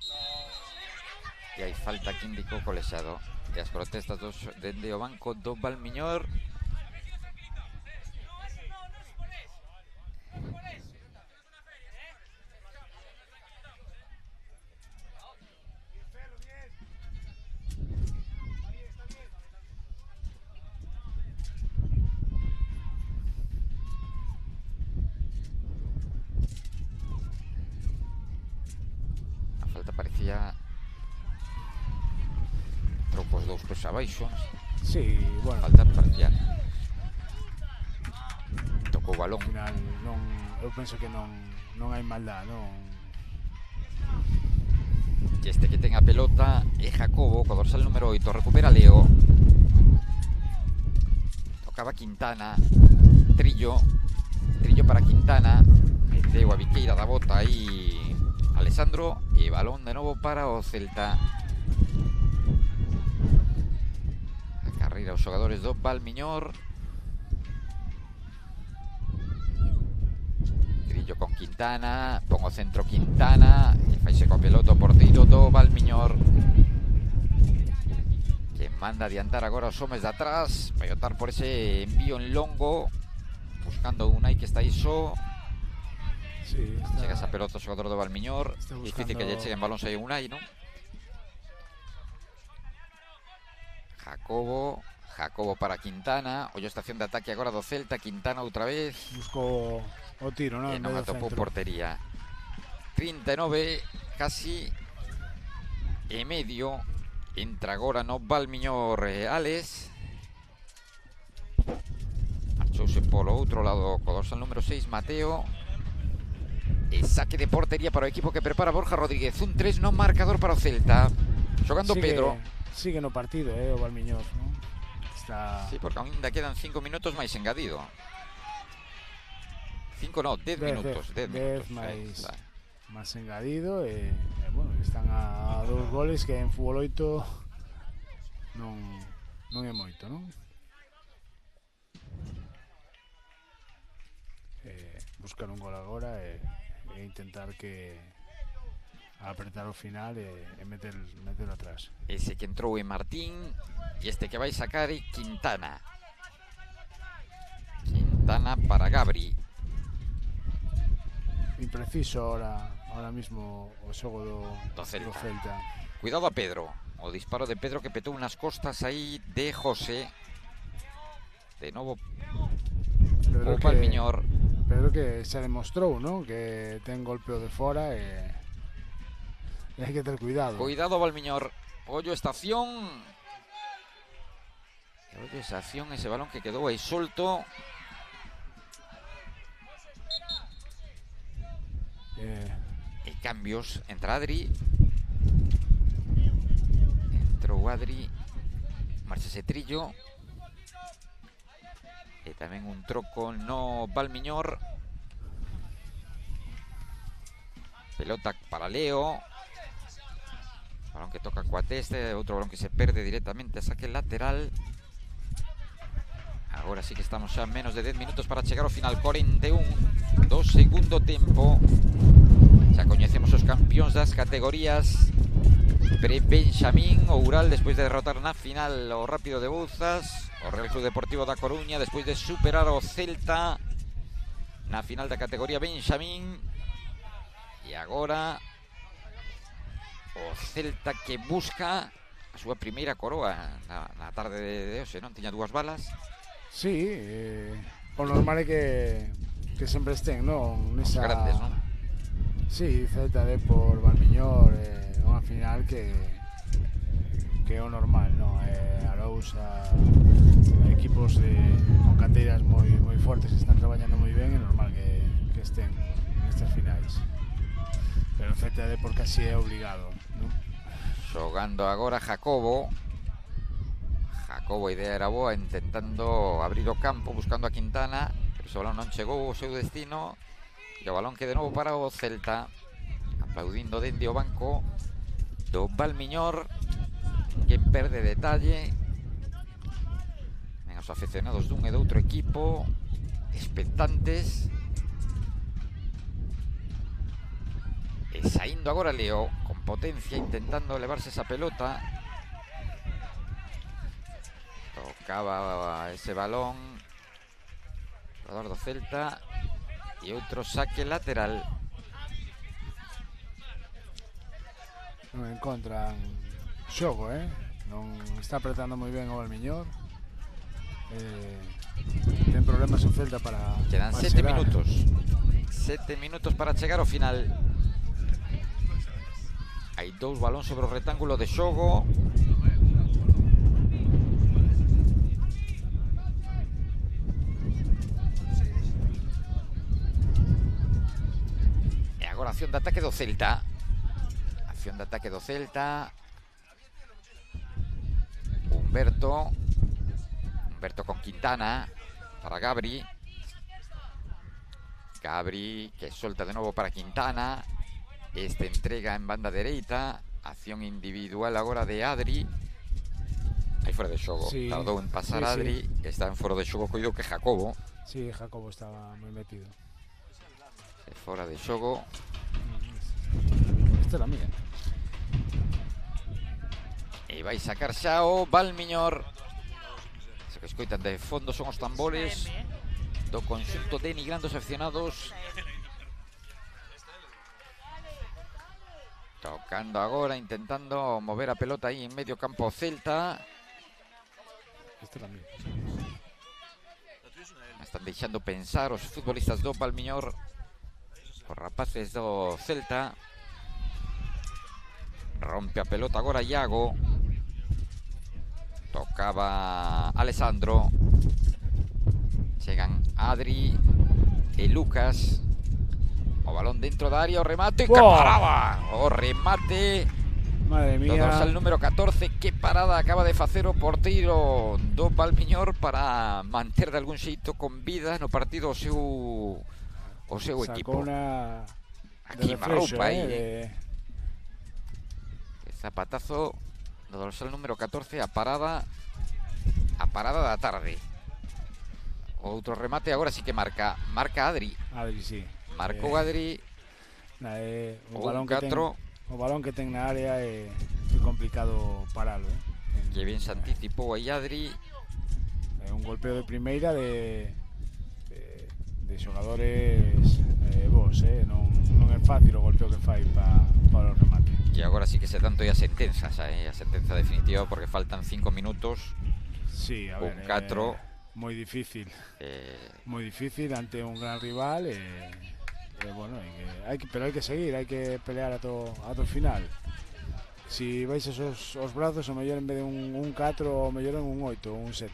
E hai falta que indicou o colexado. E as protestas dende o banco do Valmiñor. Parecía tropos dous pés abaixo. Sí, bueno, falta para ya. Tocou o balón. Al final non, eu penso que non hai maldad, non. E este que ten a pelota é Jacobo, co dorsal número 8, recupera Leo. Tocaba Quintana. Trillo para Quintana. Meteu a biqueira da bota aí Alessandro, e balón de novo para o Celta. A carreira os xogadores do Valmiñor. Trillo con Quintana, pon o centro Quintana e faise coa pelota o porteiro do Valmiñor, que manda adiantar agora os homes de atrás. Vai optar por ese envío en longo, buscando Unai que está aí só. Sí, chega esa pelota o xogador do Valmiñor. Difícil que lle cheguen balóns aí a Unai, non? Jacobo para Quintana. Ollo estación de ataque agora do Celta. Quintana outra vez. Buscou o tiro, non? E non atopou portería. 39, casi e medio. Entra agora no Valmiñor Alex. Marchouse polo outro lado co dorsal número 6 Mateo. E saque de portería para o equipo que prepara Borja Rodríguez. 1-3 no marcador para o Celta. Xogando Pedro. Sigue no partido, o Valmiñor, non? Está... Sí, porque ainda quedan 5 minutos máis engadido. 5 non, 10 minutos. 10 minutos máis engadido e bueno, están a 2 goles que en fútbol 8 non é moito, non? buscar un gol agora e intentar que apretar o final e meter atrás. Ese que entrou en Martín e este que vai sacar é Quintana. Quintana para Gabri. Impreciso ahora mismo o xogo do Celta. Cuidado a Pedro. O disparo de Pedro que petou unas costas aí de José. De novo o Valmiñor. Pedro que se demostrou, ¿no? Que ten golpeo de fora e hai que ter cuidado. Cuidado Valmiñor. Ollo esta acción. Ollo esa acción, ese balón que quedou aí solto. E cambios, entra Adri. Entrou Adri. Marcha ese Trillo. E tamén un troco no Valmiñor. Pelota para Leo. Balón que toca Coateste. Outro balón que se perde directamente a saque lateral. Agora sí que estamos xa menos de 10 minutos para chegar ao final. 41 do segundo tempo. Xa coñecemos os campións das categorías pre-Benxamín. O Ural despois de derrotar na final o Rápido de Bouzas. O Real Club Deportivo da Coruña despois de superar o Celta na final da categoría Benxamín. E agora o Celta que busca a súa primeira coroa na tarde de hoxe, non? Tiña 2 balas. Sí, o normal é que sempre estén, non? Nesa... Grandes, non? Sí, Celta, Depor, Valmiñor, unha final que é o normal, non? Arousa, equipos con canteiras moi fortes que están traballando moi ben, é normal que estén nestas finais. Pero Celta e Depor casi é obligado, non? Xogando agora Jacobo. Jacobo, a idea era boa, intentando abrir o campo, buscando a Quintana, pero ese balón non chegou ao seu destino. E o balón que de novo para o Celta, aplaudindo dende o banco do Valmiñor, que perde detalle. Ven os aficionados dun e do outro equipo expectantes. E saindo agora Leo con potencia, intentando elevarse esa pelota. Tocaba ese balón xogador do Celta. E outro saque lateral. Non encontran xogo, non está apretando moi ben o Valmiñor. Ten problemas o Celta para quedan 7 minutos. 7 minutos para chegar ao final. Hai 2 balóns sobre o rectángulo de xogo. Agora acción de ataque do Celta. Acción de ataque do Celta. Humberto con Quintana para Gabri. Gabri que solta de novo para Quintana. Este entrega en banda dereita. Acción individual agora de Adri. Aí fora de xogo, sí. Tardou en pasar Adri, sí. Está en fora de xogo, coido que Jacobo. Sí, Jacobo estaba moi metido. Fora de xogo. Esta é a mía. E vai sacar xa o Valmiñor. Eso que escoitan de fondo son os tambores do conxunto de Nigrán dos aficionados. Tocando agora, intentando mover a pelota aí en medio campo Celta. Esta é a mía. Están deixando pensar os futbolistas do Valmiñor. Os rapaces do Celta. Rompe a pelota agora Iago. Tocaba Alessandro. Chegan Adri e Lucas. O balón dentro da área, o remate. ¡Qué parada! O remate. Madre mía. Do dorsal número 14. Que parada acaba de facer o porteiro do Valmiñor para manter de algún xeito con vida no partido o seu equipo. Aquí Marroupa aí. Zapatazo do dorsal número 14, a parada da tarde. Outro remate, agora sí que marca Adri. Adri, sí. Marcou Adri. O Un balón que ten na área é complicado paralo, Que ben se anticipou aí Adri. É un golpeo de primeira de xogadores bons, non é fácil o golpeo que fai para o remate. E agora sí que se tanto a sentenza, a sentenza definitiva, porque faltan 5 minutos. Sí, a ver, un 4 moi difícil. Moi difícil ante un gran rival bueno, pero hai que seguir, hai que pelear ata o final. Si vais os brazos, o mellor en vez de un 4, o mellor en un 8 ou un 7.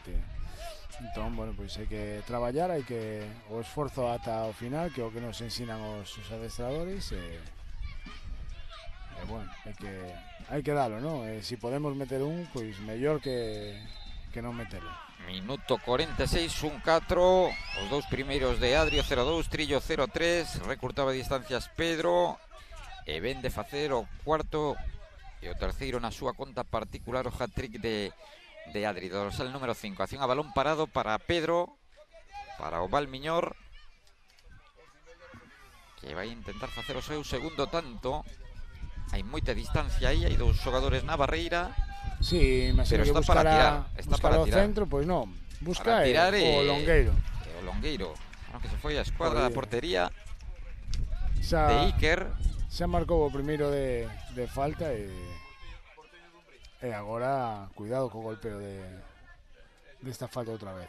Entón, bueno, pois hai que traballar, hai que o esforzo ata o final, que é o que nos ensinan os adestradores, bueno, hai que dalo, non? Si podemos meter un, pois mellor que non metelo. Minuto 46, un 4. Os dous primeiros de Adri, 0-2, Trillo 0-3. Recurtaba distancias Pedro, e ven de facer o cuarto e o terceiro na súa conta particular, o hat-trick de Adri, dorsal número 5. Acción a balón parado para Pedro, para o Valmiñor, que vai intentar facer o seu segundo tanto. Hai moita distancia aí, hai dous xogadores na barreira. Sí, pero está para tirar. Está para tirar. Centro, pois non. Busca o Longueiro. O Longueiro, que se foi a escuadra da portería de Iker. Xa marcou o primeiro de falta e agora cuidado co golpeo desta falta outra vez,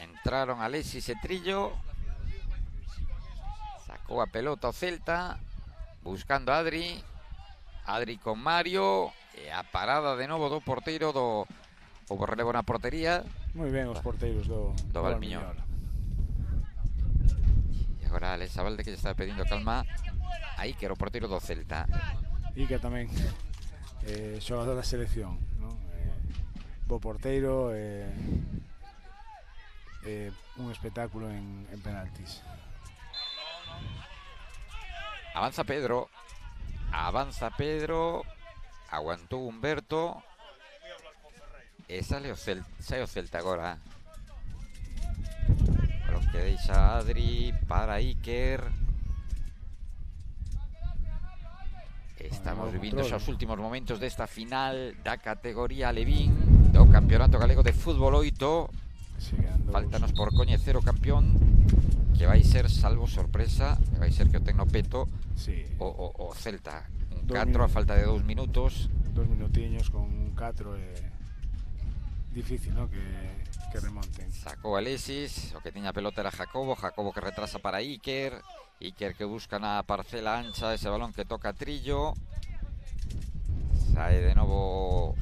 Entraron Alexis e Trillo. Sacou a pelota o Celta, buscando a Adri con Mario, e a parada de novo do porteiro o relevo na portería. Moi ben os porteiros do Valmiñor. E agora Alex Abalde, que lle está pedindo calma a Iker, o porteiro do Celta. Iker tamén xogador da selección, non? Bo porteiro, un espectáculo en penaltis. Avanza Pedro, aguantou Humberto e sae o Celta agora. Lo que deixa Adri para Iker. Estamos vivindo os últimos momentos desta final da categoría Alevín do Campeonato Galego de Fútbol 8. Faltanos por coñecer o campeón, que vai ser, salvo sorpresa, que vai ser que o ten no peto o Celta. Un 4 a falta de 2 minutos. 2 minutiños con un 4 difícil, ¿no? que remonten. Sacou Alexis, o que tiña a pelota era Jacobo que retrasa para Iker que busca na parcela ancha ese balón que toca Trillo. Sae de novo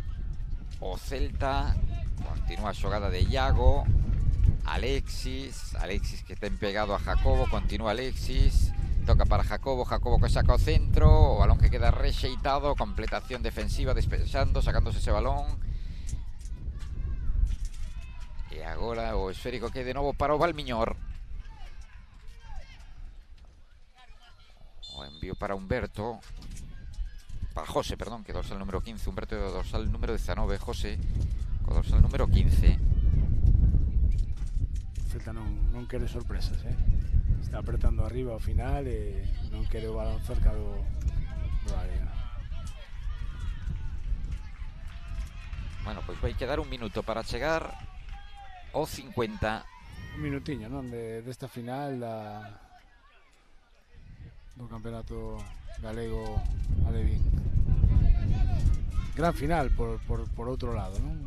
o Celta, continúa a xogada de Iago. Alexis que ten pegado a Jacobo, continúa Alexis, toca para Jacobo que saca o centro, o balón que queda rexeitado, completación defensiva, despexando, sacándose ese balón. E agora o esférico que de novo para o Valmiñor. O envío para Humberto, para José, perdón, que dorsal número 15, Humberto dorsal número 19, José co dorsal número 15. Celta non quere sorpresas, está apretando arriba ao final e non quere o balón cerca do área. Bueno, pois vai quedar un minuto para chegar ao 50. Un minutiño, non, desta final do Campeonato Galego Alevín. Gran final por outro lado, non?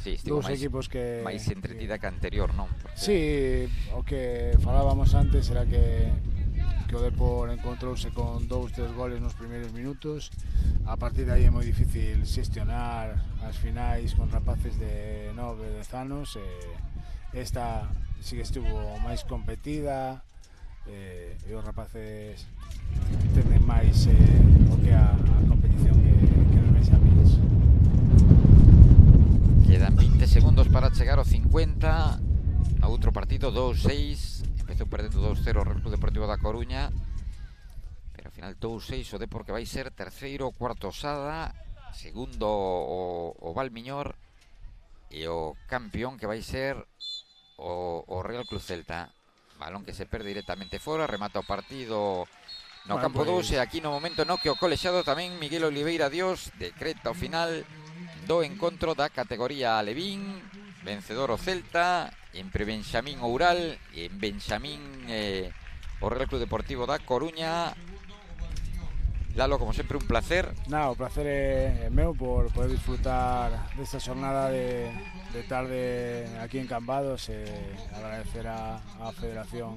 Sí, dous equipos que máis entretida que anterior, non? Porque... Sí, o que falábamos antes era que o Depor encontrouse con 2-3 goles nos primeiros minutos. A partir de aí é moi difícil xestionar as finais con rapaces de 9-10 anos. Esta sí que estuvo máis competida, e os rapaces tenden máis o que a competición que nos ven amigos. Quedan 20 segundos para chegar ao 50. No outro partido 2-6, empezou perdendo 2-0 o Real Club Deportivo da Coruña, pero ao final 2-6 o Depor, que vai ser terceiro, cuarto Sada, segundo o Valmiñor, e o campeón, que vai ser o Real Club Celta. Balón que se perde directamente fora, remata o partido no Bueno, campo pues 2 e aquí no momento no que o colexado tamén Miguel Oliveira Dios decreta o final do encontro da categoría Alevín, vencedor o Celta, en Benxamín Oural e en Benxamín o Real Club Deportivo da Coruña. Lalo, como sempre, un placer. Nada, o placer é meu por poder disfrutar desta xornada de tarde aquí en Cambados e agradecer á Federación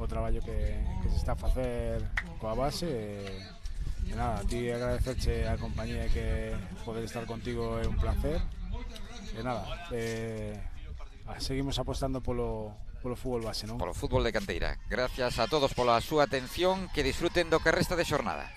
o traballo que se está a facer coa base e nada, a ti agradecerche a compañía que poder estar contigo é un placer e nada, seguimos apostando polo fútbol base, non? Polo fútbol de canteira. Gracias a todos pola súa atención, que disfruten do que resta de xornada.